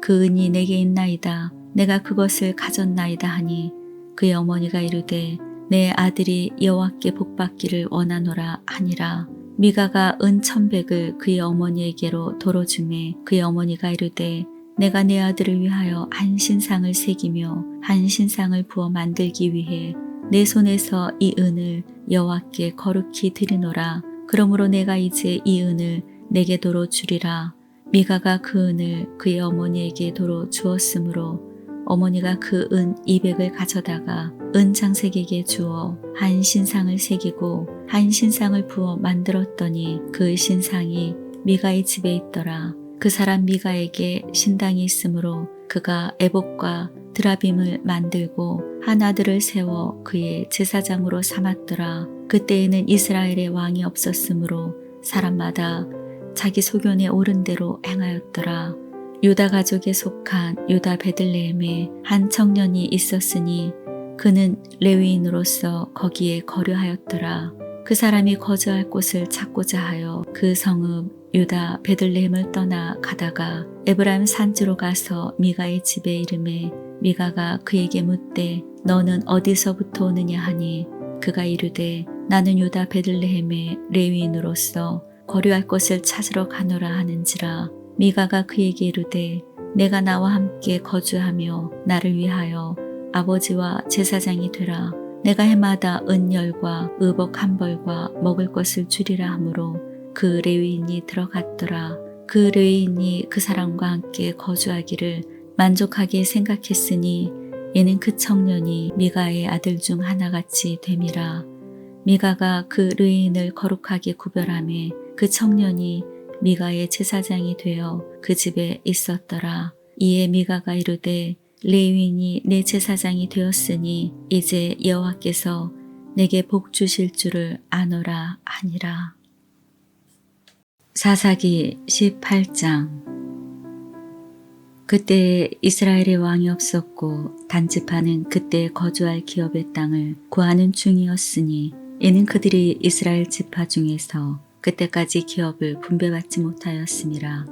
그 은이 내게 있나이다. 내가 그것을 가졌나이다 하니 그의 어머니가 이르되 내 아들이 여호와께 복받기를 원하노라 하니라. 미가가 은 1,100을 그의 어머니에게로 도로 주매 그의 어머니가 이르되 내가 내 아들을 위하여 한 신상을 새기며 한 신상을 부어 만들기 위해 내 손에서 이 은을 여호와께 거룩히 드리노라. 그러므로 내가 이제 이 은을 내게 도로 주리라. 미가가 그 은을 그의 어머니에게 도로 주었으므로 어머니가 그 은 200을 가져다가 은 장색에게 주어 한 신상을 새기고 한 신상을 부어 만들었더니 그 신상이 미가의 집에 있더라. 그 사람 미가에게 신당이 있으므로 그가 에봇과 드라빔을 만들고 한 아들을 세워 그의 제사장으로 삼았더라. 그때에는 이스라엘의 왕이 없었으므로 사람마다 자기 소견에 옳은 대로 행하였더라. 유다 가족에 속한 유다 베들레헴에 한 청년이 있었으니 그는 레위인으로서 거기에 거류하였더라. 그 사람이 거주할 곳을 찾고자 하여 그 성읍 유다 베들레헴을 떠나 가다가 에브라임 산지로 가서 미가의 집에 이르매 미가가 그에게 묻되 너는 어디서부터 오느냐 하니 그가 이르되 나는 유다 베들레헴의 레위인으로서 거류할 곳을 찾으러 가노라 하는지라. 미가가 그에게 이르되 내가 나와 함께 거주하며 나를 위하여 아버지와 제사장이 되라. 내가 해마다 은열과 의복 한 벌과 먹을 것을 주리라 하므로 그 레위인이 들어갔더라. 그 레위인이 그 사람과 함께 거주하기를 만족하게 생각했으니 이는 그 청년이 미가의 아들 중 하나같이 됨이라. 미가가 그 레위인을 거룩하게 구별하매 그 청년이 미가의 제사장이 되어 그 집에 있었더라. 이에 미가가 이르되 레위인이 내 제사장이 되었으니 이제 여호와께서 내게 복 주실 줄을 아노라 하니라. 사사기 18장. 그때에 이스라엘의 왕이 없었고 단지파는 그때 거주할 기업의 땅을 구하는 중이었으니 이는 그들이 이스라엘 지파 중에서 그때까지 기업을 분배받지 못하였음이라.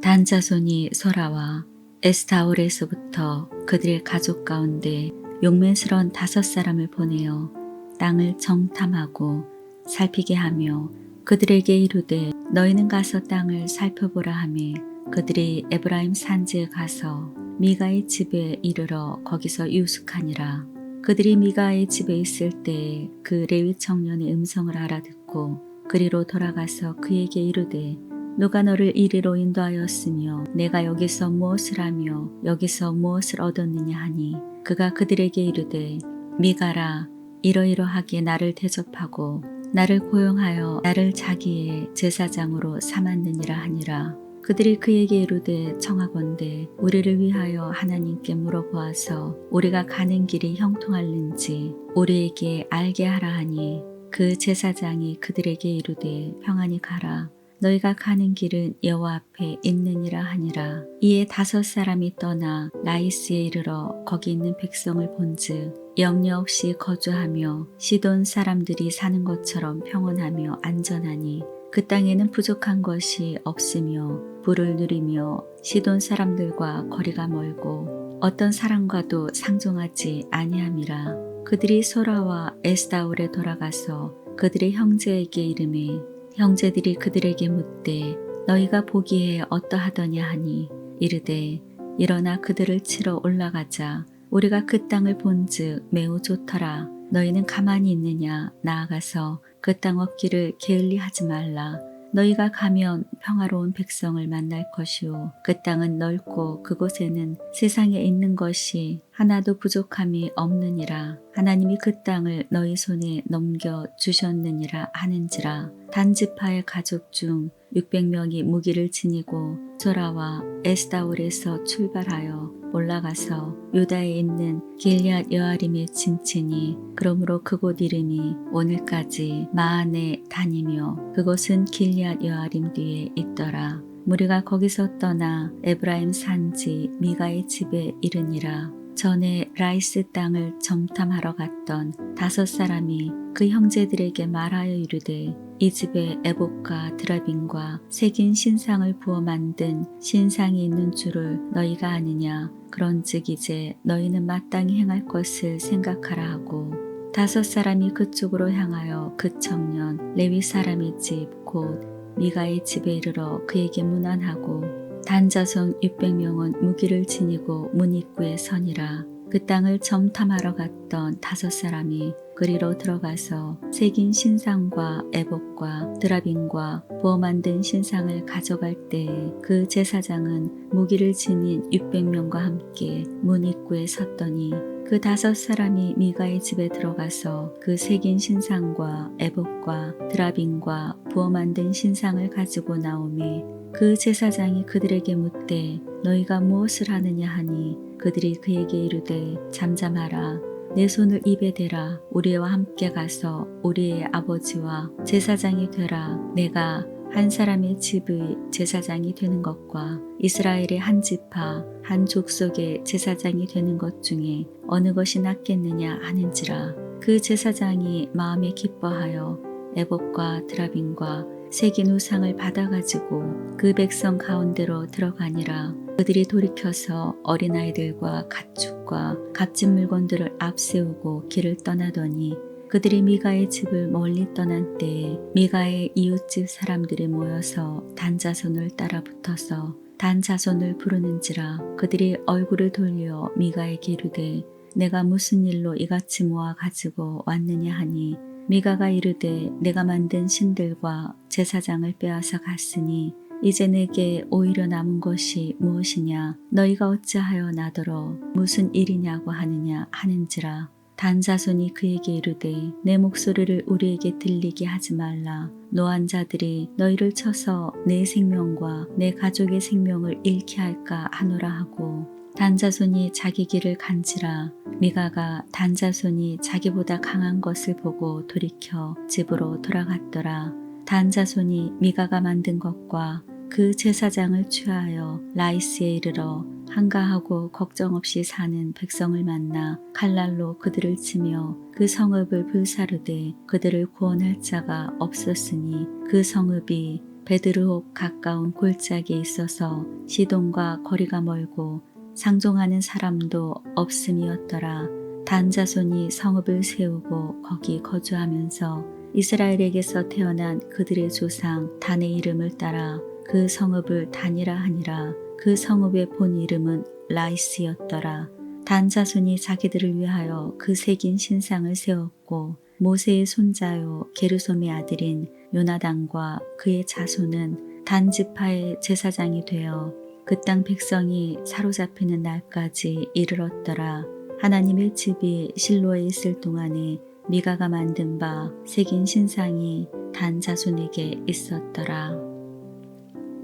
단 자손이 소라와 에스타올에서부터 그들의 가족 가운데 용맹스러운 5사람을 보내어 땅을 정탐하고 살피게 하며 그들에게 이르되 너희는 가서 땅을 살펴보라 하매 그들이 에브라임 산지에 가서 미가의 집에 이르러 거기서 유숙하니라. 그들이 미가의 집에 있을 때에 그 레위 청년의 음성을 알아듣고 그리로 돌아가서 그에게 이르되 누가 너를 이리로 인도하였으며 내가 여기서 무엇을 하며 여기서 무엇을 얻었느냐 하니 그가 그들에게 이르되 미가라 이러이러하게 나를 대접하고 나를 고용하여 나를 자기의 제사장으로 삼았느니라 하니라. 그들이 그에게 이르되 청하건대 우리를 위하여 하나님께 물어보아서 우리가 가는 길이 형통할는지 우리에게 알게 하라 하니 그 제사장이 그들에게 이르되 평안히 가라. 너희가 가는 길은 여호와 앞에 있느니라 하니라. 이에 5 사람이 떠나 라이스에 이르러 거기 있는 백성을 본즉 염려 없이 거주하며 시돈 사람들이 사는 것처럼 평온하며 안전하니 그 땅에는 부족한 것이 없으며 부를 누리며 시돈 사람들과 거리가 멀고 어떤 사람과도 상종하지 아니함이라. 그들이 소라와 에스다올에 돌아가서 그들의 형제에게 이르매 형제들이 그들에게 묻되 너희가 보기에 어떠하더냐 하니 이르되 일어나 그들을 치러 올라가자. 우리가 그 땅을 본즉 매우 좋더라. 너희는 가만히 있느냐. 나아가서 그 땅 얻기를 게을리하지 말라. 너희가 가면 평화로운 백성을 만날 것이요 그 땅은 넓고 그곳에는 세상에 있는 것이 하나도 부족함이 없느니라. 하나님이 그 땅을 너희 손에 넘겨 주셨느니라 하는지라. 단지파의 가족 중 600명이 무기를 지니고 소라와 에스다올에서 출발하여 올라가서 유다에 있는 길앗 여아림에 진치니 그러므로 그곳 이름이 오늘까지 마하네 다니며 그곳은 길앗 여아림 뒤에 있더라. 무리가 거기서 떠나 에브라임 산지 미가의 집에 이르니라. 전에 라이스 땅을 점탐하러 갔던 5 사람이 그 형제들에게 말하여 이르되 이 집에 에봇과 드라빔과 새긴 신상을 부어 만든 신상이 있는 줄을 너희가 아느냐. 그런즉 이제 너희는 마땅히 행할 것을 생각하라 하고 5 사람이 그쪽으로 향하여 그 청년 레위 사람의 집 곧 미가의 집에 이르러 그에게 문안하고 단자손 600명은 무기를 지니고 문 입구에 서니라. 그 땅을 점탐하러 갔던 5 사람이 그리로 들어가서 새긴 신상과 에봇과 드라빔과 부어 만든 신상을 가져갈 때에 그 제사장은 무기를 지닌 600명과 함께 문 입구에 섰더니 그 5 사람이 미가의 집에 들어가서 그 새긴 신상과 에봇과 드라빔과 부어 만든 신상을 가지고 나오매 그 제사장이 그들에게 묻되 너희가 무엇을 하느냐 하니 그들이 그에게 이르되 잠잠하라. 내 손을 입에 대라. 우리와 함께 가서 우리의 아버지와 제사장이 되라. 내가 한 사람의 집의 제사장이 되는 것과 이스라엘의 한 지파 한 족속의 제사장이 되는 것 중에 어느 것이 낫겠느냐 하는지라. 그 제사장이 마음에 기뻐하여 에봇과 드라빔과 새긴 우상을 받아가지고 그 백성 가운데로 들어가니라. 그들이 돌이켜서 어린아이들과 가축과 값진 물건들을 앞세우고 길을 떠나더니 그들이 미가의 집을 멀리 떠난 때에 미가의 이웃집 사람들이 모여서 단자손을 따라 붙어서 단자손을 부르는지라. 그들이 얼굴을 돌려 미가에게 이르되 내가 무슨 일로 이같이 모아 가지고 왔느냐 하니 미가가 이르되 내가 만든 신들과 제사장을 빼앗아 갔으니 이제 내게 오히려 남은 것이 무엇이냐. 너희가 어찌하여 나더러 무슨 일이냐고 하느냐 하는지라. 단자손이 그에게 이르되 내 목소리를 우리에게 들리게 하지 말라. 노한 자들이 너희를 쳐서 내 생명과 내 가족의 생명을 잃게 할까 하노라 하고 단자손이 자기 길을 간지라. 미가가 단자손이 자기보다 강한 것을 보고 돌이켜 집으로 돌아갔더라. 단자손이 미가가 만든 것과 그 제사장을 취하여 라이스에 이르러 한가하고 걱정 없이 사는 백성을 만나 칼날로 그들을 치며 그 성읍을 불사르되 그들을 구원할 자가 없었으니 그 성읍이 베드르홉 가까운 골짜기에 있어서 시돈과 거리가 멀고 상종하는 사람도 없음이었더라. 단자손이 성읍을 세우고 거기 거주하면서 이스라엘에게서 태어난 그들의 조상 단의 이름을 따라 그 성읍을 단이라 하니라. 그 성읍의 본 이름은 라이스였더라. 단자손이 자기들을 위하여 그 새긴 신상을 세웠고 모세의 손자요 게르솜의 아들인 요나단과 그의 자손은 단지파의 제사장이 되어 그 땅 백성이 사로잡히는 날까지 이르렀더라. 하나님의 집이 실로에 있을 동안에 미가가 만든 바 새긴 신상이 단 자손에게 있었더라.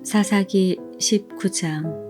사사기 19장.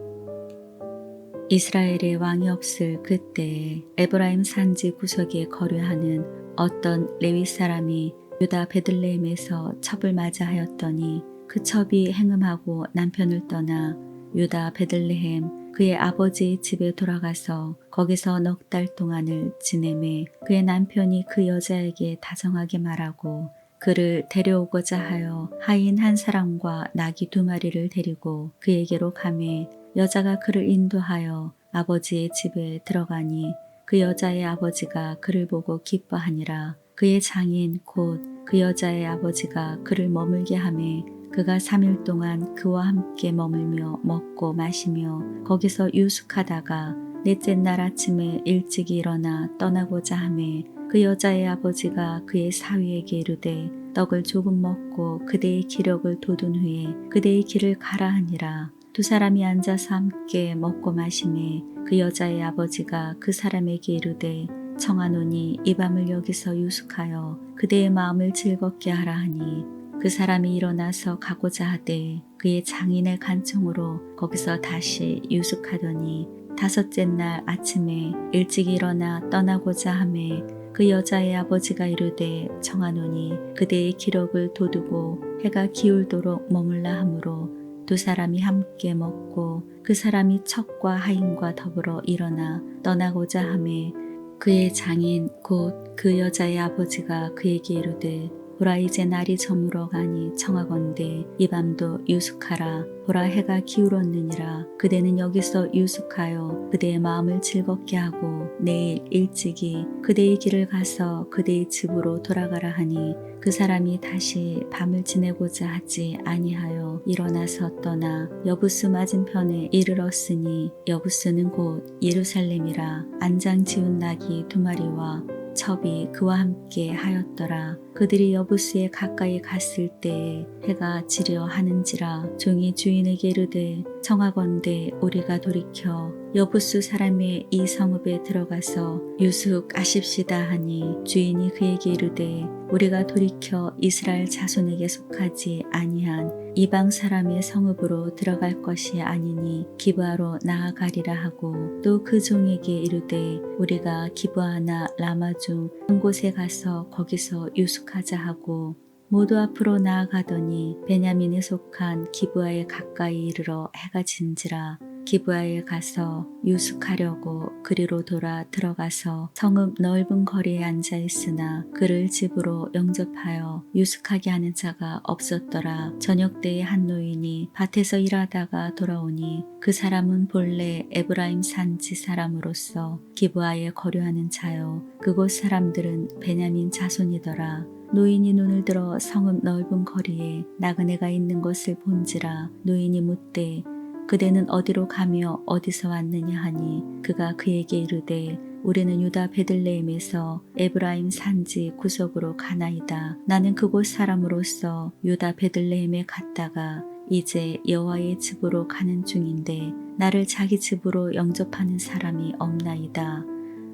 이스라엘의 왕이 없을 그때에 에브라임 산지 구석에 거류하는 어떤 레위 사람이 유다 베들레헴에서 첩을 맞아하였더니 그 첩이 행음하고 남편을 떠나 유다 베들레헴 그의 아버지의 집에 돌아가서 거기서 넉 달 동안을 지내매 그의 남편이 그 여자에게 다정하게 말하고 그를 데려오고자 하여 하인 한 사람과 나귀 2마리를 데리고 그에게로 가매 여자가 그를 인도하여 아버지의 집에 들어가니 그 여자의 아버지가 그를 보고 기뻐하니라. 그의 장인 곧 그 여자의 아버지가 그를 머물게 하매 그가 3일 동안 그와 함께 머물며 먹고 마시며 거기서 유숙하다가 넷째 날 아침에 일찍이 일어나 떠나고자 하매 그 여자의 아버지가 그의 사위에게 이르되 떡을 조금 먹고 그대의 기력을 돋운 후에 그대의 길을 가라 하니라. 2사람이 앉아서 함께 먹고 마시매 그 여자의 아버지가 그 사람에게 이르되 청하노니 이 밤을 여기서 유숙하여 그대의 마음을 즐겁게 하라 하니 그 사람이 일어나서 가고자 하되 그의 장인의 간청으로 거기서 다시 유숙하더니 5째 날 아침에 일찍 일어나 떠나고자 하매 그 여자의 아버지가 이르되 청하노니 그대의 기력을 돋우고 해가 기울도록 머물라 하므로 2사람이 함께 먹고 그 사람이 첩과 하인과 더불어 일어나 떠나고자 하매 그의 장인 곧 그 여자의 아버지가 그에게 이르되 보라 이제 날이 저물어 가니 청하건대 이 밤도 유숙하라. 보라 해가 기울었느니라. 그대는 여기서 유숙하여 그대의 마음을 즐겁게 하고 내일 일찍이 그대의 길을 가서 그대의 집으로 돌아가라 하니 그 사람이 다시 밤을 지내고자 하지 아니하여 일어나서 떠나 여부스 맞은편에 이르렀으니 여부스는 곧 예루살렘이라. 안장 지운 나귀 2마리와 첩이 그와 함께 하였더라. 그들이 여부스에 가까이 갔을 때에 해가 지려 하는지라. 종이 주인에게 이르되 청하건대 우리가 돌이켜 여부스 사람의 이 성읍에 들어가서 유숙하십시다 하니 주인이 그에게 이르되 우리가 돌이켜 이스라엘 자손에게 속하지 아니한 이방 사람의 성읍으로 들어갈 것이 아니니 기브아로 나아가리라 하고 또 그 종에게 이르되 우리가 기브아나 라마 중 한 곳에 가서 거기서 유숙하자 하고 모두 앞으로 나아가더니 베냐민에 속한 기브아에 가까이 이르러 해가 진지라. 기브아에 가서 유숙하려고 그리로 돌아 들어가서 성읍 넓은 거리에 앉아 있으나 그를 집으로 영접하여 유숙하게 하는 자가 없었더라. 저녁 때에 한 노인이 밭에서 일하다가 돌아오니 그 사람은 본래 에브라임 산지 사람으로서 기브아에 거류하는 자요 그곳 사람들은 베냐민 자손이더라. 노인이 눈을 들어 성읍 넓은 거리에 나그네가 있는 것을 본지라. 노인이 묻되 그대는 어디로 가며 어디서 왔느냐 하니 그가 그에게 이르되 우리는 유다 베들레헴에서 에브라임 산지 구석으로 가나이다. 나는 그곳 사람으로서 유다 베들레헴에 갔다가 이제 여호와의 집으로 가는 중인데 나를 자기 집으로 영접하는 사람이 없나이다.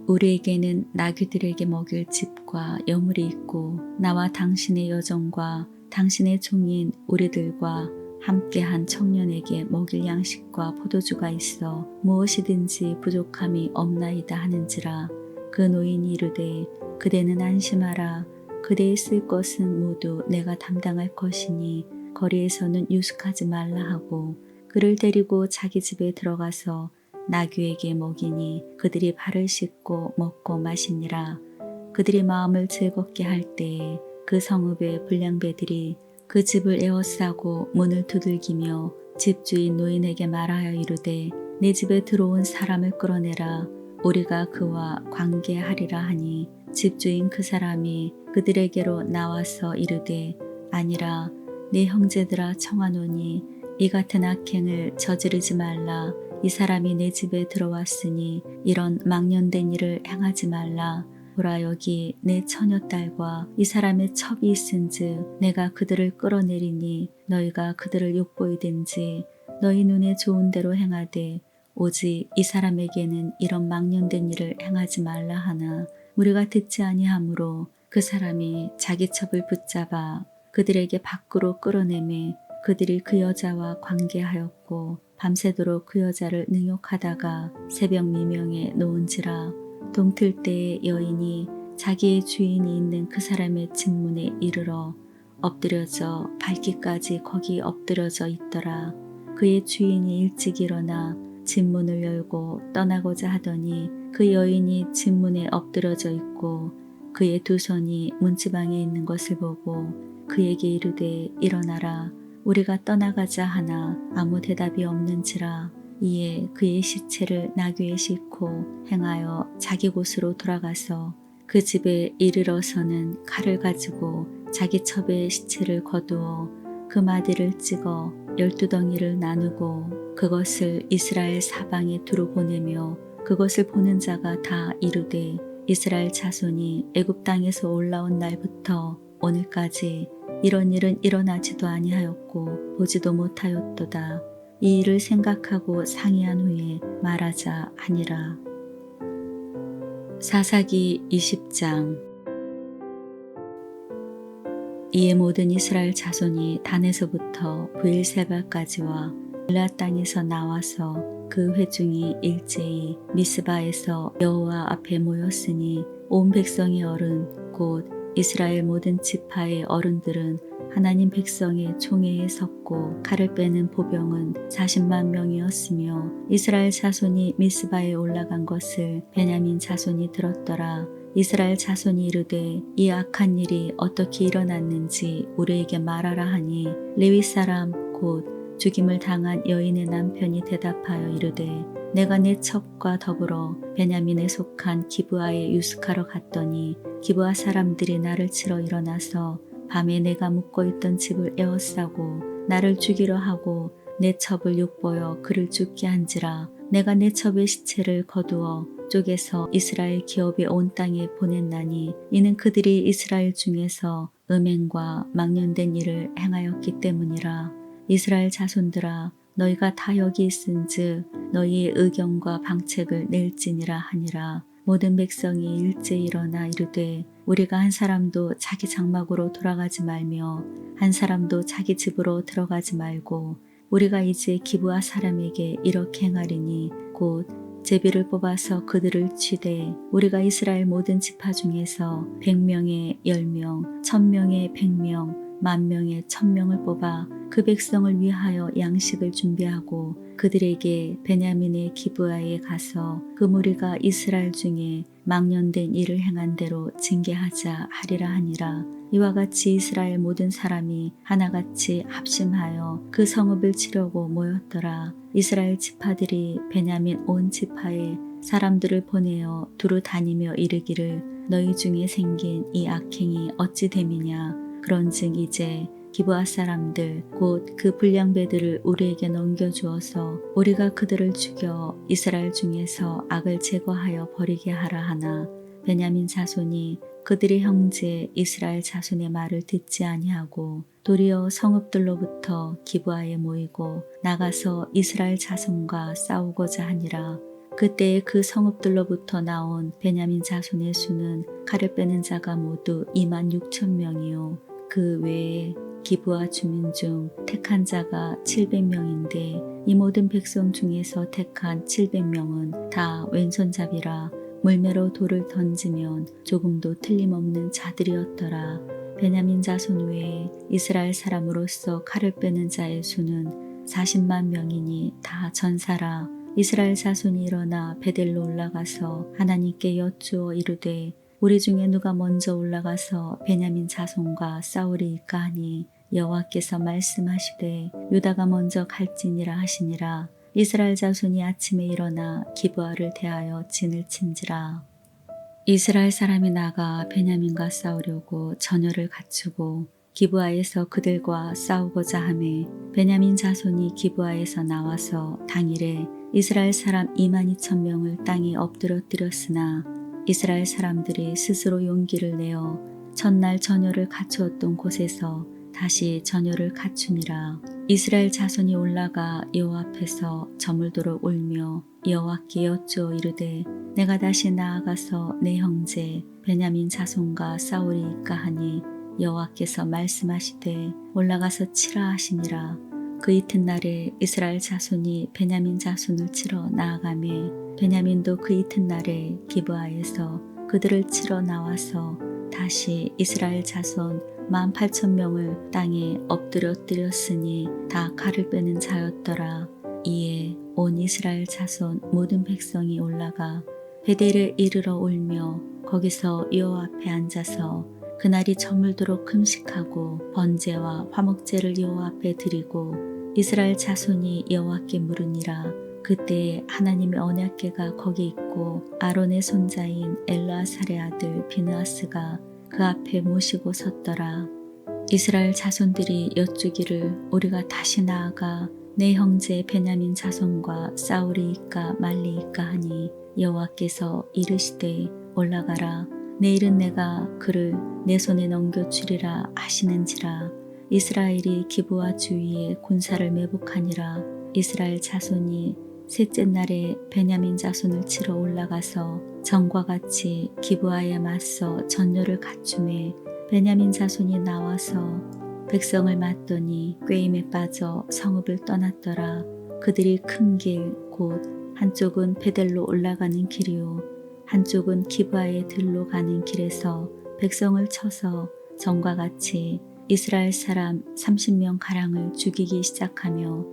우리에게는 나귀들에게 먹일 집과 여물이 있고 나와 당신의 여종과 당신의 종인 우리들과 함께한 청년에게 먹일 양식과 포도주가 있어 무엇이든지 부족함이 없나이다 하는지라. 그 노인이 이르되 그대는 안심하라. 그대의 쓸 것은 모두 내가 담당할 것이니 거리에서는 유숙하지 말라 하고 그를 데리고 자기 집에 들어가서 나귀에게 먹이니 그들이 발을 씻고 먹고 마시니라. 그들이 마음을 즐겁게 할 때에 그 성읍의 불량배들이 그 집을 에워싸고 문을 두들기며 집주인 노인에게 말하여 이르되 내 집에 들어온 사람을 끌어내라. 우리가 그와 관계하리라 하니 집주인 그 사람이 그들에게로 나와서 이르되 아니라 내 형제들아 청하노니 이 같은 악행을 저지르지 말라. 이 사람이 내 집에 들어왔으니 이런 망령된 일을 행하지 말라. 보라 여기 내 처녀딸과 이 사람의 첩이 있은즉 내가 그들을 끌어내리니 너희가 그들을 욕보이든지 너희 눈에 좋은 대로 행하되 오직 이 사람에게는 이런 망령된 일을 행하지 말라 하나 우리가 듣지 아니하므로 그 사람이 자기 첩을 붙잡아 그들에게 밖으로 끌어내매 그들이 그 여자와 관계하였고 밤새도록 그 여자를 능욕하다가 새벽 미명에 놓은지라. 동틀 때에 여인이 자기의 주인이 있는 그 사람의 집 문에 이르러 엎드려져 밟기까지 거기 엎드려져 있더라. 그의 주인이 일찍 일어나 집 문을 열고 떠나고자 하더니 그 여인이 집 문에 엎드려져 있고 그의 두 손이 문지방에 있는 것을 보고 그에게 이르되 일어나라 우리가 떠나가자 하나 아무 대답이 없는지라. 이에 그의 시체를 나귀에 싣고 행하여 자기 곳으로 돌아가서 그 집에 이르러서는 칼을 가지고 자기 첩의 시체를 거두어 그 마디를 찍어 12덩이를 나누고 그것을 이스라엘 사방에 두루 보내며 그것을 보는 자가 다 이르되 이스라엘 자손이 애굽 땅에서 올라온 날부터 오늘까지 이런 일은 일어나지도 아니하였고 보지도 못하였도다. 이 일을 생각하고 상의한 후에 말하자 하니라. 사사기 20장. 이에 모든 이스라엘 자손이 단에서부터 브엘세바까지와 빌라 땅에서 나와서 그 회중이 일제히 미스바에서 여호와 앞에 모였으니 온 백성의 어른 곧 이스라엘 모든 지파의 어른들은 하나님 백성의 총회에 섰고 칼을 빼는 보병은 40만 명이었으며 이스라엘 자손이 미스바에 올라간 것을 베냐민 자손이 들었더라. 이스라엘 자손이 이르되 이 악한 일이 어떻게 일어났는지 우리에게 말하라 하니 레위 사람 곧 죽임을 당한 여인의 남편이 대답하여 이르되 내가 내 첩과 더불어 베냐민에 속한 기브아에 유숙하러 갔더니 기브아 사람들이 나를 치러 일어나서 밤에 내가 묵고 있던 집을 에워싸고 나를 죽이려 하고 내 첩을 욕보여 그를 죽게 한지라. 내가 내 첩의 시체를 거두어 쪼개서 이스라엘 기업의 온 땅에 보냈나니 이는 그들이 이스라엘 중에서 음행과 망령된 일을 행하였기 때문이라. 이스라엘 자손들아 너희가 다 여기 있은즉 너희의 의견과 방책을 낼지니라 하니라. 모든 백성이 일제 일어나 이르되 우리가 한 사람도 자기 장막으로 돌아가지 말며 한 사람도 자기 집으로 들어가지 말고 우리가 이제 기브아 사람에게 이렇게 행하리니 곧 제비를 뽑아서 그들을 치되 우리가 이스라엘 모든 지파 중에서 100명에 10명, 1000명에 100명, 10,000명에 1000명을 뽑아 그 백성을 위하여 양식을 준비하고 그들에게 베냐민의 기브아에 가서 그 무리가 이스라엘 중에 망령된 일을 행한 대로 징계하자 하리라 하니라. 이와 같이 이스라엘 모든 사람이 하나같이 합심하여 그 성읍을 치려고 모였더라. 이스라엘 지파들이 베냐민 온 지파에 사람들을 보내어 두루 다니며 이르기를 너희 중에 생긴 이 악행이 어찌 됨이냐. 그런즉 이제 기브아 사람들 곧 그 불량배들을 우리에게 넘겨주어서 우리가 그들을 죽여 이스라엘 중에서 악을 제거하여 버리게 하라 하나 베냐민 자손이 그들의 형제 이스라엘 자손의 말을 듣지 아니하고 도리어 성읍들로부터 기브아에 모이고 나가서 이스라엘 자손과 싸우고자 하니라. 그때에 그 성읍들로부터 나온 베냐민 자손의 수는 칼을 빼는 자가 모두 26,000명이요 그 외에 기브아 주민 중 택한 자가 700명인데 이 모든 백성 중에서 택한 700명은 다 왼손잡이라 물매로 돌을 던지면 조금도 틀림없는 자들이었더라. 베냐민 자손 외에 이스라엘 사람으로서 칼을 빼는 자의 수는 40만 명이니 다 전사라. 이스라엘 자손이 일어나 베델로 올라가서 하나님께 여쭈어 이르되 우리 중에 누가 먼저 올라가서 베냐민 자손과 싸우리이까 하니 여호와께서 말씀하시되 유다가 먼저 갈지니라 하시니라. 이스라엘 자손이 아침에 일어나 기브아를 대하여 진을 친지라. 이스라엘 사람이 나가 베냐민과 싸우려고 전열을 갖추고 기브아에서 그들과 싸우고자 하매 베냐민 자손이 기브아에서 나와서 당일에 이스라엘 사람 22,000명을 땅에 엎드러뜨렸으나 이스라엘 사람들이 스스로 용기를 내어 첫날 전열을 갖추었던 곳에서 다시 전열을 갖추니라. 이스라엘 자손이 올라가 여호와 앞에서 저물도록 울며 여호와께 여쭈어 이르되 내가 다시 나아가서 내 형제 베냐민 자손과 싸우리이까 하니 여호와께서 말씀하시되 올라가서 치라 하시니라. 그 이튿날에 이스라엘 자손이 베냐민 자손을 치러 나아가매 베냐민도 그 이튿날에 기브아에서 그들을 치러 나와서 다시 이스라엘 자손 18,000명을 땅에 엎드려뜨렸으니 다 칼을 빼는 자였더라. 이에 온 이스라엘 자손 모든 백성이 올라가 베델에 이르러 울며 거기서 여호와 앞에 앉아서 그날이 저물도록 금식하고 번제와 화목제를 여호와 앞에 드리고 이스라엘 자손이 여호와께 물으니라. 그때에 하나님의 언약궤가 거기 있고 아론의 손자인 엘르아살의 아들 비느하스가 그 앞에 모시고 섰더라. 이스라엘 자손들이 여쭈기를 우리가 다시 나아가 내 형제 베냐민 자손과 싸우리이까 말리이까 하니 여호와께서 이르시되 올라가라. 내일은 내가 그를 내 손에 넘겨주리라 하시는지라. 이스라엘이 기브아 주위에 군사를 매복하니라. 이스라엘 자손이 셋째 날에 베냐민 자손을 치러 올라가서 전과 같이 기브아에 맞서 전열을 갖추매 베냐민 자손이 나와서 백성을 맞더니 꾀임에 빠져 성읍을 떠났더라. 그들이 큰 길 곧 한쪽은 베델로 올라가는 길이요 한쪽은 기브아의 들로 가는 길에서 백성을 쳐서 전과 같이 이스라엘 사람 30명 가량을 죽이기 시작하며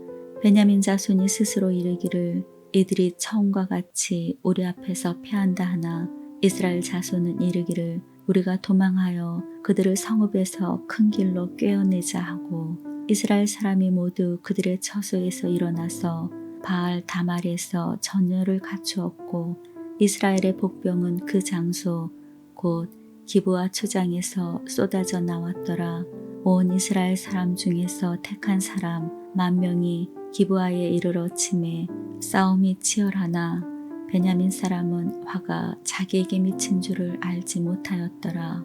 베냐민 자손이 스스로 이르기를 이들이 처음과 같이 우리 앞에서 패한다 하나 이스라엘 자손은 이르기를 우리가 도망하여 그들을 성읍에서 큰 길로 꿰어내자 하고 이스라엘 사람이 모두 그들의 처소에서 일어나서 바알 다말에서 전열을 갖추었고 이스라엘의 복병은 그 장소 곧 기브아 초장에서 쏟아져 나왔더라. 온 이스라엘 사람 중에서 택한 사람 10,000명이 기브아에 이르러 치매 싸움이 치열하나 베냐민 사람은 화가 자기에게 미친 줄을 알지 못하였더라.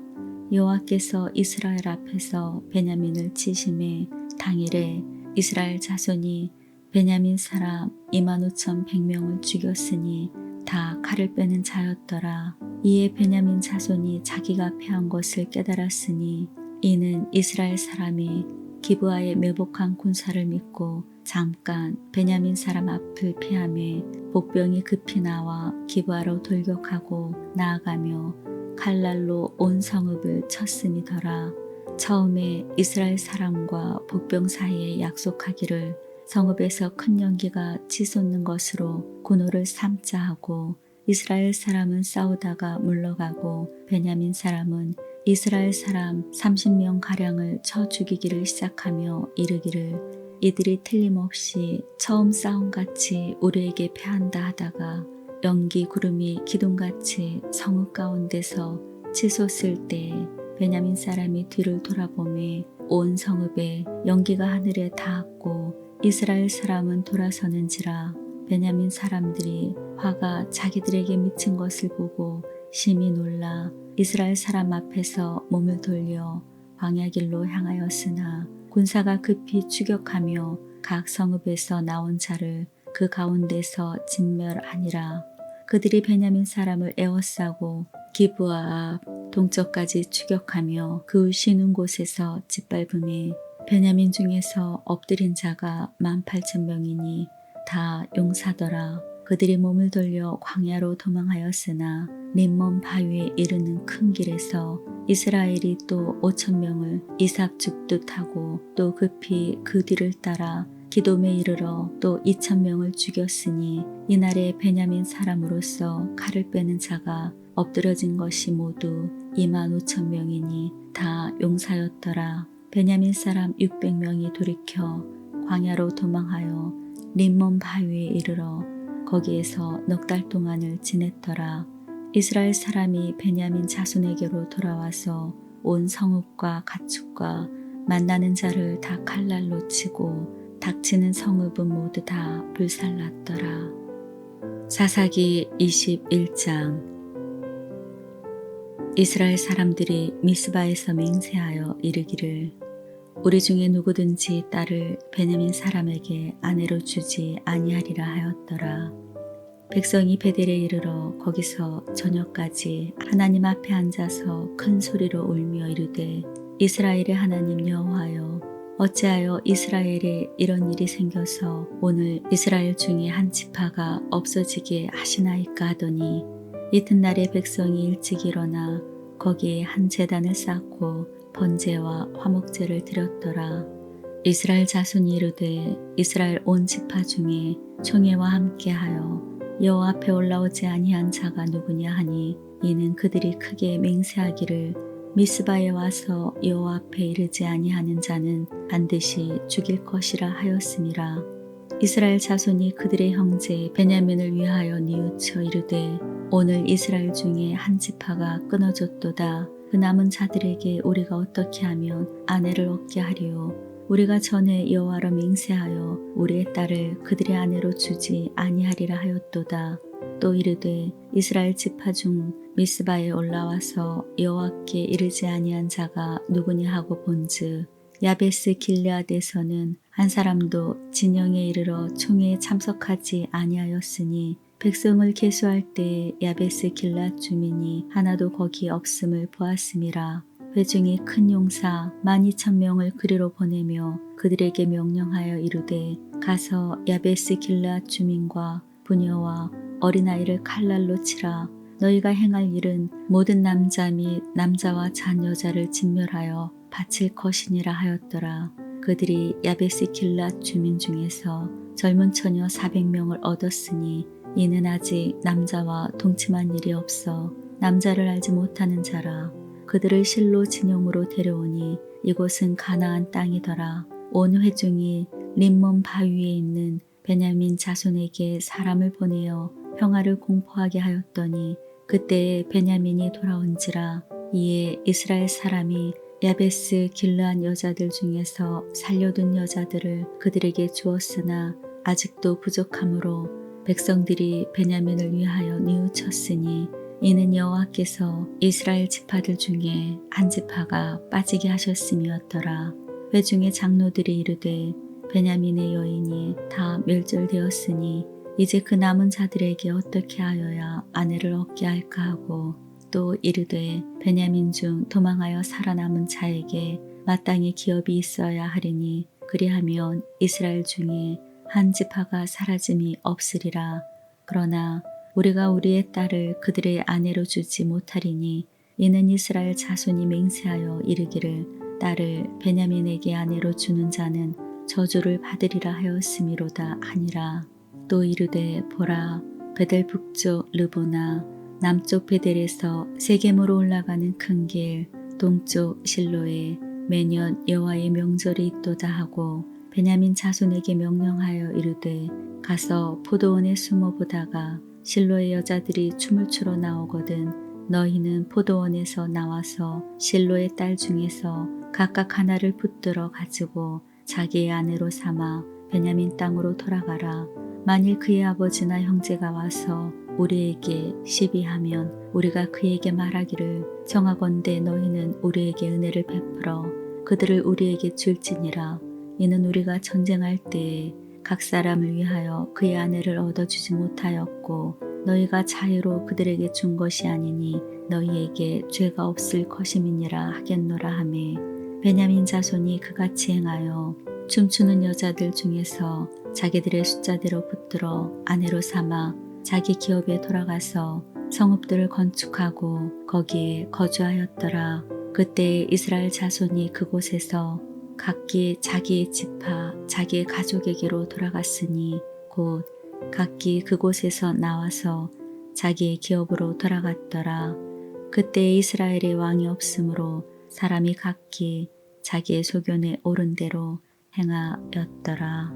여호와께서 이스라엘 앞에서 베냐민을 치심에 당일에 이스라엘 자손이 베냐민 사람 25,100명을 죽였으니 다 칼을 빼는 자였더라. 이에 베냐민 자손이 자기가 패한 것을 깨달았으니 이는 이스라엘 사람이 기브아에 매복한 군사를 믿고 잠깐 베냐민 사람 앞을 피하며 복병이 급히 나와 기브아로 돌격하고 나아가며 칼날로 온 성읍을 쳤음이더라. 처음에 이스라엘 사람과 복병 사이에 약속하기를 성읍에서 큰 연기가 치솟는 것으로 군호를 삼자 하고 이스라엘 사람은 싸우다가 물러가고 베냐민 사람은 이스라엘 사람 30명 가량을 쳐 죽이기를 시작하며 이르기를 이들이 틀림없이 처음 싸움같이 우리에게 패한다 하다가 연기 구름이 기둥같이 성읍 가운데서 치솟을 때에 베냐민 사람이 뒤를 돌아보매 온 성읍에 연기가 하늘에 닿았고 이스라엘 사람은 돌아서는지라. 베냐민 사람들이 화가 자기들에게 미친 것을 보고 심히 놀라 이스라엘 사람 앞에서 몸을 돌려 광야길로 향하였으나 군사가 급히 추격하며 각 성읍에서 나온 자를 그 가운데서 진멸하니라. 그들이 베냐민 사람을 에워싸고 기브아 앞 동쪽까지 추격하며 그 쉬는 곳에서 짓밟음에 베냐민 중에서 엎드린 자가 18,000명이니 다 용사더라. 그들이 몸을 돌려 광야로 도망하였으나 림몬 바위에 이르는 큰 길에서 이스라엘이 또 5,000명을 이삭 죽듯 하고 또 급히 그 뒤를 따라 기돔에 이르러 또 2,000명을 죽였으니 이날에 베냐민 사람으로서 칼을 빼는 자가 엎드러진 것이 모두 25,000명이니 다 용사였더라. 베냐민 사람 600명이 돌이켜 광야로 도망하여 림몬 바위에 이르러 거기에서 넉 달 동안을 지냈더라. 이스라엘 사람이 베냐민 자손에게로 돌아와서 온 성읍과 가축과 만나는 자를 다 칼날로 치고 닥치는 성읍은 모두 다 불살랐더라. 사사기 21장. 이스라엘 사람들이 미스바에서 맹세하여 이르기를 우리 중에 누구든지 딸을 베냐민 사람에게 아내로 주지 아니하리라 하였더라. 백성이 베델에 이르러 거기서 저녁까지 하나님 앞에 앉아서 큰 소리로 울며 이르되 이스라엘의 하나님 여호와여 어찌하여 이스라엘에 이런 일이 생겨서 오늘 이스라엘 중에 한 지파가 없어지게 하시나이까 하더니 이튿날에 백성이 일찍 일어나 거기에 한 제단을 쌓고 번제와 화목제를 드렸더라. 이스라엘 자손이 이르되 이스라엘 온 지파 중에 총회와 함께하여 여호와 앞에 올라오지 아니한 자가 누구냐 하니 이는 그들이 크게 맹세하기를 미스바에 와서 여호와 앞에 이르지 아니하는 자는 반드시 죽일 것이라 하였음이라. 이스라엘 자손이 그들의 형제 베냐민을 위하여 뉘우쳐 이르되 오늘 이스라엘 중에 한 지파가 끊어졌도다. 그 남은 자들에게 우리가 어떻게 하면 아내를 얻게 하리요. 우리가 전에 여호와로 맹세하여 우리의 딸을 그들의 아내로 주지 아니하리라 하였도다. 또 이르되 이스라엘 지파 중 미스바에 올라와서 여호와께 이르지 아니한 자가 누구냐 하고 본즉 야베스 길르앗에서는 한 사람도 진영에 이르러 총회에 참석하지 아니하였으니 백성을 계수할 때에 야베스 길르앗 주민이 하나도 거기 없음을 보았음이라. 회중이 큰 용사 12,000명을 그리로 보내며 그들에게 명령하여 이르되 가서 야베스 길르앗 주민과 부녀와 어린아이를 칼날로 치라. 너희가 행할 일은 모든 남자 및 남자와 잔 여자를 진멸하여 바칠 것이니라 하였더라. 그들이 야베스 길르앗 주민 중에서 젊은 처녀 400명을 얻었으니 이는 아직 남자와 동침한 일이 없어 남자를 알지 못하는 자라. 그들을 실로 진영으로 데려오니 이곳은 가나안 땅이더라. 온 회중이 림몬 바위에 있는 베냐민 자손에게 사람을 보내어 평화를 공포하게 하였더니 그때에 베냐민이 돌아온지라. 이에 이스라엘 사람이 야베스 길르앗 여자들 중에서 살려둔 여자들을 그들에게 주었으나 아직도 부족하므로 백성들이 베냐민을 위하여 뉘우쳤으니 이는 여호와께서 이스라엘 지파들 중에 한 지파가 빠지게 하셨음이었더라. 회중의 장로들이 이르되 베냐민의 여인이 다 멸절되었으니 이제 그 남은 자들에게 어떻게 하여야 아내를 얻게 할까 하고 또 이르되 베냐민 중 도망하여 살아남은 자에게 마땅히 기업이 있어야 하리니 그리하면 이스라엘 중에 한 지파가 사라짐이 없으리라. 그러나 우리가 우리의 딸을 그들의 아내로 주지 못하리니 이는 이스라엘 자손이 맹세하여 이르기를 딸을 베냐민에게 아내로 주는 자는 저주를 받으리라 하였음이로다 하니라. 또 이르되 보라 베델 북쪽 르보나 남쪽 베델에서 세겜으로 올라가는 큰 길 동쪽 실로에 매년 여호와의 명절이 있도다 하고 베냐민 자손에게 명령하여 이르되 가서 포도원에 숨어 보다가 실로의 여자들이 춤을 추러 나오거든 너희는 포도원에서 나와서 실로의 딸 중에서 각각 하나를 붙들어 가지고 자기의 아내로 삼아 베냐민 땅으로 돌아가라. 만일 그의 아버지나 형제가 와서 우리에게 시비하면 우리가 그에게 말하기를 정하건대 너희는 우리에게 은혜를 베풀어 그들을 우리에게 줄지니라. 이는 우리가 전쟁할 때에 각 사람을 위하여 그의 아내를 얻어주지 못하였고 너희가 자유로 그들에게 준 것이 아니니 너희에게 죄가 없을 것임이니라 하겠노라 하매 베냐민 자손이 그같이 행하여 춤추는 여자들 중에서 자기들의 숫자대로 붙들어 아내로 삼아 자기 기업에 돌아가서 성읍들을 건축하고 거기에 거주하였더라. 그때 이스라엘 자손이 그곳에서 각기 자기의 지파 자기의 가족에게로 돌아갔으니 곧 각기 그곳에서 나와서 자기의 기업으로 돌아갔더라. 그때 이스라엘의 왕이 없으므로 사람이 각기 자기의 소견에 옳은 대로 행하였더라.